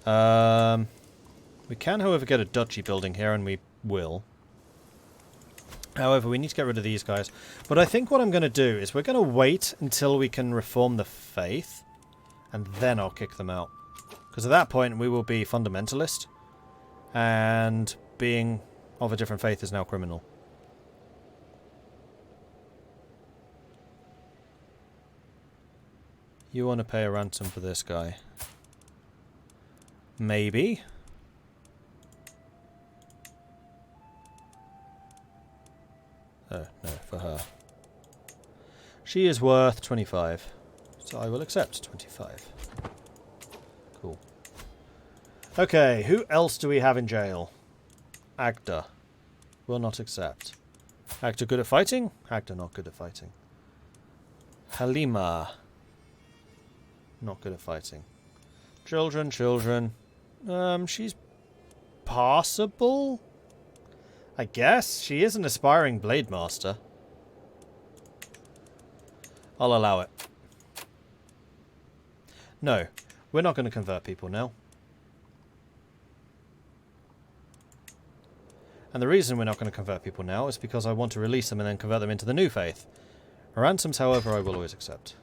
We can, however, get a duchy building here, and we will. However, we need to get rid of these guys. But I think what I'm going to do is we're going to wait until we can reform the faith, and then I'll kick them out. Because at that point we will be fundamentalist, and being of a different faith is now criminal. You want to pay a ransom for this guy? Maybe. Oh, no, for her. She is worth 25. So I will accept 25. Cool. Okay, who else do we have in jail? Agda. Will not accept. Agda good at fighting? Agda not good at fighting. Halima. Not good at fighting. Children, children. She's passable? I guess. She is an aspiring blade master. I'll allow it. No, we're not going to convert people now. And the reason we're not going to convert people now is because I want to release them and then convert them into the new faith. Ransoms, however, I will always accept.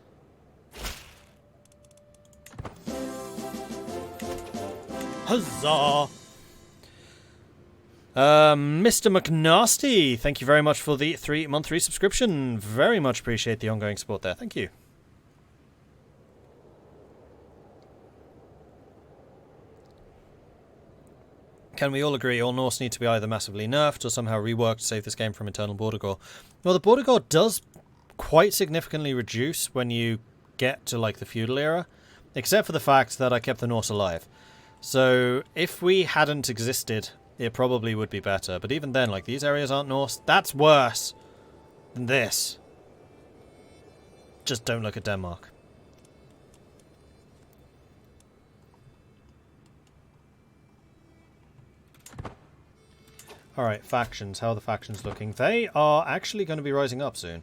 Huzzah! Mr. McNasty, thank you very much for the 3-month resubscription. Very much appreciate the ongoing support there. Thank you. Can we all agree all Norse need to be either massively nerfed or somehow reworked to save this game from internal border gore? Well, the border gore does quite significantly reduce when you get to, like, the feudal era, except for the fact that I kept the Norse alive. So, if we hadn't existed, it probably would be better. But even then, like, these areas aren't Norse. That's worse than this. Just don't look at Denmark. Alright, factions. How are the factions looking? They are actually going to be rising up soon.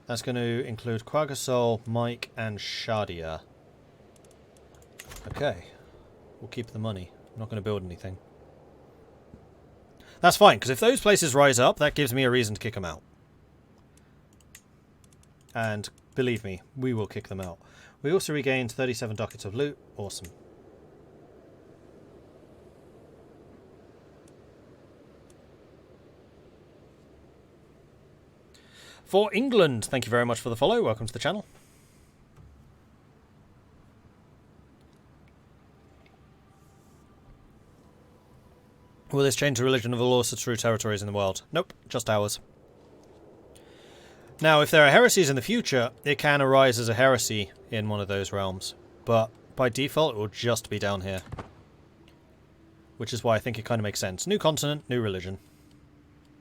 That's going to include Quagasol, Mike, and Shadia. Okay. We'll keep the money. I'm not going to build anything. That's fine, because if those places rise up, that gives me a reason to kick them out. And believe me, we will kick them out. We also regained 37 ducats of loot. Awesome. For England, thank you very much for the follow. Welcome to the channel. Will this change the religion of all true territories in the world? Nope, just ours. Now, if there are heresies in the future, it can arise as a heresy in one of those realms. But by default, it will just be down here. Which is why I think it kind of makes sense. New continent, new religion.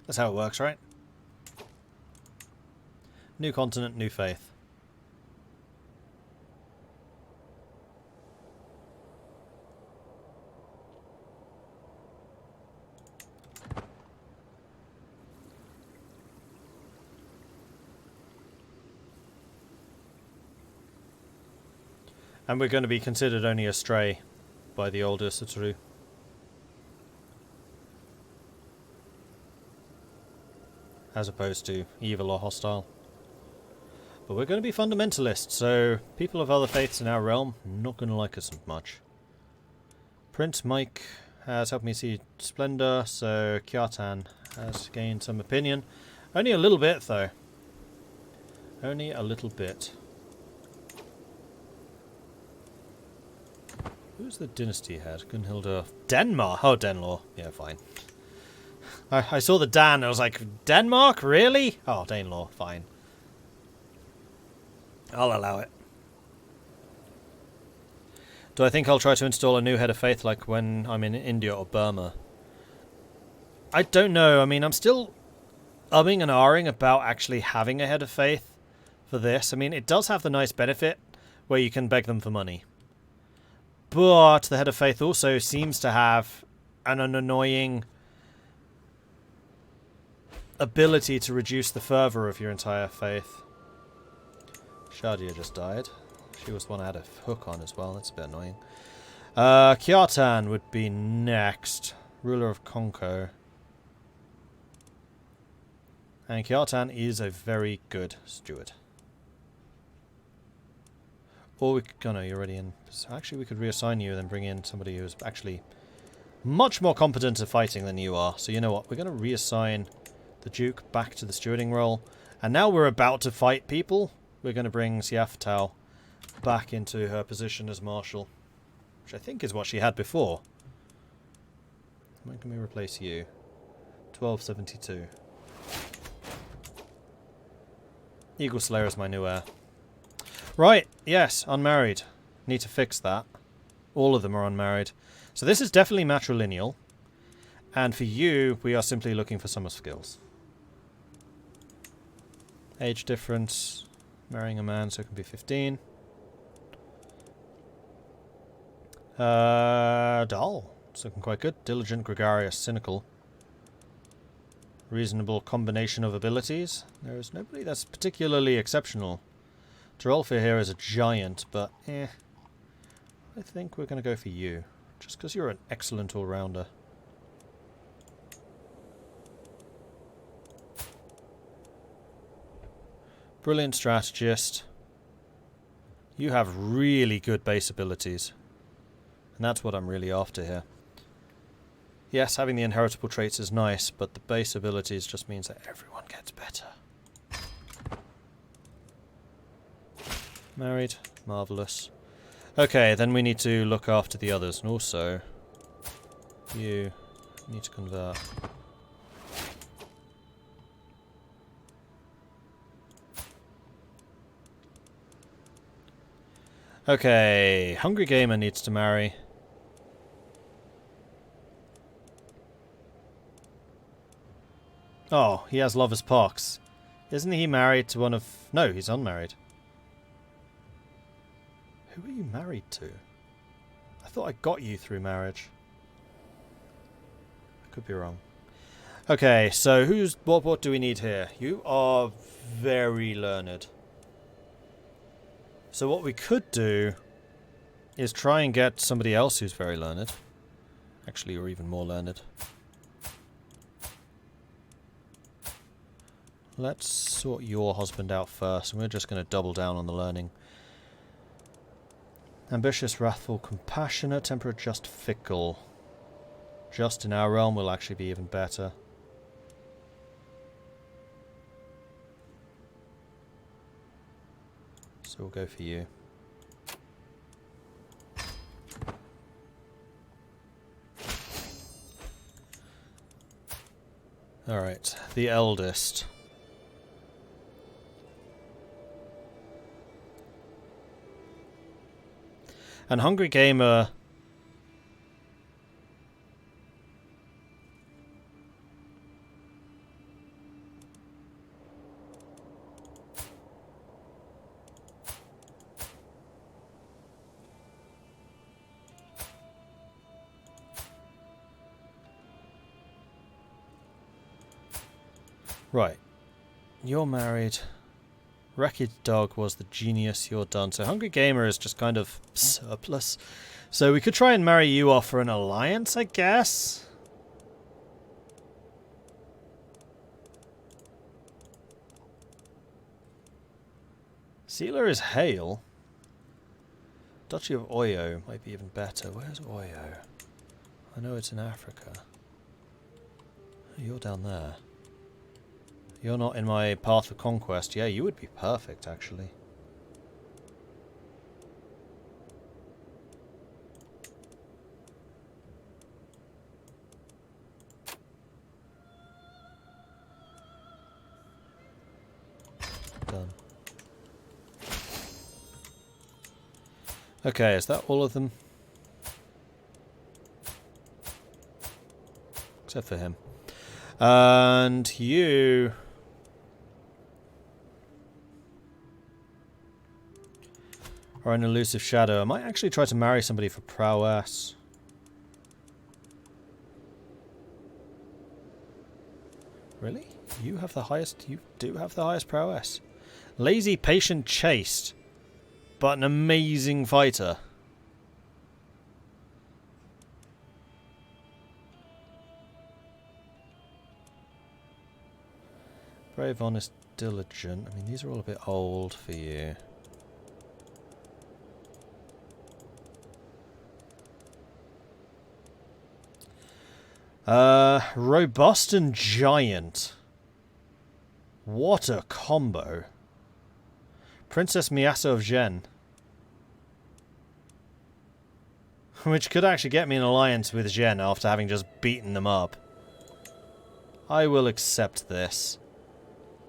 That's how it works, right? New continent, new faith. And we're going to be considered only astray by the older Sutru. As opposed to evil or hostile. But we're going to be fundamentalists, so people of other faiths in our realm not going to like us much. Prince Mike has helped me see Splendor, so Kjartan has gained some opinion. Only a little bit, though. Only a little bit. Who's the dynasty head? Gunhilda. Denmark? Oh, Denlaw. Yeah, fine. I saw the Dan, I was like, Denmark? Really? Oh, Danelaw. Fine. I'll allow it. Do I think I'll try to install a new head of faith like when I'm in India or Burma? I don't know. I mean, I'm still umming and ahhing about actually having a head of faith for this. I mean, it does have the nice benefit where you can beg them for money. But the head of faith also seems to have an annoying ability to reduce the fervour of your entire faith. Shadia just died. She was the one I had a hook on as well. That's a bit annoying. Kjartan would be next. Ruler of Konko. And Kjartan is a very good steward. Or we could... Oh no, you're already in. Actually, we could reassign you and then bring in somebody who's actually much more competent at fighting than you are. So you know what? We're going to reassign the Duke back to the stewarding role. And now we're about to fight people. We're going to bring Siafatau back into her position as Marshal. Which I think is what she had before. When can we replace you? 1272. Eagle Slayer is my new heir. Right, yes, unmarried. Need to fix that. All of them are unmarried. So this is definitely matrilineal. And for you, we are simply looking for summer skills. Age difference. Marrying a man, so it can be 15. Dull. It's looking quite good. Diligent, gregarious, cynical. Reasonable combination of abilities. There is nobody that's particularly exceptional. Gerolfir here is a giant, but I think we're going to go for you. Just because you're an excellent all-rounder. Brilliant strategist. You have really good base abilities. And that's what I'm really after here. Yes, having the inheritable traits is nice, but the base abilities just means that everyone gets better. Married. Marvellous. Okay, then we need to look after the others. And also, you need to convert. Okay, Hungry Gamer needs to marry. Oh, he has Lover's Pox. Isn't he married to one of... No, he's unmarried. Who are you married to? I thought I got you through marriage. I could be wrong. Okay, so who's... What do we need here? You are very learned. So what we could do is try and get somebody else who's very learned. Actually, or even more learned. Let's sort your husband out first, and we're just going to double down on the learning. Ambitious, wrathful, compassionate, temperate, just, fickle. Just in our realm will actually be even better. So we'll go for you. Alright, the eldest. And Hungry Gamer... Right. You're married. Wreckage Dog was the genius, you're done. So Hungry Gamer is just kind of surplus. So we could try and marry you off for an alliance, I guess? Sealer is hail. Duchy of Oyo might be even better. Where's Oyo? I know it's in Africa. You're down there. You're not in my path of conquest. Yeah, you would be perfect, actually. Done. Okay, is that all of them? Except for him. And you... are an elusive shadow. I might actually try to marry somebody for prowess. Really? You have the highest... you do have the highest prowess. Lazy, patient, chaste. But an amazing fighter. Brave, honest, diligent. I mean, these are all a bit old for you. Robust and giant. What a combo. Princess Miasso of Gen. Which could actually get me an alliance with Gen after having just beaten them up. I will accept this.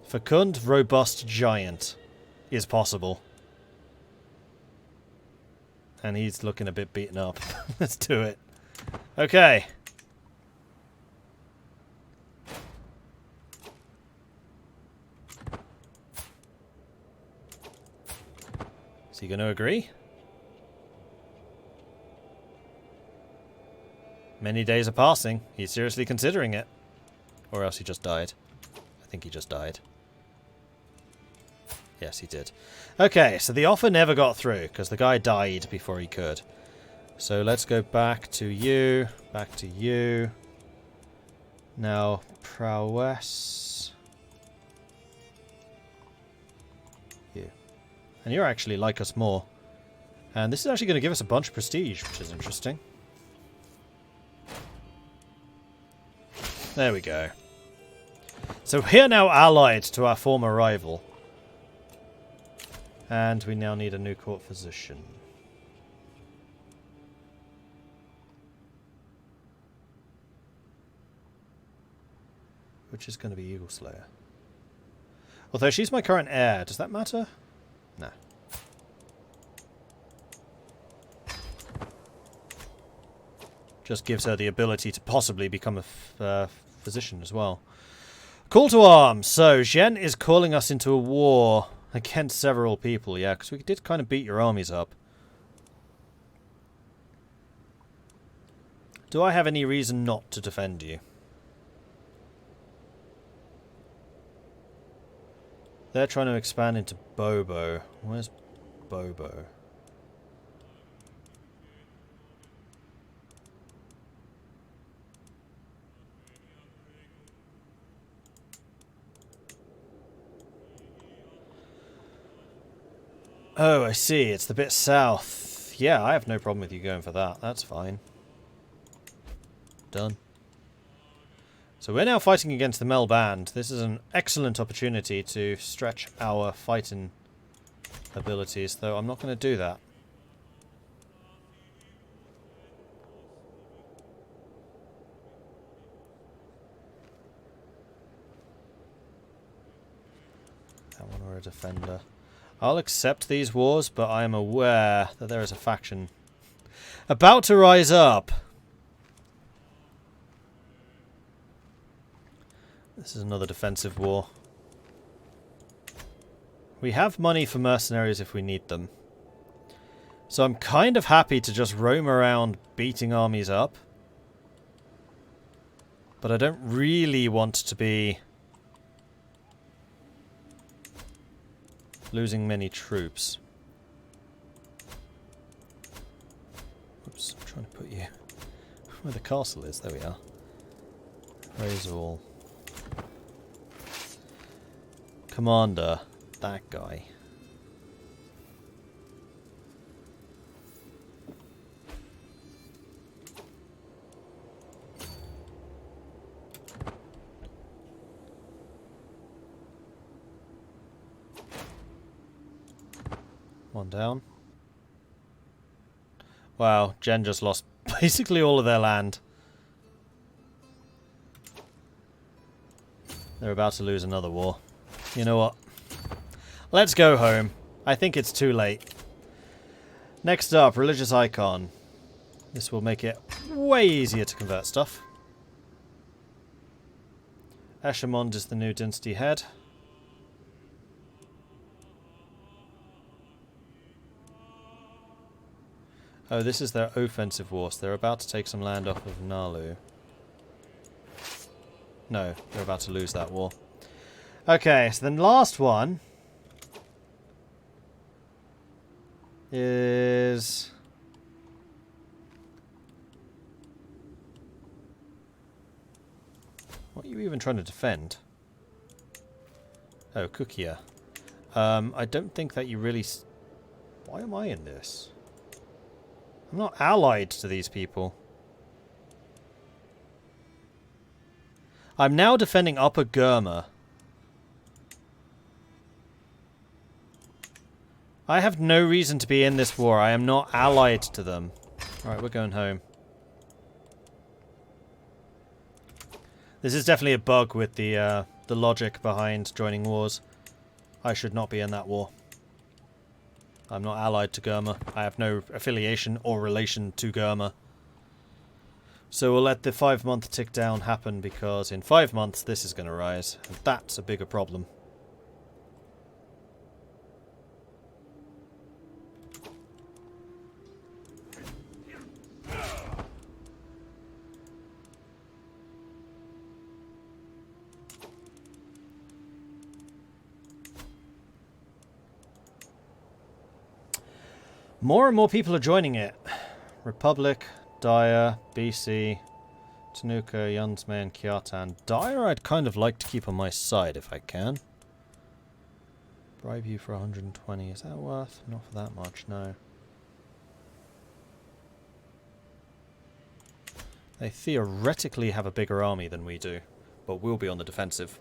Fecund, robust, giant is possible. And he's looking a bit beaten up. Let's do it. Okay. Is he going to agree? Many days are passing. He's seriously considering it. Or else he just died. I think he just died. Yes, he did. Okay, so the offer never got through, because the guy died before he could. So let's go back to you. Back to you. Now, prowess. You. And you're actually like us more. And this is actually going to give us a bunch of prestige, which is interesting. There we go. So we are now allied to our former rival. And we now need a new court physician. Which is going to be Eagle Slayer. Although she's my current heir. Does that matter? No. Just gives her the ability to possibly become a physician as well. Call to arms. So, Zhen is calling us into a war against several people, yeah, because we did kind of beat your armies up. Do I have any reason not to defend you? They're trying to expand into Bobo. Where's Bobo? Oh, I see. It's the bit south. Yeah, I have no problem with you going for that. That's fine. Done. So we're now fighting against the Mel Band. This is an excellent opportunity to stretch our fighting abilities, though I'm not going to do that. That one or a defender. I'll accept these wars, but I am aware that there is a faction about to rise up. This is another defensive war. We have money for mercenaries if we need them. So I'm kind of happy to just roam around beating armies up. But I don't really want to be losing many troops. Oops, I'm trying to put you where the castle is. There we are. Raise all. Commander, that guy. One down. Wow, Jen just lost basically all of their land. They're about to lose another war. You know what? Let's go home. I think it's too late. Next up, religious icon. This will make it way easier to convert stuff. Eschermond is the new dynasty head. Oh, this is their offensive war, so they're about to take some land off of Nalu. No, they're about to lose that war. Okay, so the last one is... What are you even trying to defend? Oh, Kukia. I don't think that you really... Why am I in this? I'm not allied to these people. I'm now defending Upper Gurma. I have no reason to be in this war. I am not allied to them. Alright, we're going home. This is definitely a bug with the logic behind joining wars. I should not be in that war. I'm not allied to Gurma. I have no affiliation or relation to Gurma. So we'll let the 5-month tick down happen, because in 5 months this is going to rise. And that's a bigger problem. More and more people are joining it. Republic, Dyer, BC, Tanuka, Yunsman, Kiatan. Dyer I'd kind of like to keep on my side if I can. Bribe you for 120. Is that worth? Not for that much, no. They theoretically have a bigger army than we do, but we'll be on the defensive.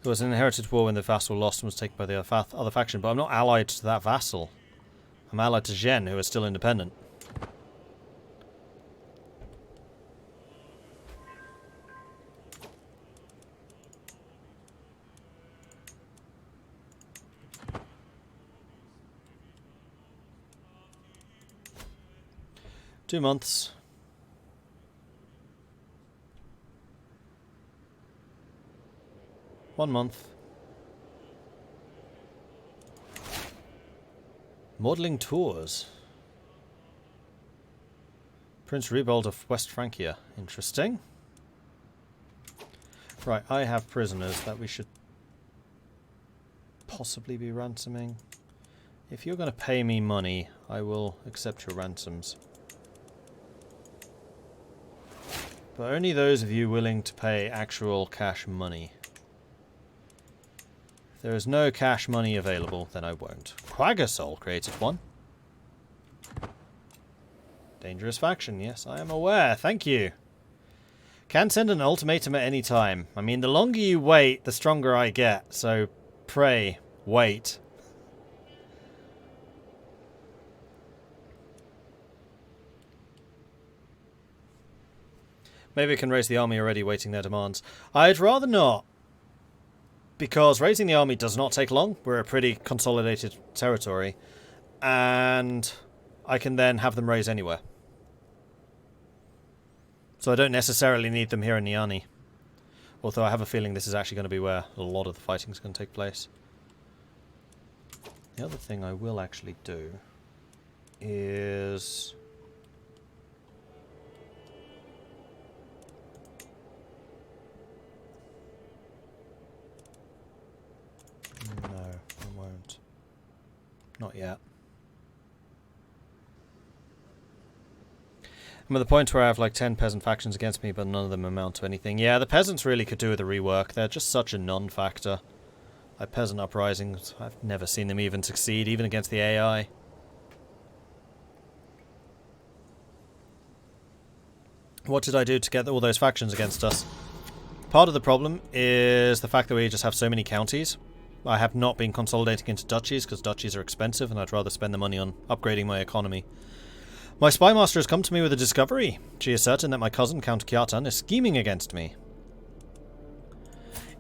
It was an inherited war when the vassal lost and was taken by the other faction, but I'm not allied to that vassal. I'm allied to Zhen, who is still independent. Two months. One month. Modelling tours. Prince Rebold of West Francia. Interesting. Right, I have prisoners that we should possibly be ransoming. If you're going to pay me money, I will accept your ransoms. But only those of you willing to pay actual cash money. If there is no cash money available, then I won't. Quaggasol created one. Dangerous faction, yes, I am aware. Thank you. Can send an ultimatum at any time. I mean, the longer you wait, the stronger I get. So, pray, wait. Maybe we can raise the army already, waiting their demands. I'd rather not. Because raising the army does not take long. We're a pretty consolidated territory. And I can then have them raise anywhere. So I don't necessarily need them here in Niani. Although I have a feeling this is actually going to be where a lot of the fighting is going to take place. The other thing I will actually do is... No, I won't. Not yet. I'm at the point where I have like 10 peasant factions against me, but none of them amount to anything. Yeah, the peasants really could do with a rework. They're just such a non-factor. Like peasant uprisings, I've never seen them even succeed, even against the AI. What did I do to get all those factions against us? Part of the problem is the fact that we just have so many counties. I have not been consolidating into duchies because duchies are expensive and I'd rather spend the money on upgrading my economy. My spy master has come to me with a discovery. She is certain that my cousin Count of Gotland is scheming against me.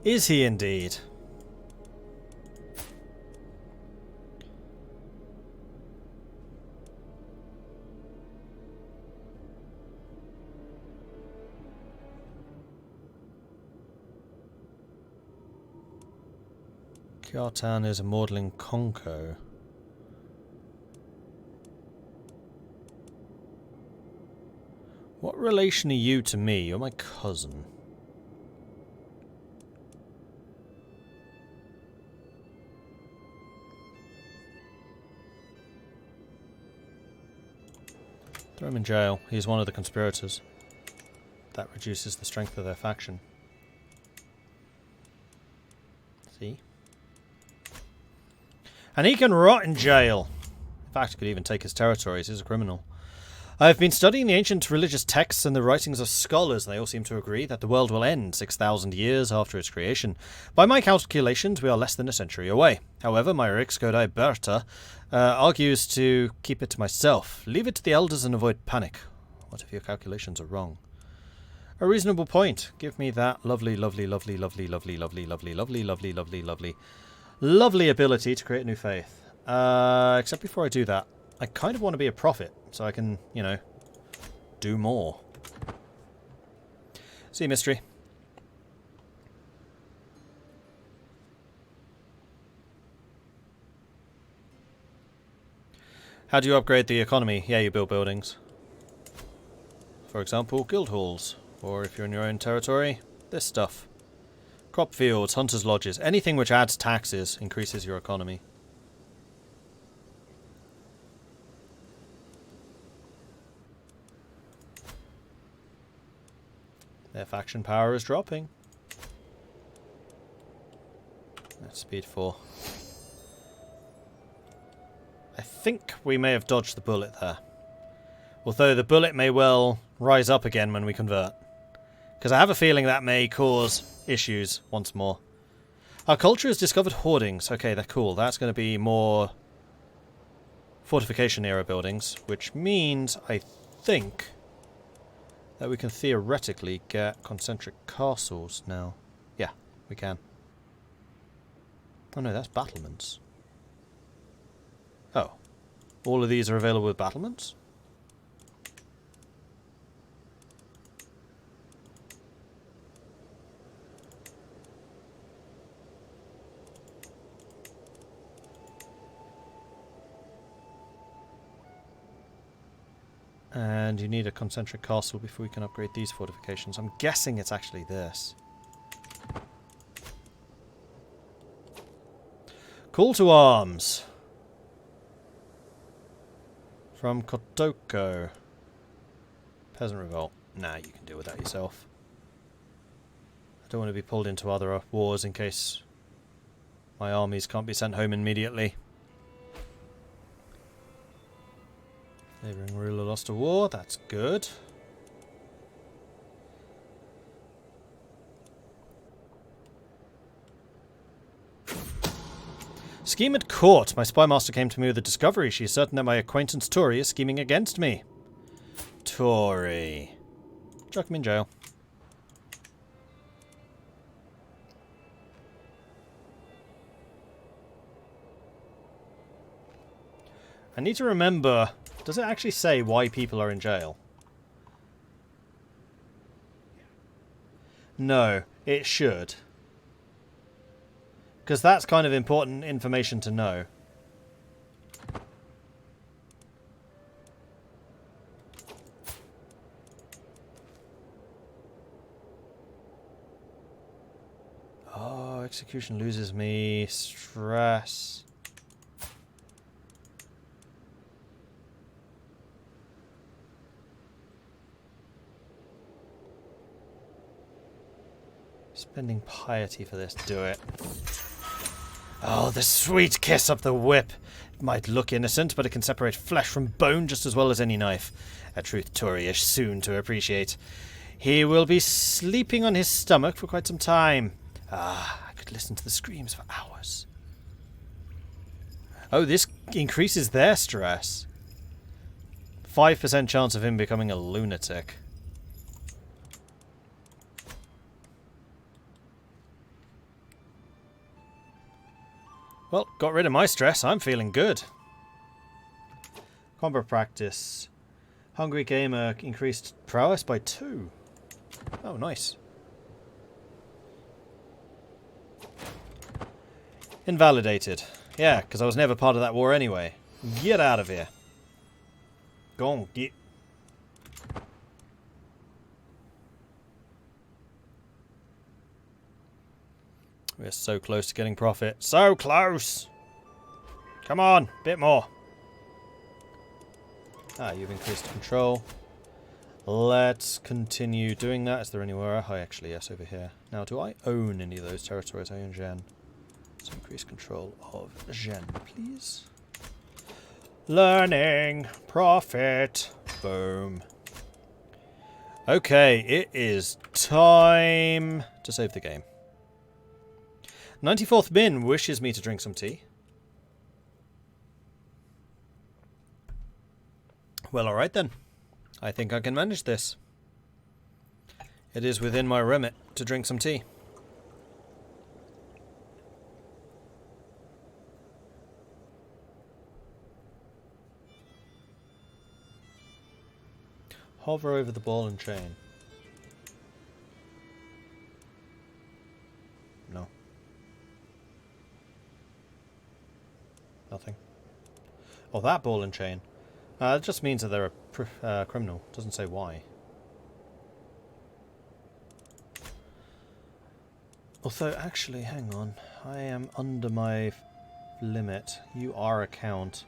Is he indeed? Gotland is a maudlin Conco. What relation are you to me? You're my cousin. Throw him in jail. He's one of the conspirators. That reduces the strength of their faction. See? And he can rot in jail. In fact, he could even take his territories. He's a criminal. I have been studying the ancient religious texts and the writings of scholars, and they all seem to agree that the world will end 6,000 years after its creation. By my calculations, we are less than a century away. However, my Rikskodai Berta argues to keep it to myself. Leave it to the elders and avoid panic. What if your calculations are wrong? A reasonable point. Give me that lovely, lovely, lovely, lovely, lovely, lovely, lovely, lovely, lovely, lovely, lovely, lovely ability to create a new faith. Except before I do that, I kind of want to be a prophet, so I can, you know, do more. See, mystery. How do you upgrade the economy? Yeah, you build buildings. For example, guild halls. Or if you're in your own territory, this stuff. Crop fields, hunters' lodges, anything which adds taxes increases your economy. Their faction power is dropping. That's speed 4. I think we may have dodged the bullet there. Although the bullet may well rise up again when we convert. Because I have a feeling that may cause issues once more. Our culture has discovered hoardings. Okay, they're cool. That's going to be more fortification era buildings, which means, I think, that we can theoretically get concentric castles now. Yeah, we can. Oh no, that's battlements. Oh. All of these are available with battlements? And you need a concentric castle before we can upgrade these fortifications. I'm guessing it's actually this. Call to arms. From Kotoko. Peasant revolt. Nah, you can deal with that yourself. I don't want to be pulled into other wars in case my armies can't be sent home immediately. Neighbouring ruler lost a war, that's good. Scheme at court. My spy master came to me with a discovery. She is certain that my acquaintance Tori is scheming against me. Tori. Chuck him in jail. I need to remember... Does it actually say why people are in jail? No, it should. Because that's kind of important information to know. Oh, execution loses me. Stress. Spending piety for this, do it. Oh, the sweet kiss of the whip. It might look innocent, but it can separate flesh from bone just as well as any knife. A truth Tory is soon to appreciate. He will be sleeping on his stomach for quite some time. Ah, I could listen to the screams for hours. Oh, this increases their stress. 5% chance of him becoming a lunatic. Well, got rid of my stress. I'm feeling good. Combat practice. Hungry gamer increased prowess by 2. Oh, nice. Invalidated. Yeah, because I was never part of that war anyway. Get out of here. Go on, get. We're so close to getting profit. So close! Come on, bit more. Ah, you've increased control. Let's continue doing that. Is there anywhere? Oh, actually, yes, over here. Now, do I own any of those territories? I own Gen. So increase control of Gen, please. Learning. Profit. Boom. Okay, it is time to save the game. 94th Min wishes me to drink some tea. Well, alright then. I think I can manage this. It is within my remit to drink some tea. Hover over the ball and chain. No. Nothing. Oh, that ball and chain. It just means that they're a criminal. Doesn't say why. Although, actually, hang on. I am under my limit. You are a count.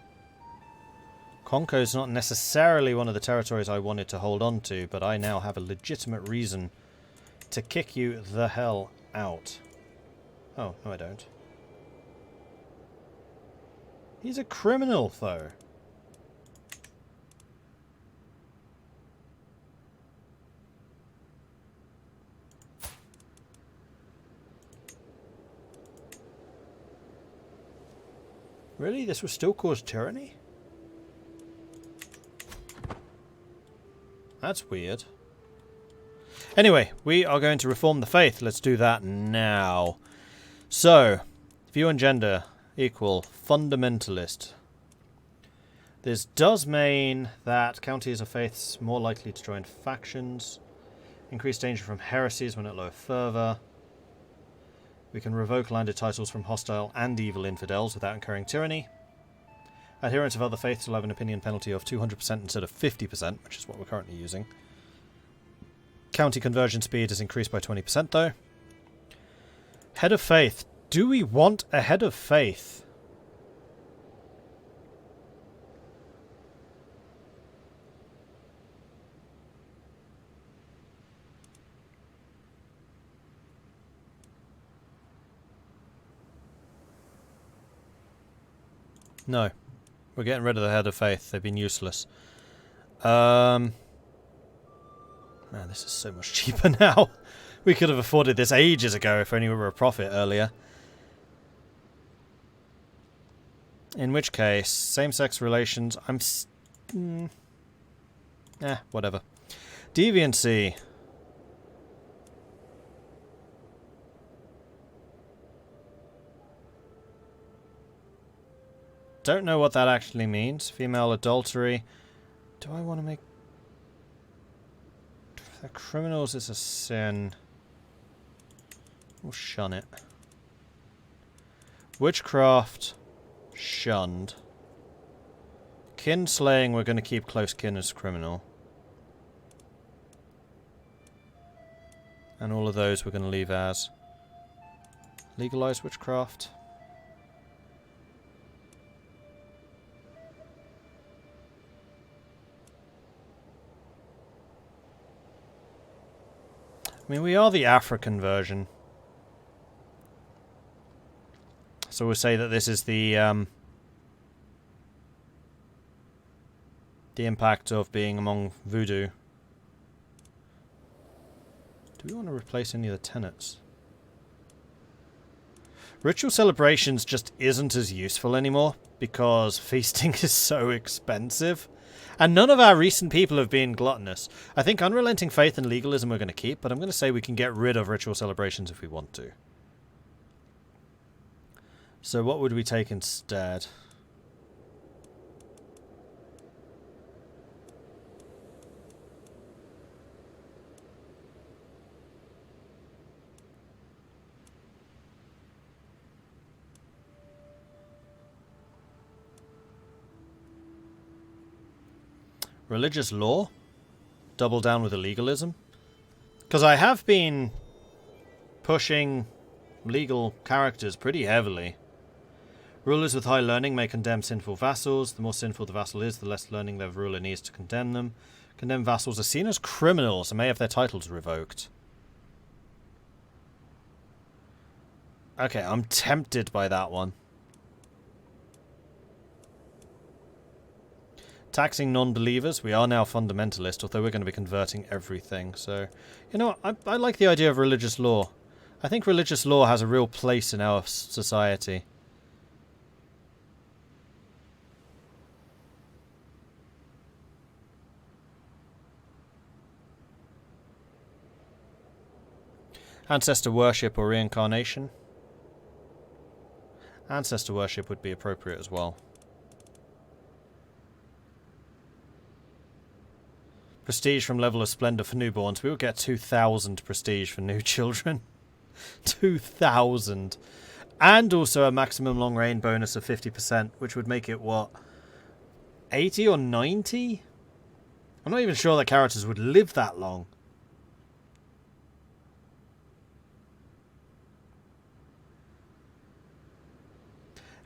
Conco's not necessarily one of the territories I wanted to hold on to, but I now have a legitimate reason to kick you the hell out. Oh, no I don't. He's a criminal, though. Really? This will still cause tyranny? That's weird. Anyway, we are going to reform the faith. Let's do that now. So, view and gender equal fundamentalist. This does mean that counties of faiths more likely to join factions. Increased danger from heresies when at lower fervour. We can revoke landed titles from hostile and evil infidels without incurring tyranny. Adherents of other faiths will have an opinion penalty of 200% instead of 50%, which is what we're currently using. County conversion speed is increased by 20% though. Head of faith. Do we want a head of faith? No. We're getting rid of the head of faith. They've been useless. Man, this is so much cheaper now. We could have afforded this ages ago if only we were a profit earlier. In which case, same-sex relations, whatever. Deviancy. Don't know what that actually means. Female adultery. Do I want to make... For criminals is a sin. We'll shun it. Witchcraft. Shunned. Kinslaying, we're going to keep close kin as criminal. And all of those we're going to leave as. Legalize witchcraft. I mean, we are the African version. So we'll say that this is the the impact of being among voodoo. Do we want to replace any of the tenets? Ritual celebrations just isn't as useful anymore because feasting is so expensive. And none of our recent people have been gluttonous. I think unrelenting faith and legalism we're going to keep, but I'm going to say we can get rid of ritual celebrations if we want to. So what would we take instead? Religious law? Double down with illegalism? Because I have been pushing legal characters pretty heavily. Rulers with high learning may condemn sinful vassals. The more sinful the vassal is, the less learning the ruler needs to condemn them. Condemned vassals are seen as criminals and may have their titles revoked. Okay, I'm tempted by that one. Taxing non-believers. We are now fundamentalist, although we're going to be converting everything. So, you know what? I like the idea of religious law. I think religious law has a real place in our society. Ancestor worship or reincarnation. Ancestor worship would be appropriate as well. Prestige from level of splendor for newborns. We will get 2,000 prestige for new children. 2,000. And also a maximum long reign bonus of 50%, which would make it, what, 80 or 90? I'm not even sure that characters would live that long.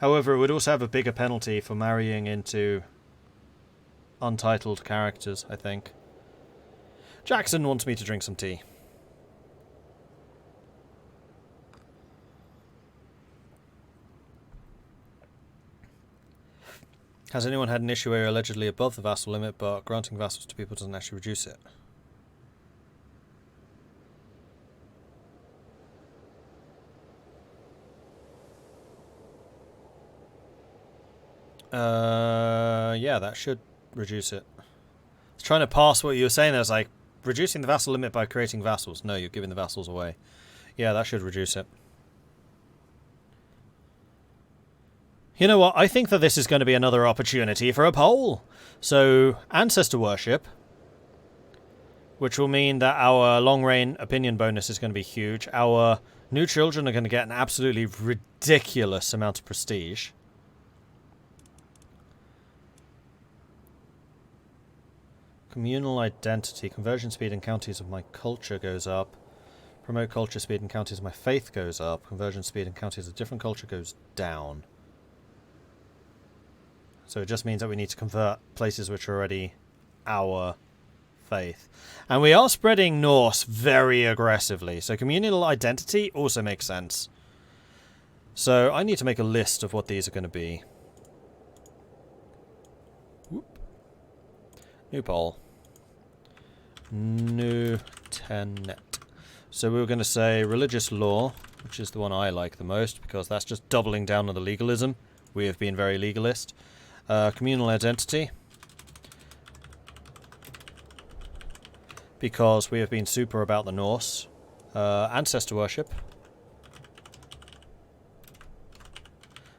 However, it would also have a bigger penalty for marrying into untitled characters, I think. Jackson wants me to drink some tea. Has anyone had an issue where you're allegedly above the vassal limit, but granting vassals to people doesn't actually reduce it? Yeah, that should reduce it. I was trying to pass what you were saying. I was like, reducing the vassal limit by creating vassals. No, you're giving the vassals away. Yeah, that should reduce it. You know what? I think that this is going to be another opportunity for a poll. So, ancestor worship, which will mean that our long reign opinion bonus is going to be huge. Our new children are going to get an absolutely ridiculous amount of prestige. Communal identity. Conversion speed in counties of my culture goes up. Promote culture speed in counties of my faith goes up. Conversion speed in counties of different culture goes down. So it just means that we need to convert places which are already our faith. And we are spreading Norse very aggressively. So communal identity also makes sense. So I need to make a list of what these are going to be. New poll. New tenet. So we were going to say religious law, which is the one I like the most, because that's just doubling down on the legalism. We have been very legalist. Communal identity. Because we have been super about the Norse. Ancestor worship.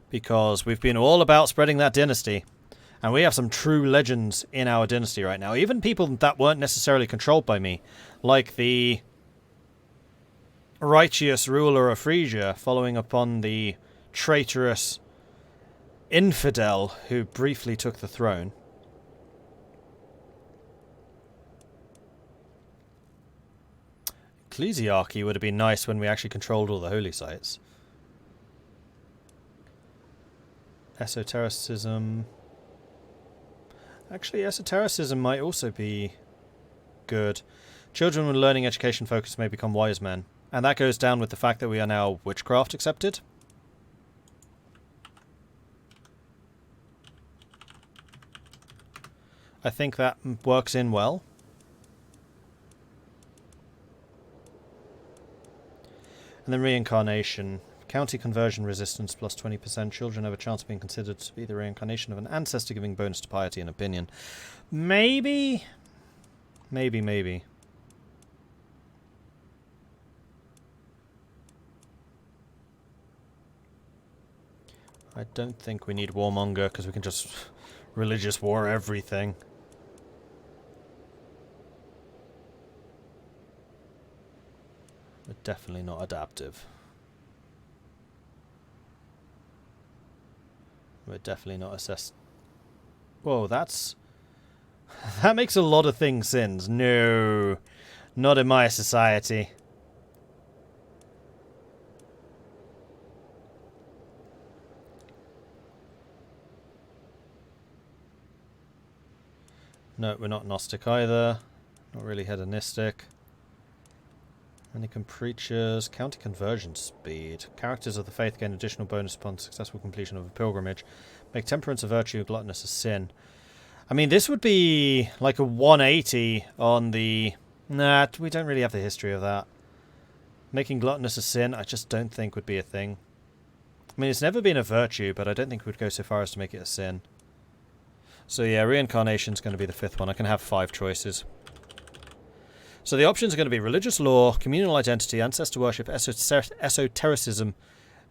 Because we've been all about spreading that dynasty. And we have some true legends in our dynasty right now. Even people that weren't necessarily controlled by me. Like the righteous ruler of Frisia, following upon the traitorous infidel who briefly took the throne. Ecclesiarchy would have been nice when we actually controlled all the holy sites. Esotericism. Actually, esotericism might also be good. Children with learning education focus may become wise men. And that goes down with the fact that we are now witchcraft accepted. I think that works in well. And then reincarnation. County conversion resistance plus 20%. Children have a chance of being considered to be the reincarnation of an ancestor, giving bonus to piety and opinion. Maybe? Maybe. I don't think we need warmonger, because we can just religious war everything. We're definitely not adaptive. We're definitely not assessed. Whoa, that's... that makes a lot of things sins. No, not in my society. No, we're not Gnostic either. Not really hedonistic. Manicum preachers. County conversion speed. Characters of the faith gain additional bonus upon successful completion of a pilgrimage. Make temperance a virtue, gluttonous a sin. I mean, this would be like a 180 on the... Nah, we don't really have the history of that. Making gluttonous a sin, I just don't think would be a thing. I mean, it's never been a virtue, but I don't think we'd go so far as to make it a sin. So yeah, reincarnation's going to be the fifth one. I can have 5 choices. So the options are going to be religious law, communal identity, ancestor worship, esotericism,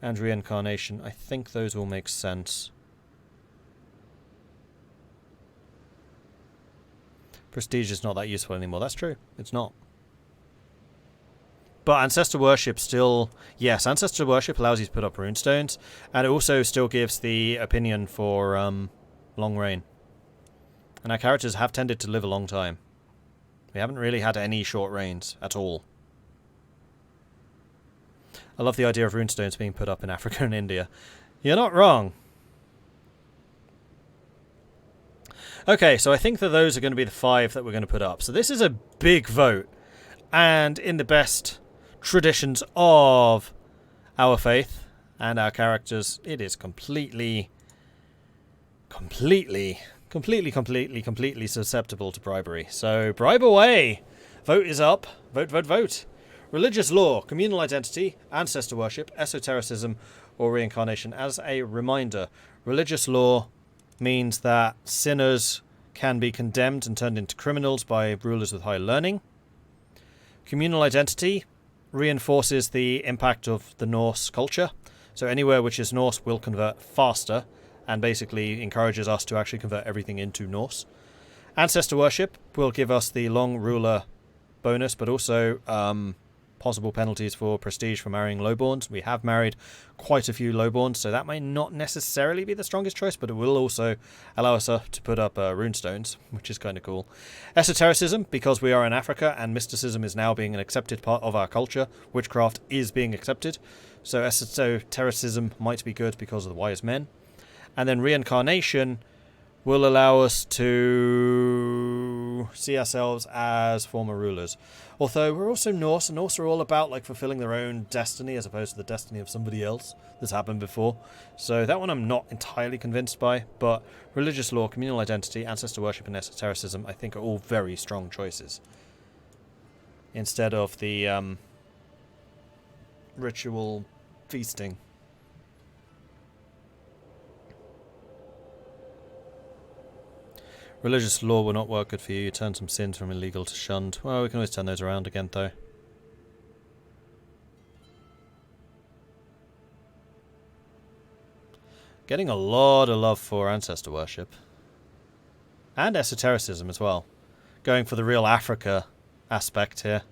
and reincarnation. I think those all make sense. Prestige is not that useful anymore. That's true. It's not. But ancestor worship still... Yes, ancestor worship allows you to put up runestones. And it also still gives the opinion for long reign. And our characters have tended to live a long time. We haven't really had any short reigns at all. I love the idea of runestones being put up in Africa and India. You're not wrong. Okay, so I think that those are going to be the 5 that we're going to put up. So this is a big vote. And in the best traditions of our faith and our characters, it is completely susceptible to bribery. So bribe away. Vote is up. Vote. Religious law, communal identity, ancestor worship, esotericism, or reincarnation. As a reminder, religious law means that sinners can be condemned and turned into criminals by rulers with high learning. Communal identity reinforces the impact of the Norse culture. So anywhere which is Norse will convert faster, and basically encourages us to actually convert everything into Norse. Ancestor worship will give us the long ruler bonus, but also possible penalties for prestige for marrying lowborns. We have married quite a few lowborns, so that may not necessarily be the strongest choice, but it will also allow us to put up runestones, which is kind of cool. Esotericism, because we are in Africa and mysticism is now being an accepted part of our culture. Witchcraft is being accepted, so esotericism might be good because of the wise men. And then reincarnation will allow us to see ourselves as former rulers. Although we're also Norse, and Norse are all about like fulfilling their own destiny as opposed to the destiny of somebody else. That's happened before. So that one I'm not entirely convinced by, but religious law, communal identity, ancestor worship, and esotericism I think are all very strong choices. Instead of the ritual feasting. Religious law will not work good for you. You turn some sins from illegal to shunned. Well, we can always turn those around again, though. Getting a lot of love for ancestor worship. And esotericism as well. Going for the real Africa aspect here.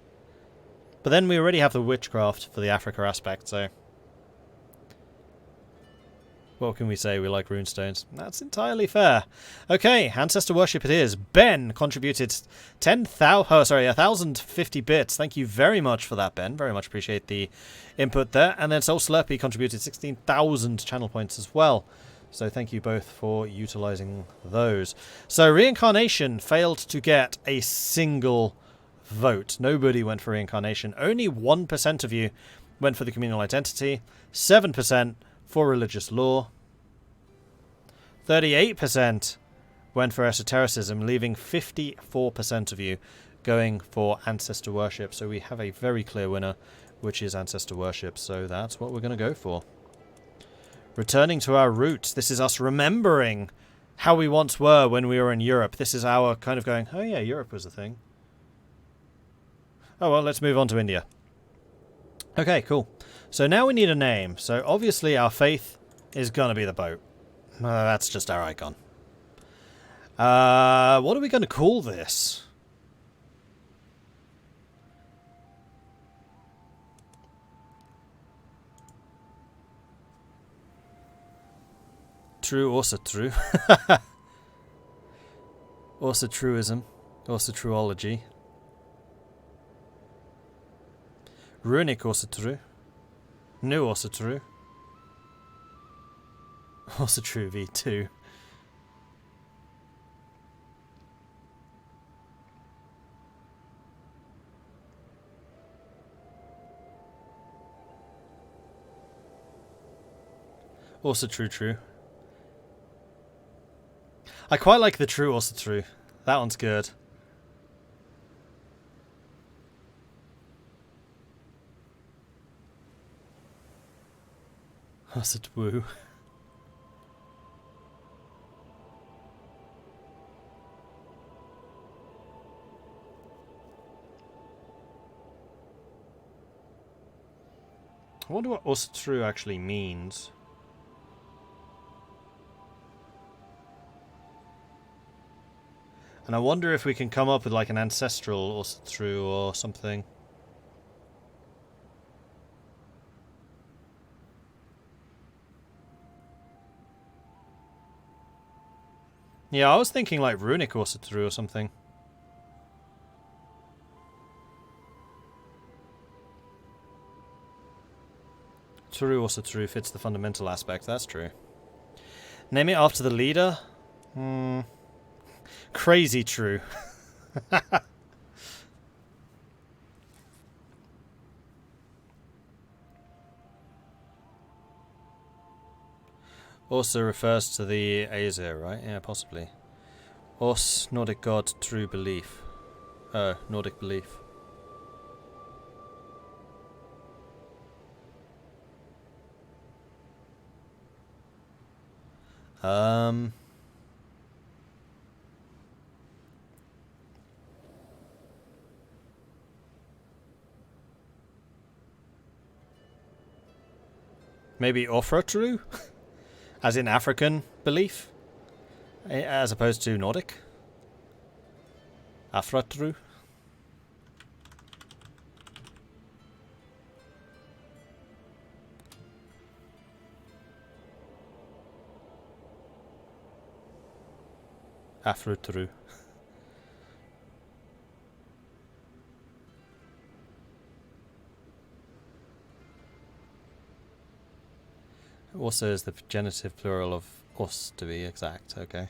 But then we already have the witchcraft for the Africa aspect, so... What can we say? We like runestones. That's entirely fair. Okay, ancestor worship it is. Ben contributed 1,050 bits. Thank you very much for that, Ben. Very much appreciate the input there. And then Soul Slurpee contributed 16,000 channel points as well. So thank you both for utilizing those. So reincarnation failed to get a single vote. Nobody went for reincarnation. Only 1% of you went for the communal identity. 7% for religious law. 38% went for esotericism, leaving 54% of you going for ancestor worship. So we have a very clear winner, which is ancestor worship. So that's what we're going to go for. Returning to our roots. This is us remembering how we once were when we were in Europe. This is our kind of going, oh yeah, Europe was a thing. Oh well, let's move on to India. Okay, cool. So now we need a name. So obviously our faith is going to be the boat. That's just our icon. What are we going to call this? True, also true. Also truism. Also truology. Runic, also true. New, also true. Also true V2. Also true. I quite like the true, also true. That one's good. Also woo. I wonder what also true actually means. And I wonder if we can come up with like an ancestral also true or something. Yeah, I was thinking like runic also true or something. True also true fits the fundamental aspect, that's true. Name it after the leader? Crazy true. Also refers to the Aesir, right? Yeah, possibly. Os, Nordic god, true belief. Nordic belief. Maybe Ofratru? As in African belief? As opposed to Nordic? Afratru? Afratru. Also is the genitive plural of us, to be exact. Okay.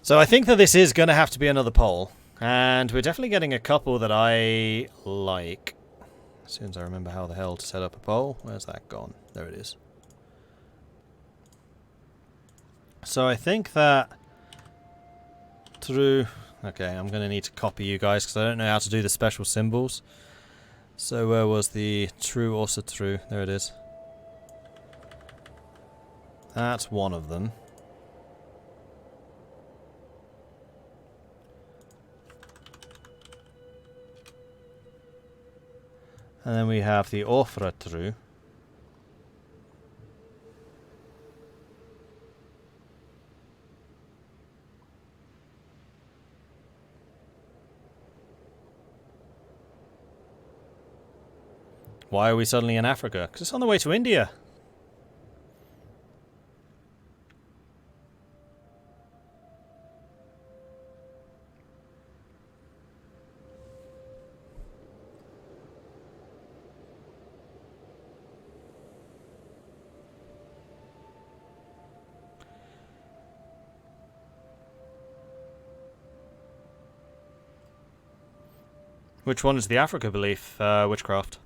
So I think that this is going to have to be another poll. And we're definitely getting a couple that I like. As soon as I remember how the hell to set up a poll. Where's that gone? There it is. So I think that through... Okay, I'm going to need to copy you guys because I don't know how to do the special symbols. So where was the true, also true? There it is. That's one of them. And then we have the Ofratru. Why are we suddenly in Africa? Because it's on the way to India. Which one is the Africa belief? Witchcraft.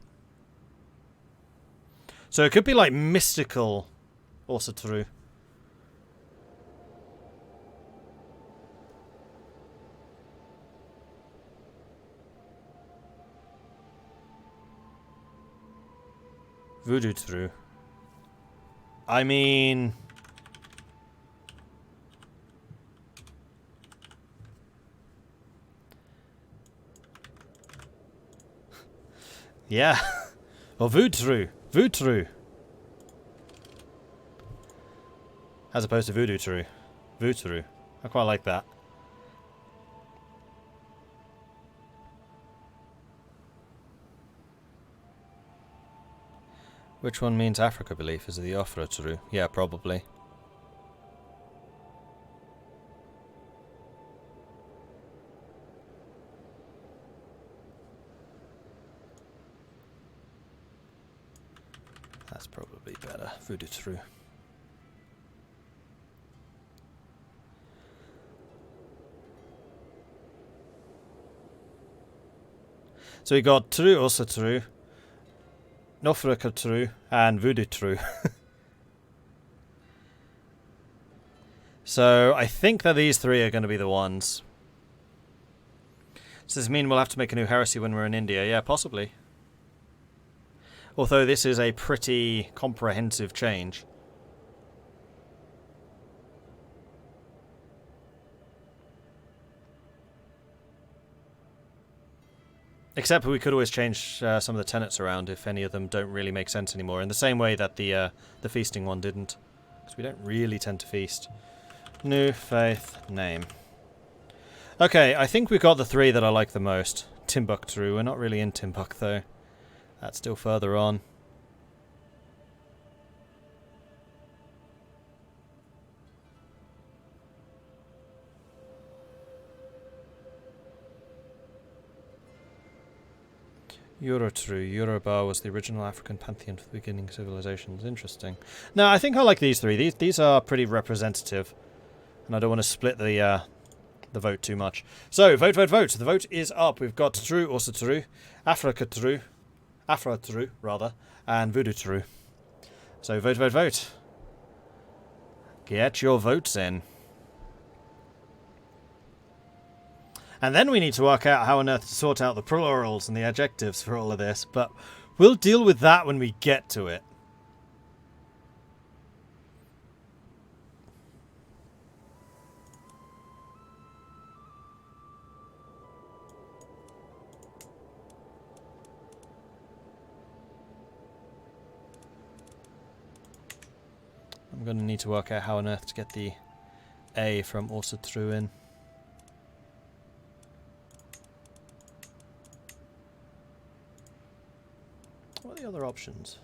So it could be like mystical, also true. Voodoo true. I mean... yeah. Or voodoo. Voodoo. As opposed to voodoo true. Voodoo. I quite like that. Which one means Africa belief? Is it the Ofra true? Yeah, probably. That's probably better. Voodoo true. So we got true, also true. Nofraka true and voodoo true. So I think that these three are going to be the ones. Does this mean we'll have to make a new heresy when we're in India? Yeah, possibly. Although this is a pretty comprehensive change. Except we could always change some of the tenets around if any of them don't really make sense anymore. In the same way that the feasting one didn't. Because we don't really tend to feast. New faith name. Okay, I think we've got the three that I like the most. Timbuktu. We're not really in Timbuk though. That's still further on. Eurotru. Yoruba was the original African pantheon for the beginning civilizations. Interesting. No, I think I like these three. These are pretty representative. And I don't want to split the vote too much. So, vote, vote, vote. The vote is up. We've got true, also true, Africa true, Afra true, rather, and voodoo true. So, vote, vote, vote. Get your votes in. And then we need to work out how on earth to sort out the plurals and the adjectives for all of this, but we'll deal with that when we get to it. I'm going to need to work out how on earth to get the A from also true in. What are the other options?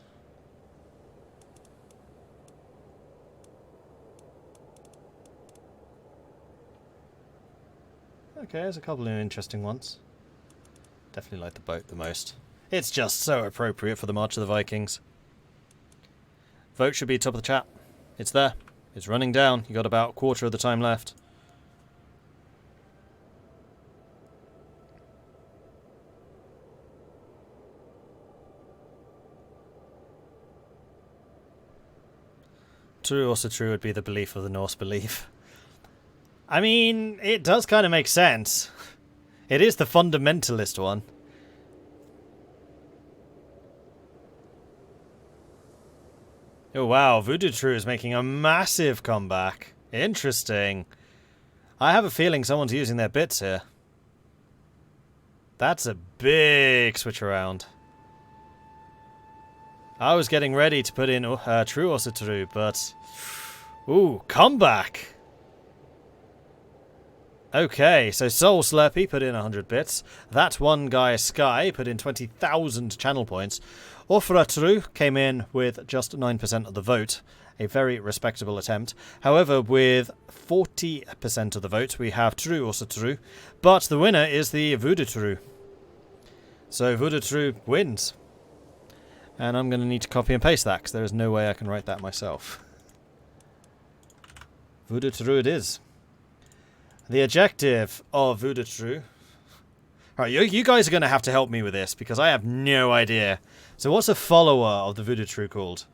Okay, there's a couple of interesting ones. Definitely like the boat the most. It's just so appropriate for the March of the Vikings. Vote should be top of the chat. It's there. It's running down. You got about a quarter of the time left. True, also true would be the belief of the Norse belief. I mean, it does kind of make sense. It is the fundamentalist one. Oh wow, Voodoo True is making a massive comeback. Interesting. I have a feeling someone's using their bits here. That's a big switch around. I was getting ready to put in true, also true, but... ooh, comeback! Okay, so Soul Slurpee put in 100 bits. That one guy, Sky, put in 20,000 channel points. Ofra True came in with just 9% of the vote. A very respectable attempt. However, with 40% of the vote, we have True, also true. But the winner is the Voodoo True. So Voodoo True wins. And I'm going to need to copy and paste that, because there is no way I can write that myself. Voodoo True it is. The adjective of Voodoo True. Alright, you guys are going to have to help me with this, because I have no idea. So what's a follower of the Voodoo True called?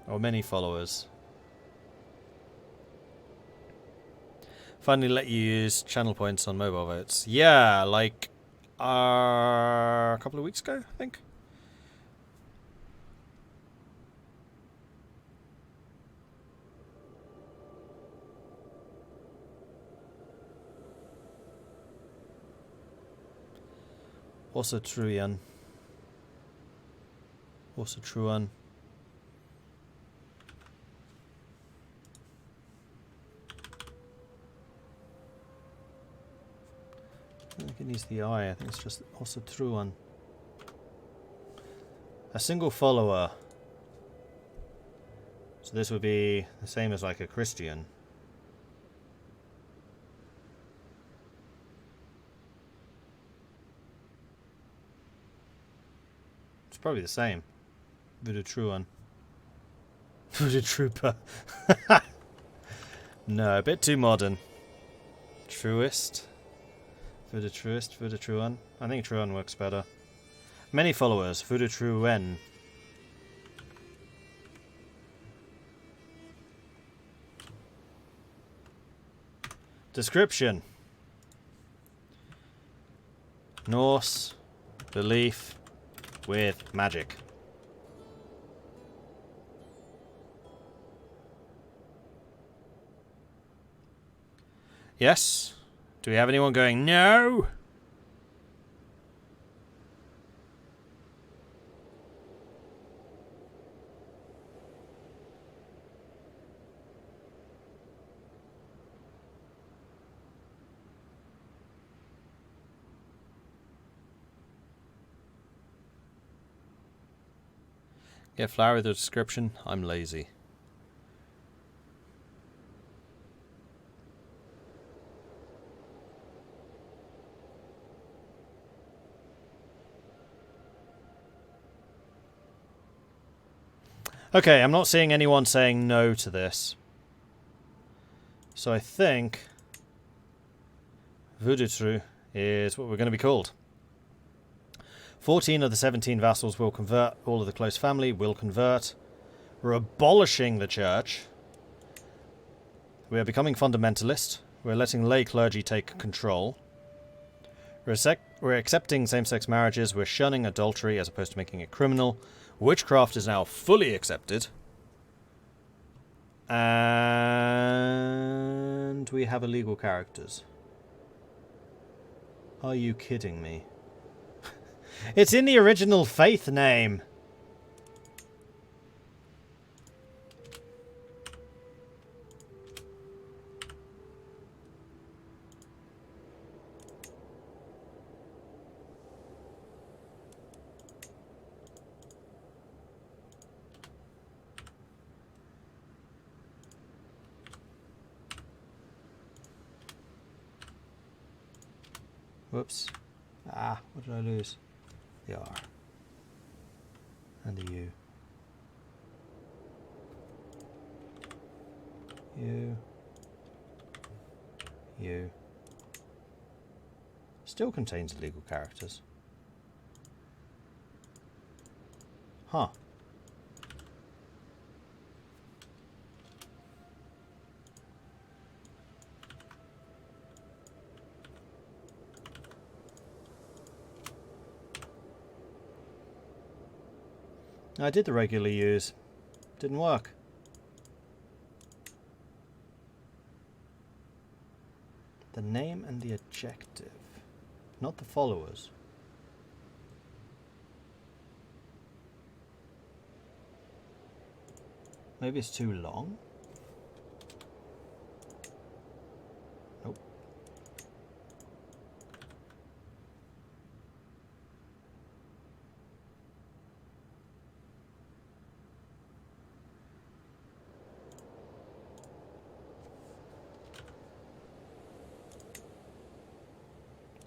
Or many followers. Finally let you use channel points on mobile votes. Yeah, like... a couple of weeks ago, I think. Also Truian. Also Truan. I think it needs the I think it's just also Truan. A single follower. So this would be the same as like a Christian. It's probably the same. Voodoo Truan. Voodoo Trooper. No, a bit too modern. Truist. Voodoo Truist, Voodoo Truan. I think Truan works better. Many followers. Voodoo Truen. Description. Norse belief with magic. Yes? Do we have anyone going, no? Get flowery the description. I'm lazy. Okay, I'm not seeing anyone saying no to this. So I think Voodoo True is what we're going to be called. 14 of the 17 vassals will convert. All of the close family will convert. We're abolishing the church. We are becoming fundamentalist. We're letting lay clergy take control. We're accepting same-sex marriages. We're shunning adultery as opposed to making it criminal. Witchcraft is now fully accepted. And we have illegal characters. Are you kidding me? It's in the original faith name. Whoops. Ah, what did I lose? The R. And the U. U. U. Still contains illegal characters. Huh. I did the regular use. Didn't work. The name and the adjective. Not the followers. Maybe it's too long? Nope.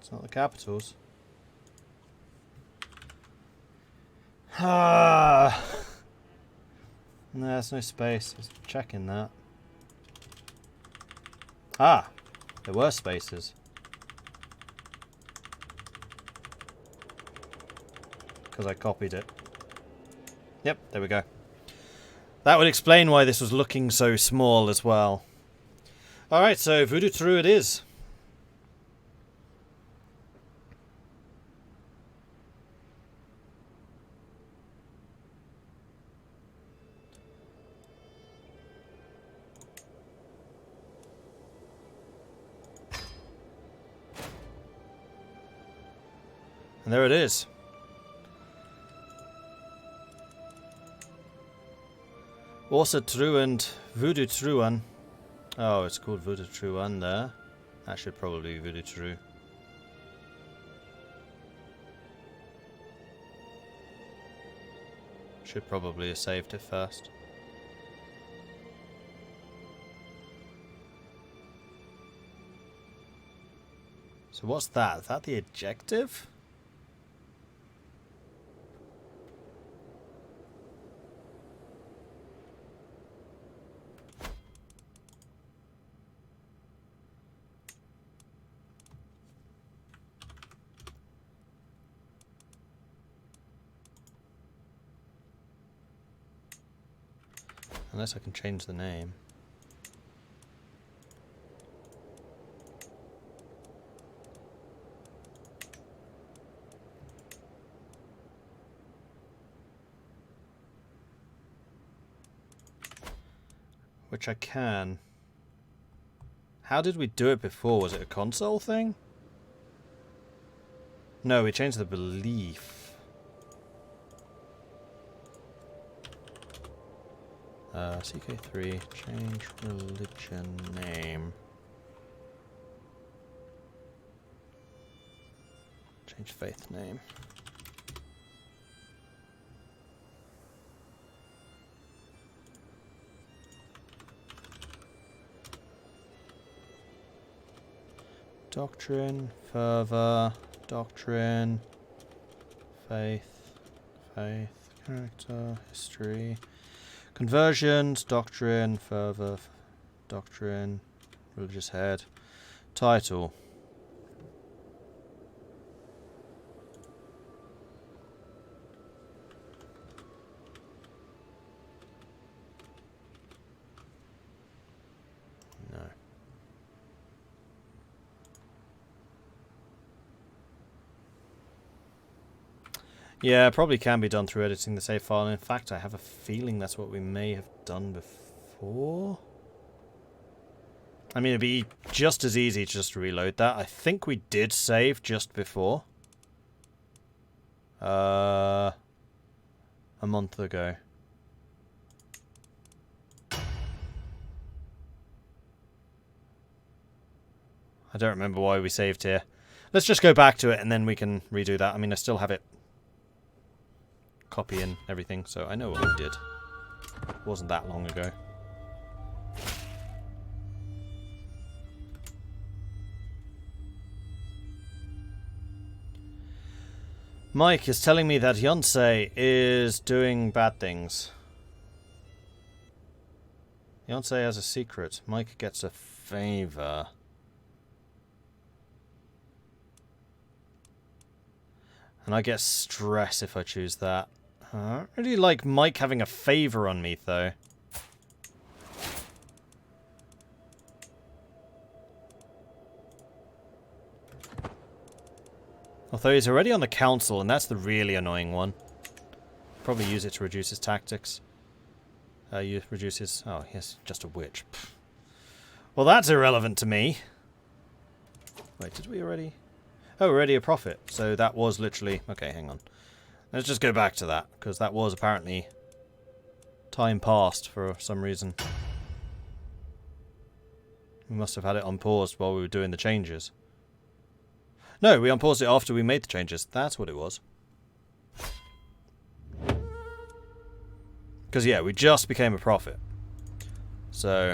It's not the capitals. Ah. No, there's no space. Just checking that. Ah, there were spaces. Because I copied it. Yep, there we go. That would explain why this was looking so small as well. Alright, so Voodoo True it is. And there it is. Åsa Truand, Voodoo Truan. Oh, it's called Voodoo Truan there. That should probably be Voodoo Tru. Should probably have saved it first. So what's that? Is that the adjective? Unless I can change the name. Which I can. How did we do it before? Was it a console thing? No, we changed the belief. CK3, change religion name. Change faith name. Doctrine, fervor, doctrine, faith, character, history. Conversions, doctrine, fervor, doctrine, religious head, title. No. Yeah, probably can be done through editing the save file. And in fact, I have a feeling that's what we may have done before. I mean, it'd be just as easy to just reload that. I think we did save just before. A month ago. I don't remember why we saved here. Let's just go back to it and then we can redo that. I mean, I still have it. Copy in everything, so I know what we did. It wasn't that long ago. Mike is telling me that Yonsei is doing bad things. Yonsei has a secret. Mike gets a favor. And I get stress if I choose that. I really like Mike having a favor on me, though. Although he's already on the council, and that's the really annoying one. Probably use it to reduce his tactics. You reduce his... Oh, yes, just a witch. Pfft. Well, that's irrelevant to me. Wait, did we already... Oh, already a prophet. So that was literally... Okay, hang on. Let's just go back to that, because that was apparently time passed for some reason. We must have had it unpaused while we were doing the changes. No, we unpaused it after we made the changes. That's what it was. Because, yeah, we just became a prophet. So,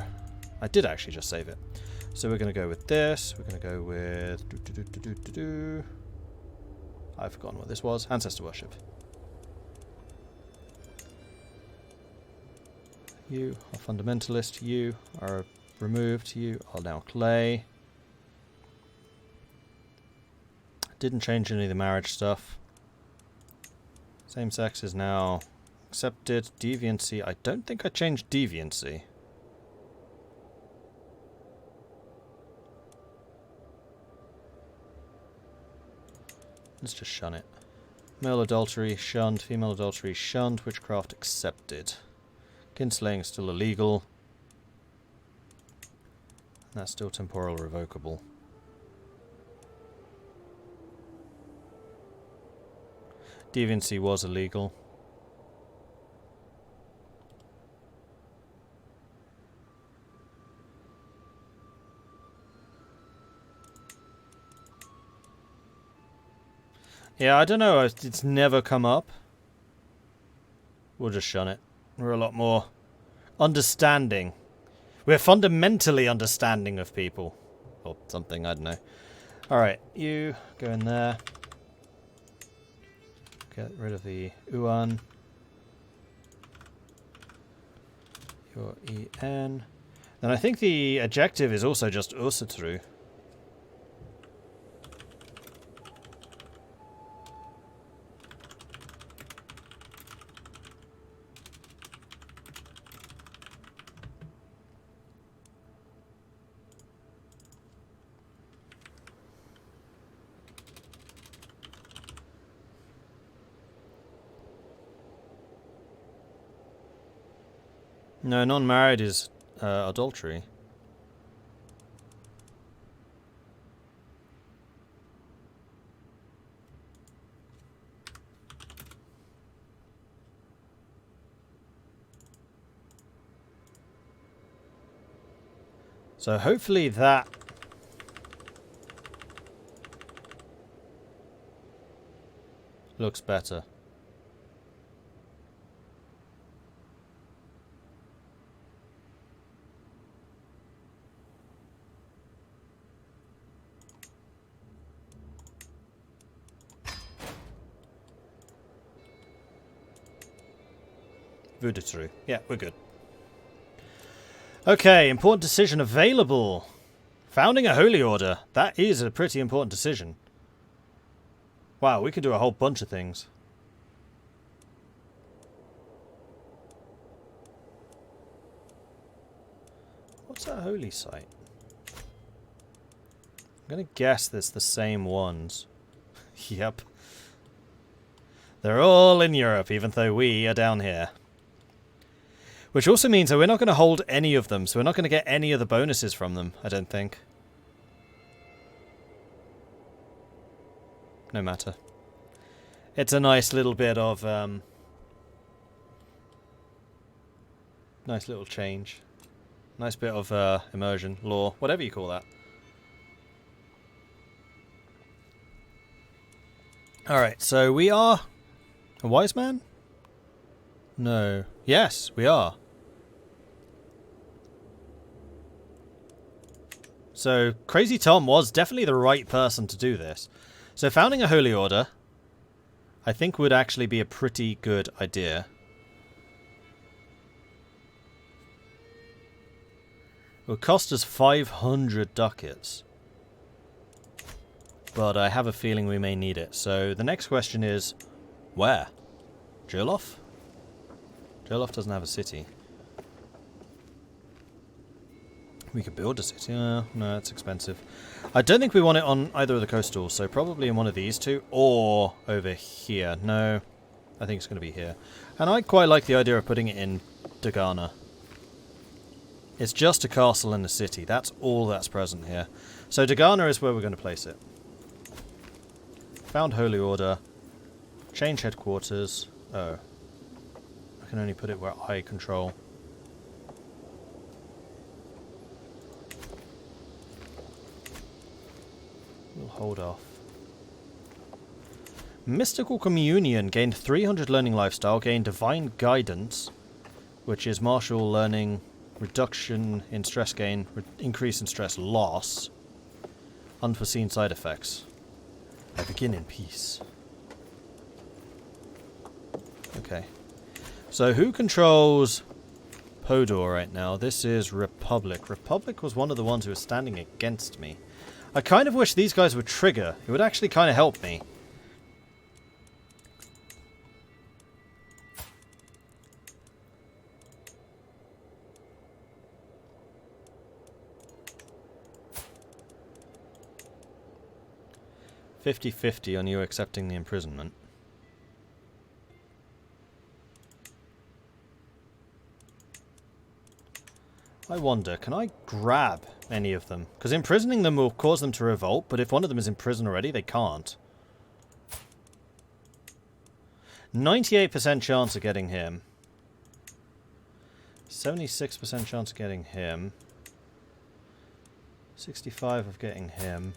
I did actually just save it. So we're going to go with this. We're going to go with... I've forgotten what this was. Ancestor worship. You are fundamentalist. You are removed. You are now clay. Didn't change any of the marriage stuff. Same sex is now accepted. Deviancy. I don't think I changed deviancy. Let's just shun it. Male adultery shunned, female adultery shunned, witchcraft accepted. Kinslaying is still illegal. That's still temporal revocable. Deviancy was illegal. Yeah, I don't know. It's never come up. We'll just shun it. We're a lot more understanding. We're fundamentally understanding of people. Or something, I don't know. Alright, you go in there. Get rid of the Uan. Your EN. Then I think the adjective is also just Usatru. No, non-married is adultery. So hopefully that looks better. Voodoo. Yeah, we're good. Okay, important decision available. Founding a holy order. That is a pretty important decision. Wow, we could do a whole bunch of things. What's that holy site? I'm going to guess that's the same ones. Yep. They're all in Europe, even though we are down here. Which also means that we're not going to hold any of them, so we're not going to get any of the bonuses from them, I don't think. No matter. It's a nice little bit of, nice little change. Nice bit of, immersion, lore, whatever you call that. Alright, so we are a wise man? No. Yes, we are. So, Crazy Tom was definitely the right person to do this. So, founding a holy order, I think would actually be a pretty good idea. It would cost us 500 ducats. But I have a feeling we may need it. So, the next question is, where? Jurlof? Jurlof doesn't have a city. We could build a city. No, it's expensive. I don't think we want it on either of the coastals, so probably in one of these two, or over here. No, I think it's going to be here. And I quite like the idea of putting it in Dagana. It's just a castle and a city. That's all that's present here. So Dagana is where we're going to place it. Found Holy Order. Change headquarters. Oh. I can only put it where I control. We'll hold off. Mystical Communion gained 300 learning lifestyle, gained Divine Guidance, which is martial learning, reduction in stress gain, increase in stress loss, unforeseen side effects. I begin in peace. Okay. So who controls Podor right now? This is Republic. Republic was one of the ones who was standing against me. I kind of wish these guys would trigger. It would actually kind of help me. $50-50 on you accepting the imprisonment. I wonder, can I grab any of them? Because imprisoning them will cause them to revolt, but if one of them is in prison already, they can't. 98% chance of getting him. 76% chance of getting him. 65 of getting him.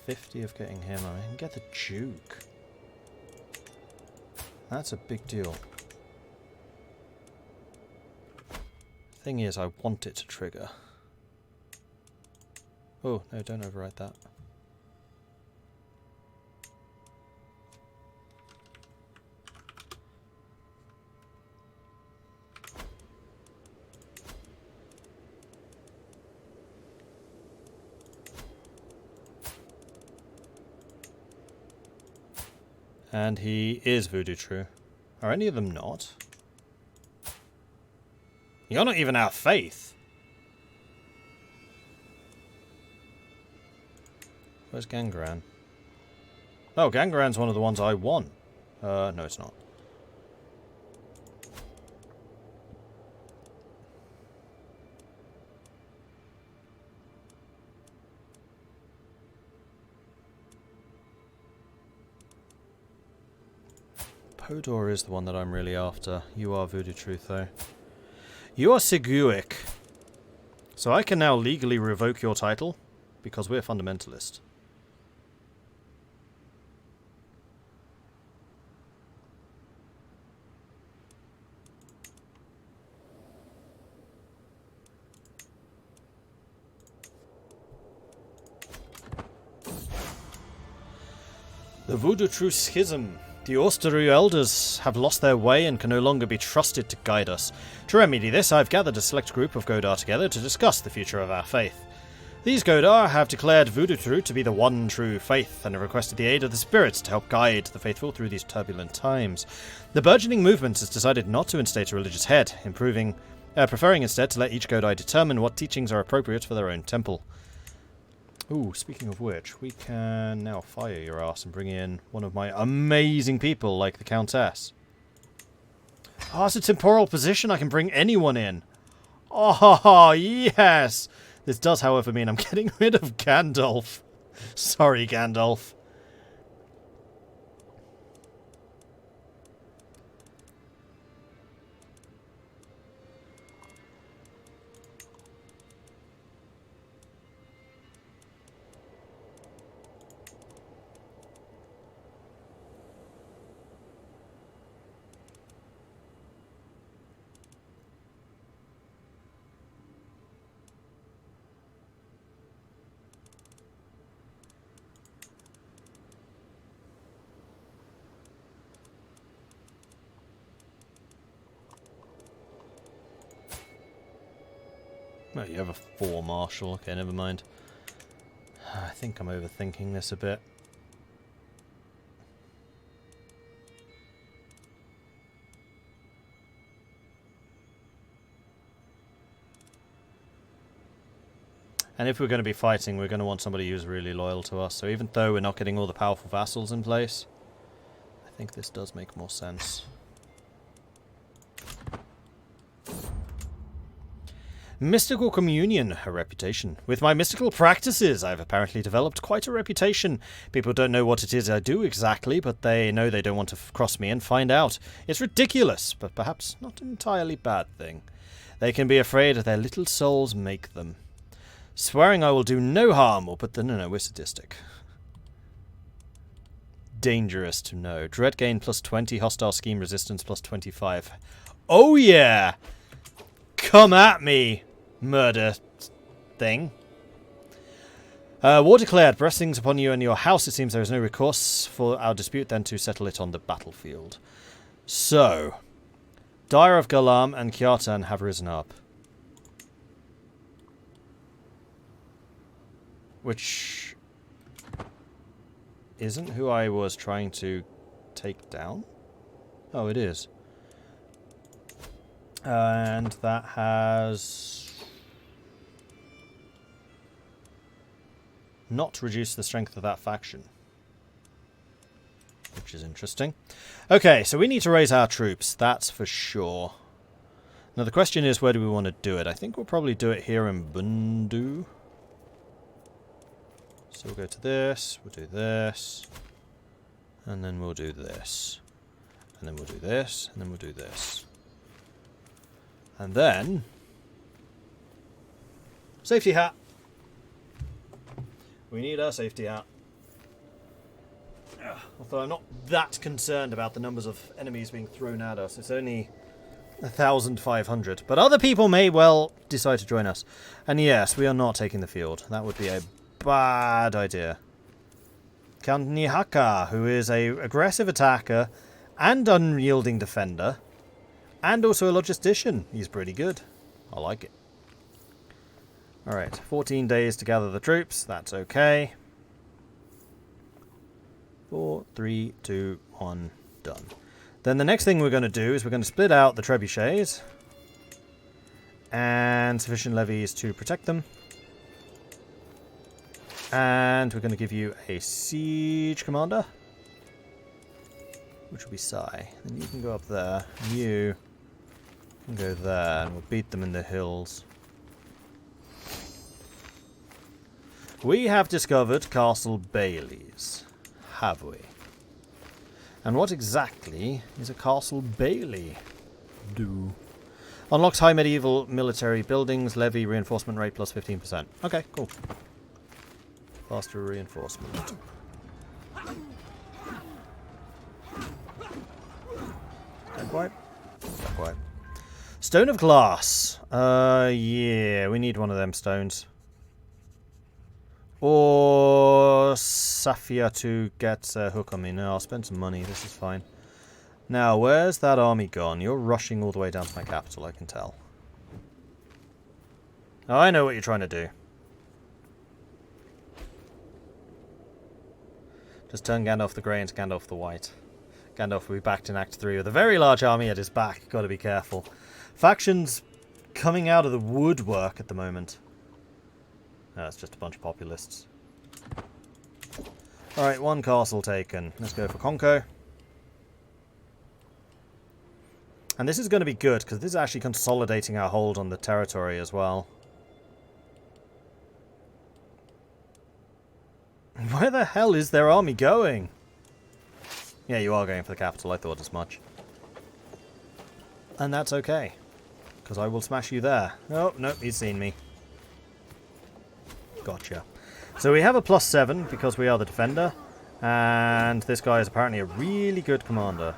50 of getting him. I can get the Duke. That's a big deal. Thing is, I want it to trigger. Oh, no, don't overwrite that. And he is voodoo true. Are any of them not? You're not even our faith. Where's Gangran? Oh, Gangran's one of the ones I won. No, it's not. Hodor is the one that I'm really after. You are Voodoo Truth, though. You are Seguic. So I can now legally revoke your title, because we're fundamentalist. The Voodoo True Schism. The Austeru elders have lost their way and can no longer be trusted to guide us. To remedy this, I've gathered a select group of Godar together to discuss the future of our faith. These Godar have declared Voodoo True to be the one true faith, and have requested the aid of the spirits to help guide the faithful through these turbulent times. The burgeoning movement has decided not to instate a religious head, preferring instead to let each Godai determine what teachings are appropriate for their own temple. Ooh, speaking of which, we can now fire your ass and bring in one of my amazing people, like the Countess. Oh, it's a temporal position. I can bring anyone in. Oh, yes! This does, however, mean I'm getting rid of Gandalf. Sorry, Gandalf. Oh, you have a 4 marshal. Okay, never mind. I think I'm overthinking this a bit. And if we're going to be fighting, we're going to want somebody who's really loyal to us. So even though we're not getting all the powerful vassals in place, I think this does make more sense. Mystical communion, a reputation. With my mystical practices, I've apparently developed quite a reputation. People don't know what it is I do exactly, but they know they don't want to cross me and find out. It's ridiculous, but perhaps not an entirely bad thing. They can be afraid their little souls make them. Swearing I will do no harm will put them... No, we're sadistic. Dangerous to know. Dread gain plus 20, hostile scheme resistance plus 25. Oh yeah! Come at me! Murder thing. War declared. Blessings upon you and your house. It seems there is no recourse for our dispute than to settle it on the battlefield. So, Dire of Galam and Kjartan have risen up. Which isn't who I was trying to take down? Oh, it is. And that has not reduced the strength of that faction, which is interesting. Okay, so we need to raise our troops, that's for sure. Now the question is, where do we want to do it? I think we'll probably do it here in Bundu. So we'll go to this, we'll do this. And then we'll do this. And then we'll do this. And then we'll do this. And then... safety hat! We need our safety hat. Although I'm not that concerned about the numbers of enemies being thrown at us. It's only 1,500. But other people may well decide to join us. And yes, we are not taking the field. That would be a bad idea. Count Nihaka, who is a aggressive attacker and unyielding defender. And also a logistician. He's pretty good. I like it. Alright, 14 days to gather the troops. That's okay. 4, 3, 2, 1, done. Then the next thing we're going to do is we're going to split out the trebuchets. And sufficient levies to protect them. And we're going to give you a siege commander. Which will be Sai. Then you can go up there. And you can go there. And we'll beat them in the hills. We have discovered Castle Bailey's. Have we? And what exactly is a Castle Bailey do? Unlocks high medieval military buildings, levy reinforcement rate plus 15%. Okay, cool. Faster reinforcement. Don't quite. Don't quite. Stone of glass. Yeah, we need one of them stones. Or Safia to get a hook on me. No, I'll spend some money. This is fine. Now, where's that army gone? You're rushing all the way down to my capital, I can tell. Oh, I know what you're trying to do. Just turn Gandalf the Grey into Gandalf the White. Gandalf will be backed in Act 3 with a very large army at his back. Got to be careful. Factions coming out of the woodwork at the moment. No, it's just a bunch of populists. Alright, one castle taken. Let's go for Conco. And this is going to be good, because this is actually consolidating our hold on the territory as well. Where the hell is their army going? Yeah, you are going for the capital. I thought as much. And that's okay. Because I will smash you there. Oh, nope, he's seen me. Gotcha. So we have a +7 because we are the defender. And this guy is apparently a really good commander.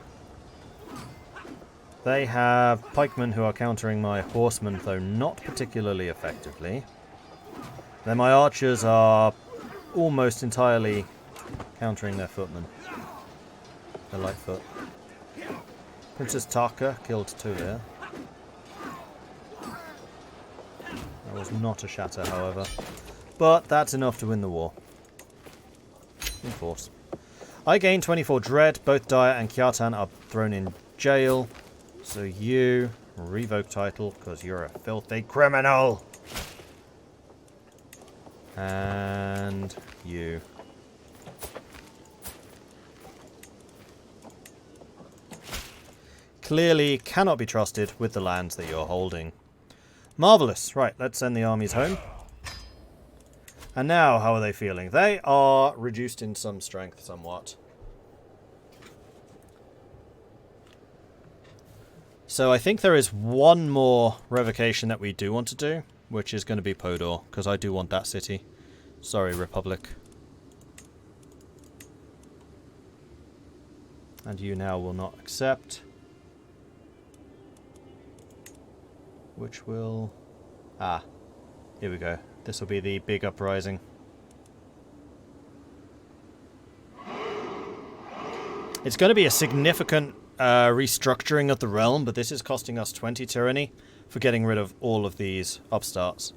They have pikemen who are countering my horsemen, though not particularly effectively. Then my archers are almost entirely countering their footmen. Their Lightfoot. Princess Taka killed Tulia. That was not a shatter, however. But that's enough to win the war. In force. I gain 24 dread. Both Daya and Kjartan are thrown in jail. So you revoke title because you're a filthy criminal. And you. Clearly cannot be trusted with the lands that you're holding. Marvellous. Right, let's send the armies home. And now, how are they feeling? They are reduced in some strength somewhat. So I think there is one more revocation that we do want to do, which is going to be Podor, because I do want that city. Sorry, Republic. And you now will not accept. Which will... Ah, here we go. This will be the big uprising. It's going to be a significant restructuring of the realm, but this is costing us 20 tyranny for getting rid of all of these upstarts.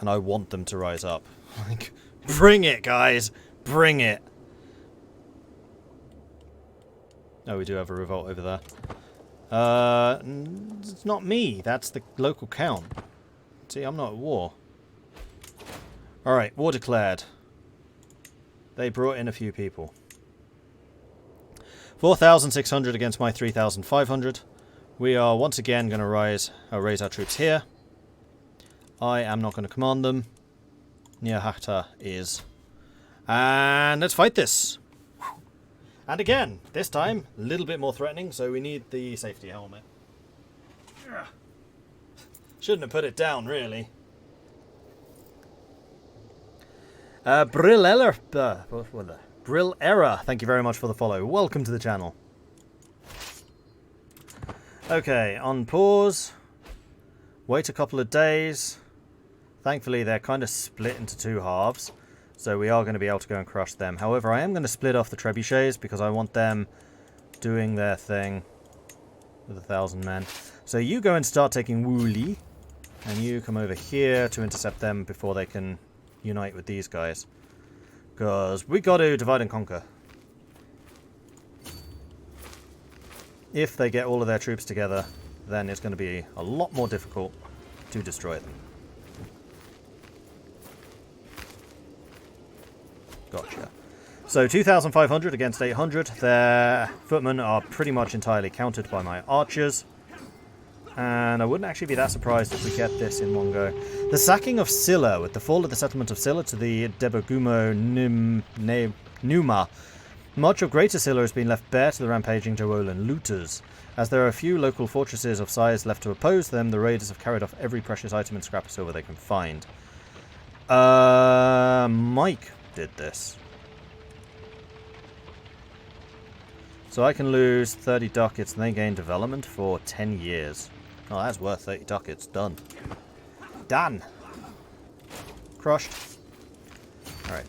And I want them to rise up. Like, bring it, guys! Bring it! Oh, we do have a revolt over there. It's not me. That's the local count. See, I'm not at war. Alright, war declared. They brought in a few people. 4,600 against my 3,500. We are once again going to raise our troops here. I am not going to command them. Niahata is. And let's fight this. And again, this time, a little bit more threatening, so we need the safety helmet. Shouldn't have put it down, really. Brill Error, thank you very much for the follow. Welcome to the channel. Okay, on pause. Wait a couple of days. Thankfully, they're kind of split into two halves. So we are going to be able to go and crush them. However, I am going to split off the trebuchets because I want them doing their thing with 1,000 men. So you go and start taking Wooly. And you come over here to intercept them before they can unite with these guys. Because we got to divide and conquer. If they get all of their troops together, then it's going to be a lot more difficult to destroy them. Gotcha. So 2,500 against 800. Their footmen are pretty much entirely countered by my archers. And I wouldn't actually be that surprised if we get this in one go. The sacking of Silla, with the fall of the settlement of Silla to the Debogumo Numa, much of Greater Silla has been left bare to the rampaging Jawolan looters. As there are a few local fortresses of size left to oppose them, the raiders have carried off every precious item and scrap of silver they can find. Mike did this. So I can lose 30 ducats and they gain development for 10 years. Oh, that's worth 30 ducats. Done. Done. Crushed. Alright,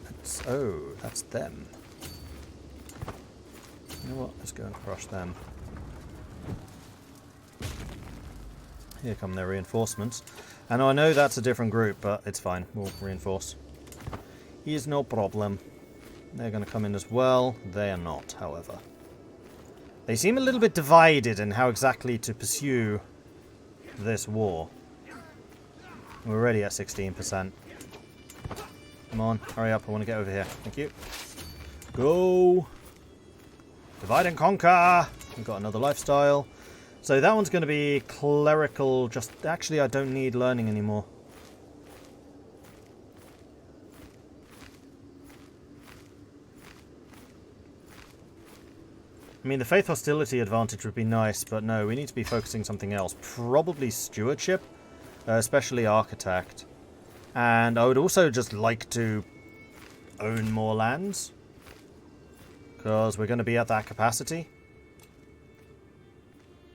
oh, that's them. You know what? Let's go and crush them. Here come their reinforcements. And I know that's a different group, but it's fine. We'll reinforce. Here's no problem. They're going to come in as well. They are not, however. They seem a little bit divided in how exactly to pursue this war. We're already at 16%. Come on, hurry up. I want to get over here. Thank you. Go! Divide and conquer! We've got another lifestyle. So that one's going to be clerical. Just actually, I don't need learning anymore. I mean, the faith hostility advantage would be nice, but no, we need to be focusing something else. Probably stewardship, especially architect. And I would also just like to own more lands, because we're going to be at that capacity.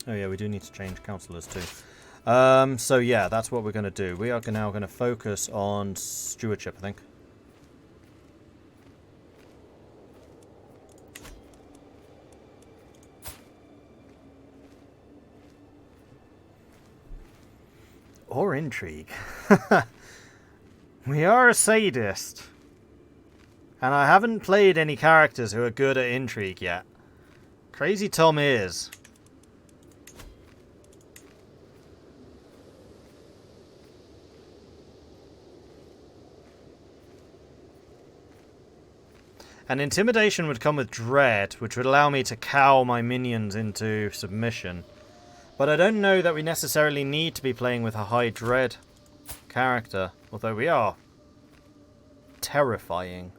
Oh yeah, we do need to change councillors too. So yeah, that's what we're going to do. We are now going to focus on stewardship, I think. Or intrigue. We are a sadist. And I haven't played any characters who are good at intrigue yet. Crazy Tom is. And intimidation would come with dread, which would allow me to cow my minions into submission. But I don't know that we necessarily need to be playing with a high dread character, although we are terrifying.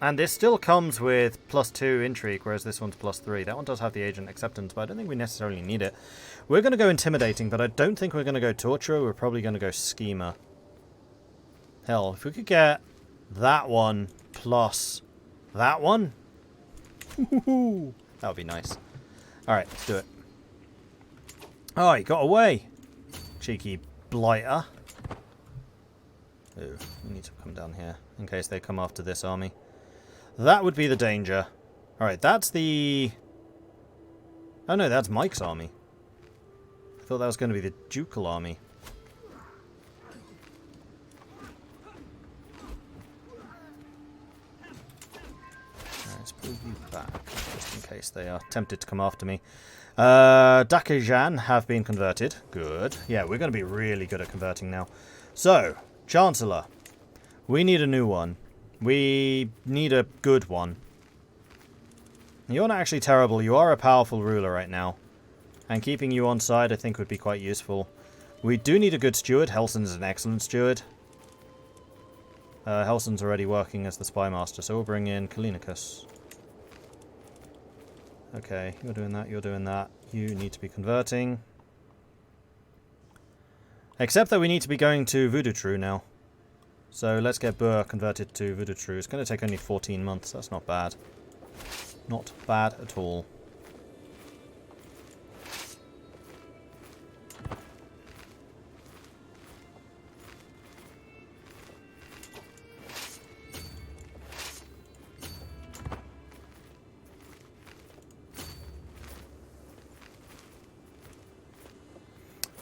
And this still comes with +2 intrigue, whereas this one's +3. That one does have the agent acceptance, but I don't think we necessarily need it. We're going to go intimidating, but I don't think we're going to go torturer. We're probably going to go schemer. Hell, if we could get that one plus that one, that would be nice. Alright, let's do it. Oh, he got away. Cheeky blighter. Ooh, we need to come down here in case they come after this army. That would be the danger. Alright, that's the... Oh no, that's Mike's army. I thought that was going to be the ducal army. Let's pull you back, just in case they are tempted to come after me. Dakajan have been converted. Good. Yeah, we're going to be really good at converting now. So, Chancellor. We need a new one. We need a good one. You're not actually terrible. You are a powerful ruler right now. And keeping you on side, I think, would be quite useful. We do need a good steward. Helson's an excellent steward. Helson's already working as the spy master, so we'll bring in Kalinicus. Okay, you're doing that, you're doing that. You need to be converting. Except that we need to be going to Voodoo True now. So let's get Burr converted to Voodoo True. It's going to take only 14 months. That's not bad. Not bad at all.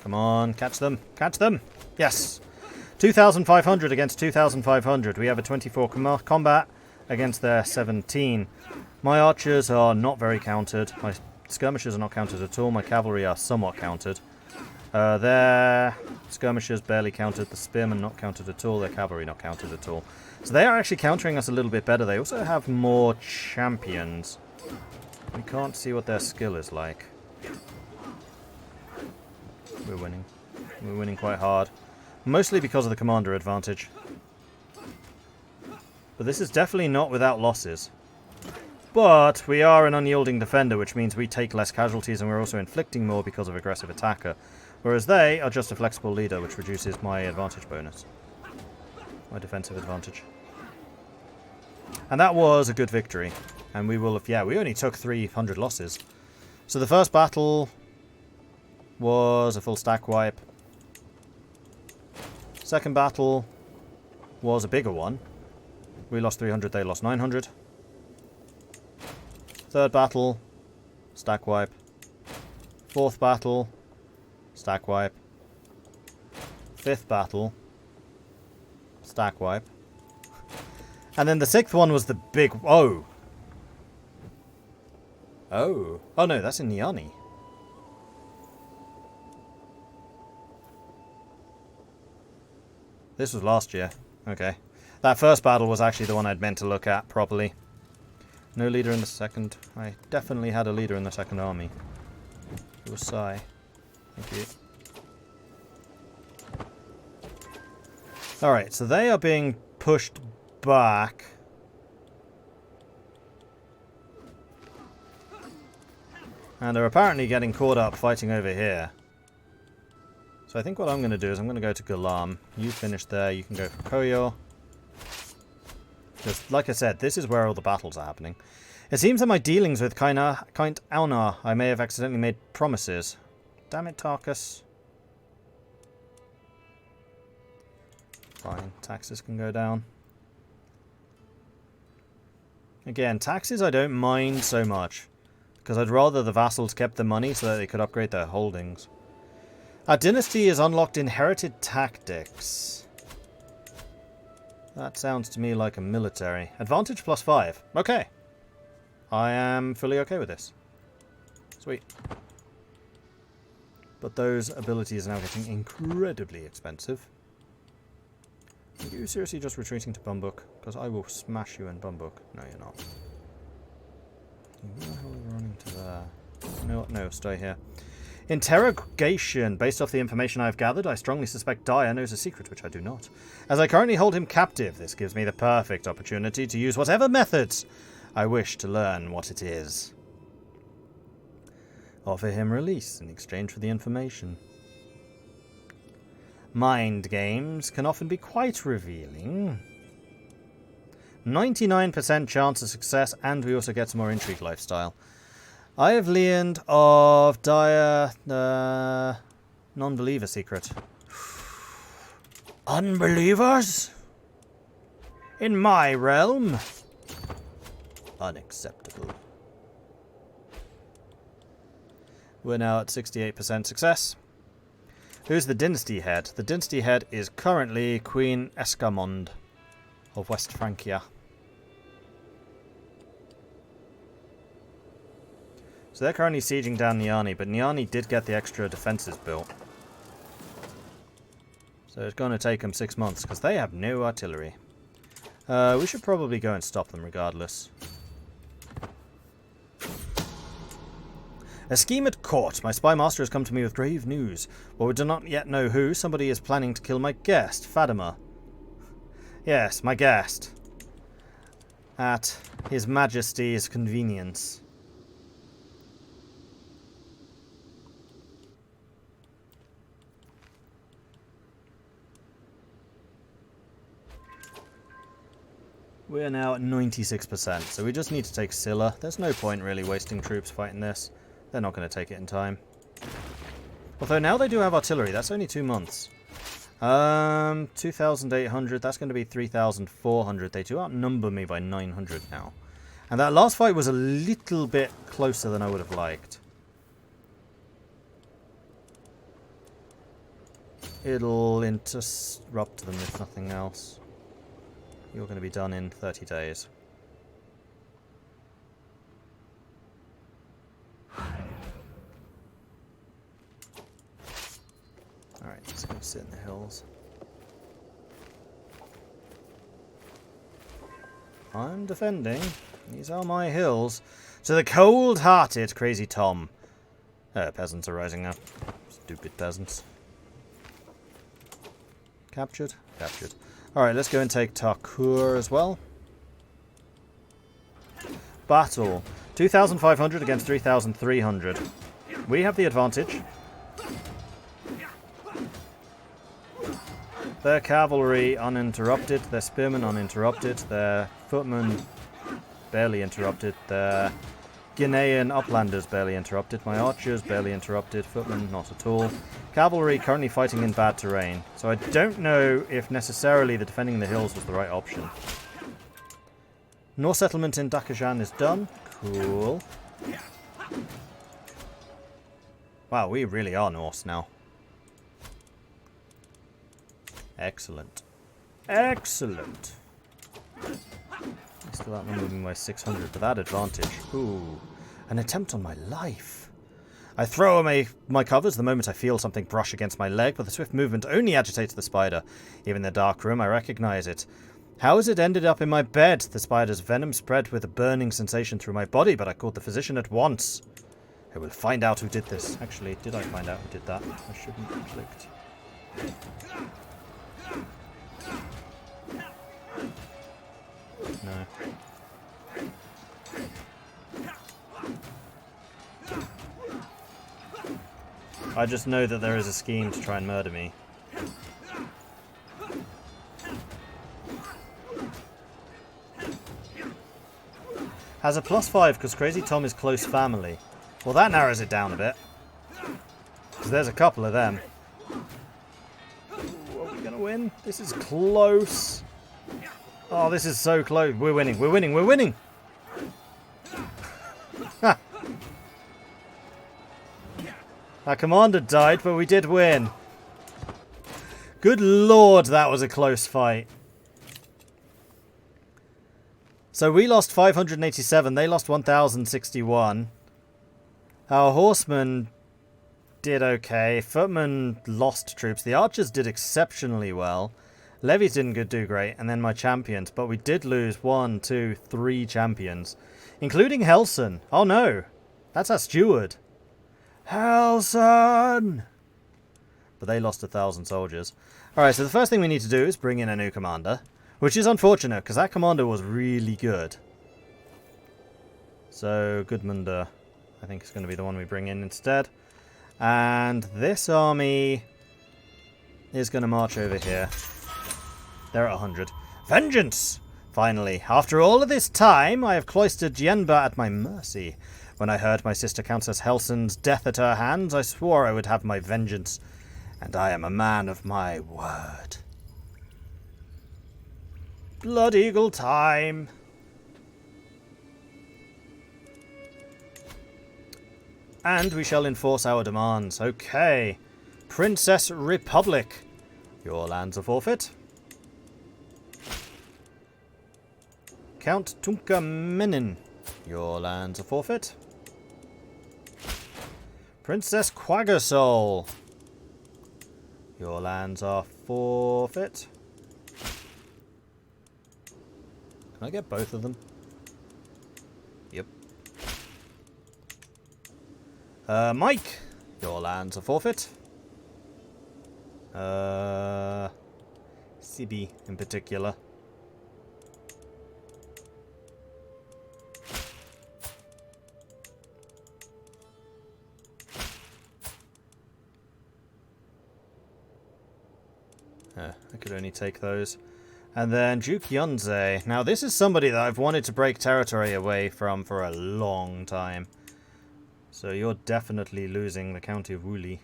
Come on, catch them. Catch them. Yes. 2,500 against 2,500. We have a 24 combat against their 17. My archers are not very countered. My skirmishers are not countered at all. My cavalry are somewhat countered. Their skirmishers barely countered. The spearmen not counted at all. Their cavalry not counted at all. So they are actually countering us a little bit better. They also have more champions. We can't see what their skill is like. We're winning. We're winning quite hard. Mostly because of the commander advantage. But this is definitely not without losses. But we are an unyielding defender, which means we take less casualties and we're also inflicting more because of aggressive attacker. Whereas they are just a flexible leader, which reduces my advantage bonus. My defensive advantage. And that was a good victory. And we will have... Yeah, we only took 300 losses. So the first battle was a full stack wipe. Second battle was a bigger one. We lost 300, they lost 900. Third battle, stack wipe. Fourth battle, stack wipe. Fifth battle, stack wipe. And then the sixth one was the big... Oh! Oh. Oh no, that's in Niani. This was last year. Okay. That first battle was actually the one I'd meant to look at properly. No leader in the second. I definitely had a leader in the second army. It was Sai. Thank you. Alright, so they are being pushed back. And are apparently getting caught up fighting over here. So I think what I'm going to do is I'm going to go to Gulam. You finish there. You can go for Koyo. Because, like I said, this is where all the battles are happening. It seems that my dealings with Count Aunar, I may have accidentally made promises. Damn it, Tarkus. Fine, taxes can go down. Again, taxes I don't mind so much. Because I'd rather the vassals kept the money so that they could upgrade their holdings. Our dynasty is unlocked inherited tactics. That sounds to me like a military. Advantage +5. Okay. I am fully okay with this. Sweet. But those abilities are now getting incredibly expensive. Are you seriously just retreating to Bumbuk? Because I will smash you in Bumbuk. No, you're not. Where the hell are you running to there? You know what? No, stay here. Interrogation. Based off the information I've gathered, I strongly suspect Dyer knows a secret which I do not. As I currently hold him captive, this gives me the perfect opportunity to use whatever methods I wish to learn what it is. Offer him release in exchange for the information. Mind games can often be quite revealing. 99% chance of success, and we also get some more intrigue lifestyle. I have learned of Dire non-believer secret. Unbelievers? In my realm? Unacceptable. We're now at 68% success. Who's the dynasty head? The dynasty head is currently Queen Escamond of West Francia. So they're currently sieging down Niani, but Niani did get the extra defences built. So it's going to take them 6 months, because they have no artillery. We should probably go and stop them regardless. A scheme at court. My spy master has come to me with grave news. While we do not yet know who, somebody is planning to kill my guest, Fatima. Yes, my guest. At His Majesty's convenience. We're now at 96%, so we just need to take Scylla. There's no point really wasting troops fighting this. They're not going to take it in time. Although now they do have artillery, that's only 2 months. 2,800, that's going to be 3,400. They do outnumber me by 900 now. And that last fight was a little bit closer than I would have liked. It'll interrupt them if nothing else. You're going to be done in 30 days. Alright, let's go sit in the hills. I'm defending. These are my hills. To the cold-hearted Crazy Tom. Peasants are rising up. Stupid peasants. Captured? Captured. Alright, let's go and take Tarkur as well. Battle. 2,500 against 3,300. We have the advantage. Their cavalry uninterrupted. Their spearmen uninterrupted. Their footmen barely interrupted. Their Guinean uplanders barely interrupted. My archers barely interrupted. Footmen not at all. Cavalry currently fighting in bad terrain. So I don't know if necessarily the defending the hills was the right option. Norse settlement in Dakajan is done. Cool. Wow, we really are Norse now. Excellent. Excellent. Still outnumbering by 600, but that advantage. Ooh. An attempt on my life. I throw away my covers the moment I feel something brush against my leg, but the swift movement only agitates the spider. Even in the dark room, I recognize it. How has it ended up in my bed? The spider's venom spread with a burning sensation through my body, but I called the physician at once. I will find out who did this. Actually, did I find out who did that? I shouldn't have clicked. No. I just know that there is a scheme to try and murder me. Has a +5 because Crazy Tom is close family. Well, that narrows it down a bit. Because there's a couple of them. Ooh, are we going to win? This is close. Oh, this is so close. We're winning. We're winning. We're winning. Ha. Our commander died, but we did win. Good lord, that was a close fight. So we lost 587. They lost 1,061. Our horsemen did okay. Footmen lost troops. The archers did exceptionally well. Levies didn't do great, and then my champions. But we did lose 1, 2, 3 champions. Including Helson. Oh no. That's our steward. Helson! But they lost 1,000 soldiers. Alright, so the first thing we need to do is bring in a new commander. Which is unfortunate, because that commander was really good. So, Gudmundr, I think, is going to be the one we bring in instead. And this army is going to march over here. They're at 100. Vengeance! Finally, after all of this time, I have cloistered Yenba at my mercy. When I heard my sister Countess Helson's death at her hands, I swore I would have my vengeance. And I am a man of my word. Blood Eagle time! And we shall enforce our demands. Okay. Princess Republic. Your lands are forfeit. Count Tunka Menin. Your lands are forfeit. Princess Quaggersol. Your lands are forfeit. Can I get both of them? Yep. Mike, your lands are forfeit. Sibi in particular. I could only take those. And then Duke Yunze. Now this is somebody that I've wanted to break territory away from for a long time. So you're definitely losing the County of Woolley.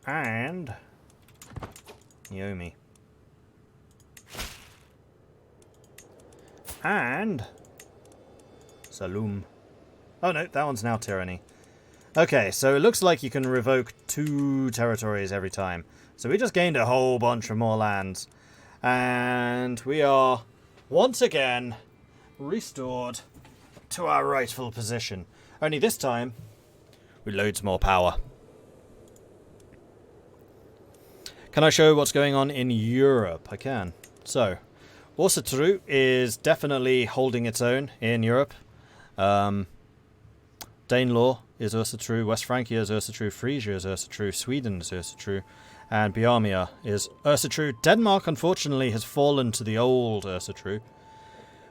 And Naomi. And Saloum. Oh no, that one's now Tyranny. Okay, so it looks like you can revoke 2 territories every time. So we just gained a whole bunch of more lands. And we are once again restored to our rightful position. Only this time, with loads more power. Can I show what's going on in Europe? I can. So, Orsatru is definitely holding its own in Europe. Danelaw is Ursatru, West Francia is Ursatru, Frisia is Ursatru, Sweden is Ursatru, and Biarmia is Ursatru. Denmark, unfortunately, has fallen to the old Ursatru,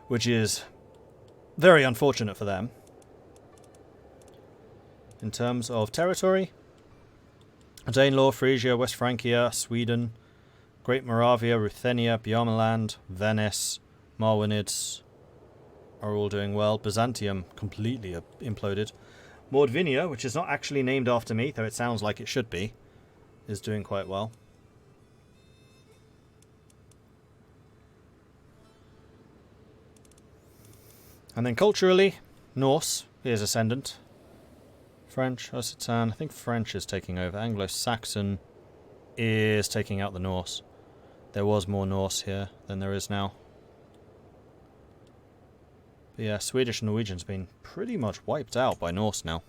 which is very unfortunate for them. In terms of territory, Danelaw, Frisia, West Francia, Sweden, Great Moravia, Ruthenia, Biarmaland, Venice, Marwinids are all doing well. Byzantium completely imploded. Mordvinia, which is not actually named after me, though it sounds like it should be, is doing quite well. And then culturally, Norse is ascendant. French, Occitan, I think French is taking over. Anglo-Saxon is taking out the Norse. There was more Norse here than there is now. But yeah, Swedish and Norwegian's been pretty much wiped out by Norse now.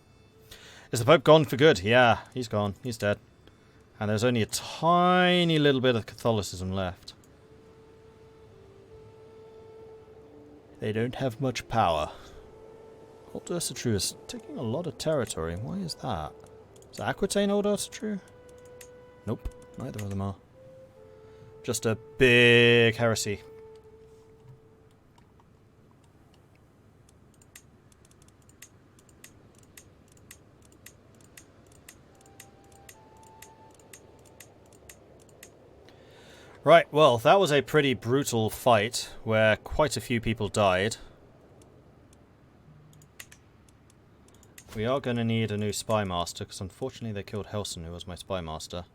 Is the Pope gone for good? Yeah, he's gone. He's dead. And there's only a tiny little bit of Catholicism left. They don't have much power. Old Ursatru is taking a lot of territory. Why is that? Is Aquitaine Old Ursatru? Nope, neither of them are. Just a big heresy. Right, well, that was a pretty brutal fight where quite a few people died. We are going to need a new spy master, because unfortunately they killed Helson, who was my spy master.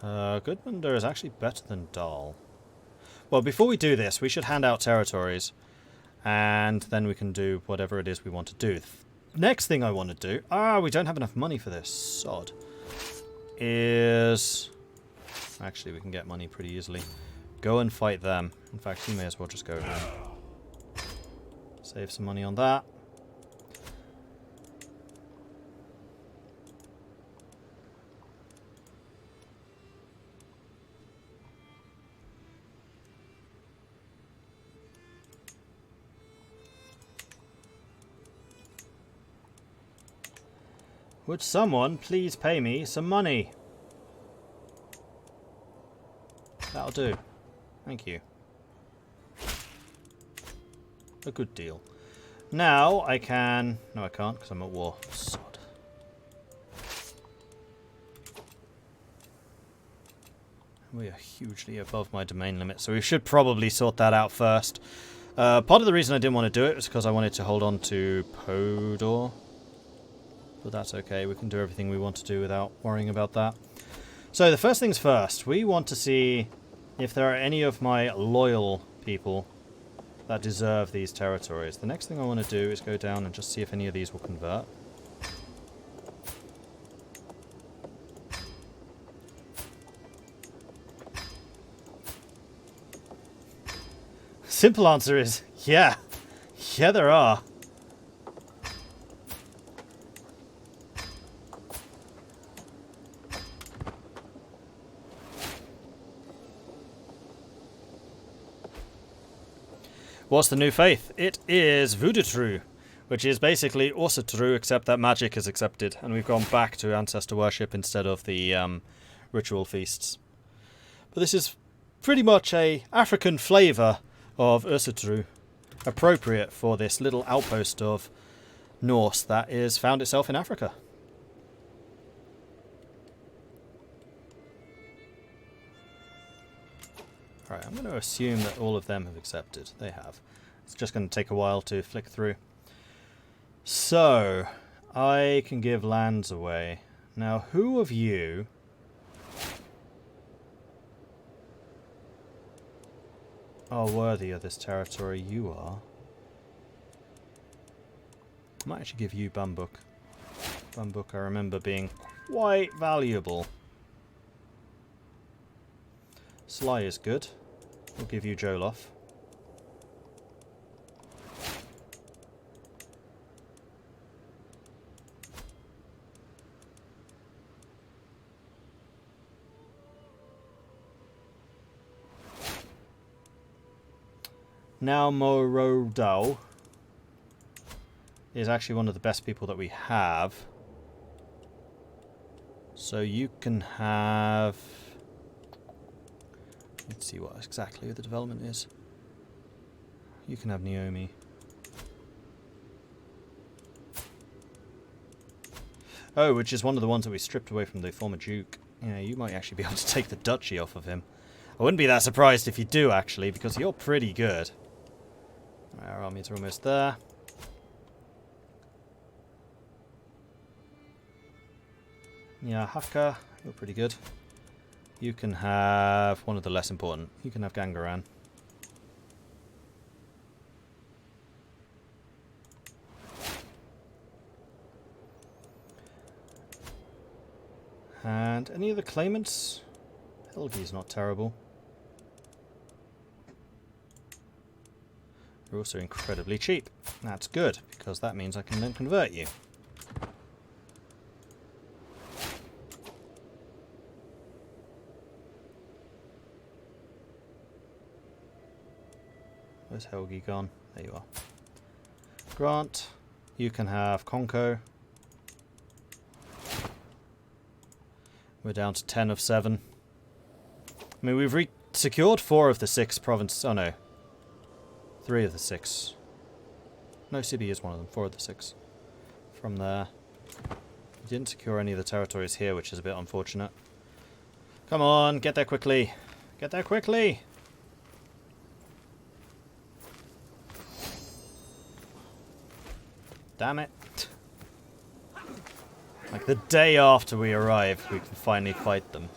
Gudmundr is actually better than Dahl. Well, before we do this, we should hand out territories, and then we can do whatever it is we want to do. Next thing I want to do... we don't have enough money for this. Sod. Is... Actually, we can get money pretty easily. Go and fight them. In fact, you may as well just go now. Save some money on that. Would someone please pay me some money? That'll do. Thank you. A good deal. Now I can... No, I can't, because I'm at war. Sod. We are hugely above my domain limit, so we should probably sort that out first. Part of the reason I didn't want to do it was because I wanted to hold on to Podor. But that's okay, we can do everything we want to do without worrying about that. So the first things first, we want to see if there are any of my loyal people that deserve these territories. The next thing I want to do is go down and just see if any of these will convert. Simple answer is, yeah. Yeah, there are. What's the new faith? It is Voodoo, which is basically also true, except that magic is accepted, and we've gone back to ancestor worship instead of the ritual feasts. But this is pretty much a African flavour of Ursatru, appropriate for this little outpost of Norse that is found itself in Africa. Alright, I'm going to assume that all of them have accepted. They have. It's just going to take a while to flick through. So, I can give lands away. Now, who of you are worthy of this territory? You are. I might actually give you Bambuk. Bambuk, I remember being quite valuable. Sly is good. We'll give you Jolof. Now Morodau is actually one of the best people that we have. So you can have... Let's see what exactly the development is. You can have Naomi. Oh, which is one of the ones that we stripped away from the former Duke. Yeah, you might actually be able to take the duchy off of him. I wouldn't be that surprised if you do, actually, because you're pretty good. Our armies are almost there. Yeah, Haka, you're pretty good. You can have one of the less important. You can have Gangaran. And any of the claimants? Helgi's not terrible. They're also incredibly cheap. That's good, because that means I can then convert you. Where's Helgi gone? There you are. Grant, you can have Konko. We're down to 10 of 7. I mean, we've secured 4 of the 6 provinces. Oh no. 3 of the 6. No, Sibi is one of them. 4 of the 6. From there. We didn't secure any of the territories here, which is a bit unfortunate. Come on, get there quickly. Get there quickly. Damn it. Like the day after we arrive, we can finally fight them.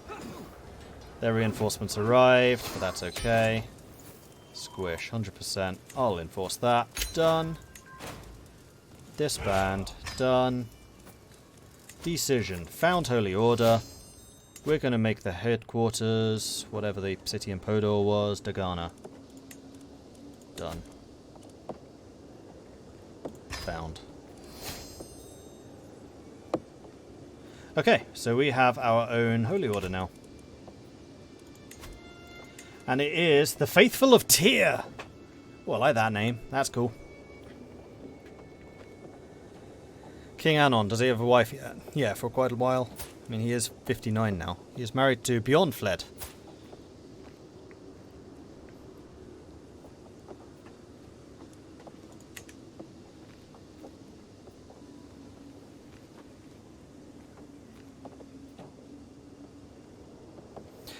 Their reinforcements arrived, but that's okay. Squish, 100%. I'll enforce that. Done. Disband. Done. Decision. Found Holy Order. We're going to make the headquarters, whatever the city in Podor was, Dagana. Done. Found. Okay, so we have our own Holy Order now. And it is the Faithful of Tyr. Oh, I like that name. That's cool. King Anon, does he have a wife yet? Yeah, for quite a while. I mean, he is 59 now. He is married to Bjornfled.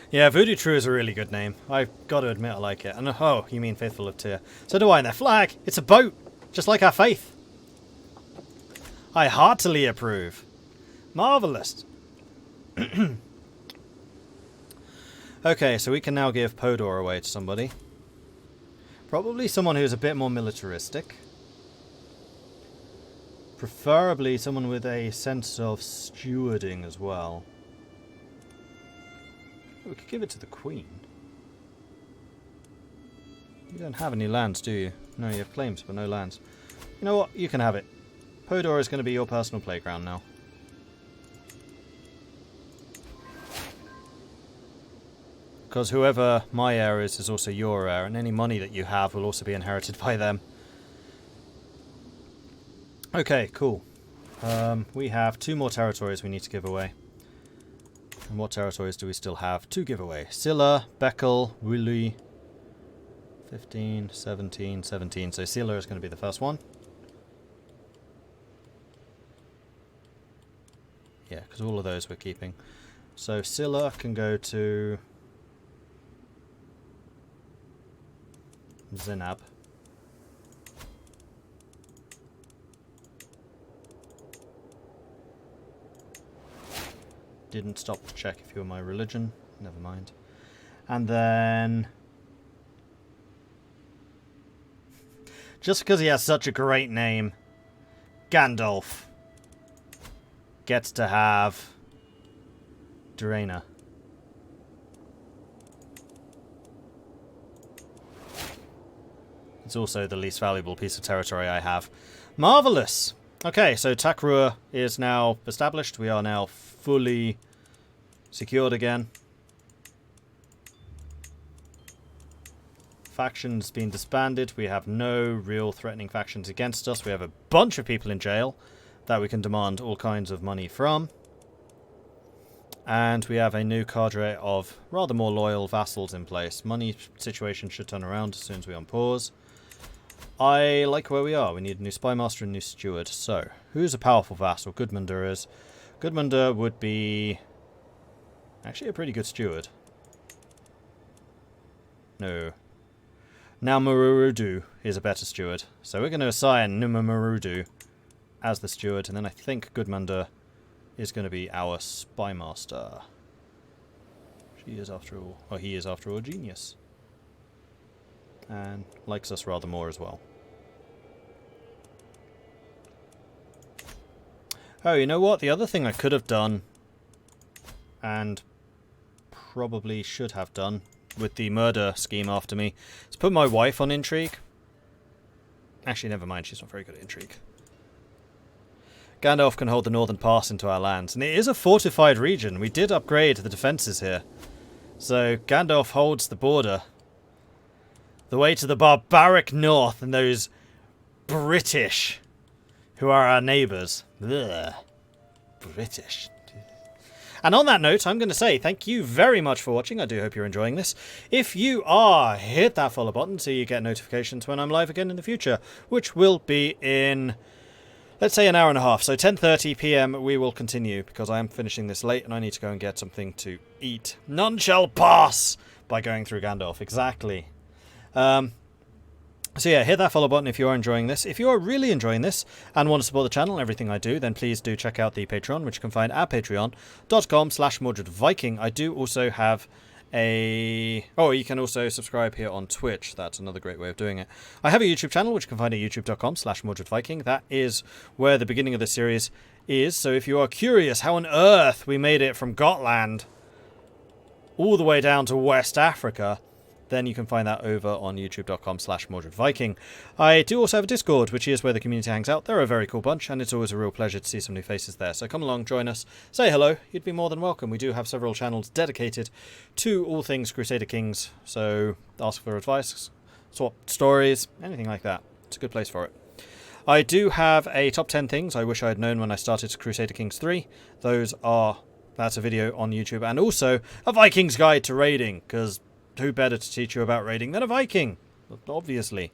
Yeah, Voodoo True is a really good name. I've got to admit I like it. And oh, you mean Faithful of Tyr. So do I. And their flag, it's a boat, just like our faith. I heartily approve. Marvellous. Okay, so we can now give Podor away to somebody. Probably someone who's a bit more militaristic. Preferably someone with a sense of stewarding as well. We could give it to the Queen. You don't have any lands, do you? No, you have claims, but no lands. You know what? You can have it. Podor is going to be your personal playground now. because whoever my heir is also your heir, and any money that you have will also be inherited by them. Okay, cool. We have 2 more territories we need to give away. And what territories do we still have to give away? Silla, Beckel, Willy, 15, 17, 17. So Silla is going to be the first one. Yeah, because all of those we're keeping. So Silla can go to Zinab. Didn't stop to check if you were my religion. Never mind. And then, just because he has such a great name, Gandalf gets to have Dorena. It's also the least valuable piece of territory I have. Marvellous! Okay, so Takrur is now established. We are now fully secured again. Factions being disbanded. We have no real threatening factions against us. We have a bunch of people in jail that we can demand all kinds of money from. And we have a new cadre of rather more loyal vassals in place. Money situation should turn around as soon as we unpause. I like where we are. We need a new spymaster and a new steward. So, who's a powerful vassal? Gudmundur is. Gudmundur would be actually a pretty good steward. No. Now Marurudu is a better steward. So we're going to assign Numamarudu as the steward, and then I think Gudmundur is going to be our spymaster. She is after all, or he is after all, a genius. And likes us rather more as well. Oh, you know what? The other thing I could have done, and probably should have done, with the murder scheme after me, is put my wife on intrigue. Actually, never mind. She's not very good at intrigue. Gandalf can hold the northern pass into our lands, and it is a fortified region. We did upgrade the defences here. So Gandalf holds the border. The way to the barbaric north and those British who are our neighbours. Ugh. British. And on that note, I'm going to say thank you very much for watching. I do hope you're enjoying this. If you are, hit that follow button so you get notifications when I'm live again in the future, which will be in, let's say, an hour and a half. So 10:30 PM we will continue, because I am finishing this late and I need to go and get something to eat. None shall pass by going through Gandalf. Exactly. So yeah, hit that follow button if you are enjoying this. If you are really enjoying this and want to support the channel and everything I do, then please do check out the Patreon, which you can find at patreon.com/MordredViking. I do also have a... Oh, you can also subscribe here on Twitch. That's another great way of doing it. I have a YouTube channel, which you can find at youtube.com/MordredViking. That is where the beginning of the series is. So if you are curious how on earth we made it from Gotland all the way down to West Africa, then you can find that over on youtube.com/MordredViking. I do also have a Discord, which is where the community hangs out. They're a very cool bunch, and it's always a real pleasure to see some new faces there. So come along, join us, say hello. You'd be more than welcome. We do have several channels dedicated to all things Crusader Kings, so ask for advice, swap stories, anything like that. It's a good place for it. I do have a top 10 things I wish I had known when I started Crusader Kings 3. That's a video on YouTube, and also a Vikings guide to raiding, because who better to teach you about raiding than a Viking? Obviously.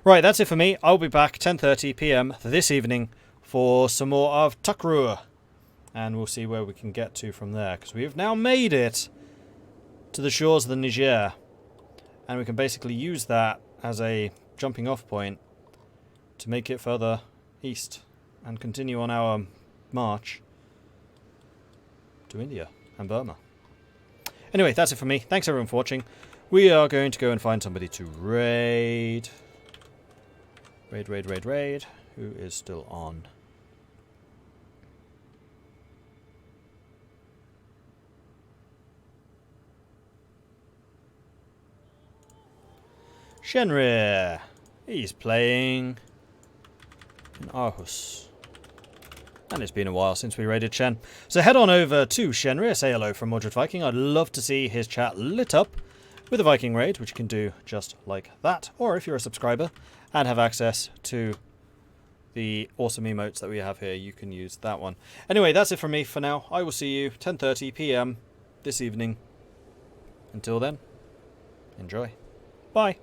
Right, that's it for me. I'll be back 10:30 PM this evening for some more of Takrur. And we'll see where we can get to from there, because we have now made it to the shores of the Niger. And we can basically use that as a jumping off point to make it further east and continue on our march to India and Burma. Anyway, that's it for me. Thanks everyone for watching. We are going to go and find somebody to raid. Raid. Who is still on? Shenrir. He's playing in Aarhus. And it's been a while since we raided Shen. So head on over to Shenria, say hello from Mordred Viking. I'd love to see his chat lit up with a Viking raid, which you can do just like that. Or if you're a subscriber and have access to the awesome emotes that we have here, you can use that one. Anyway, that's it from me for now. I will see you 10:30 PM this evening. Until then, enjoy. Bye.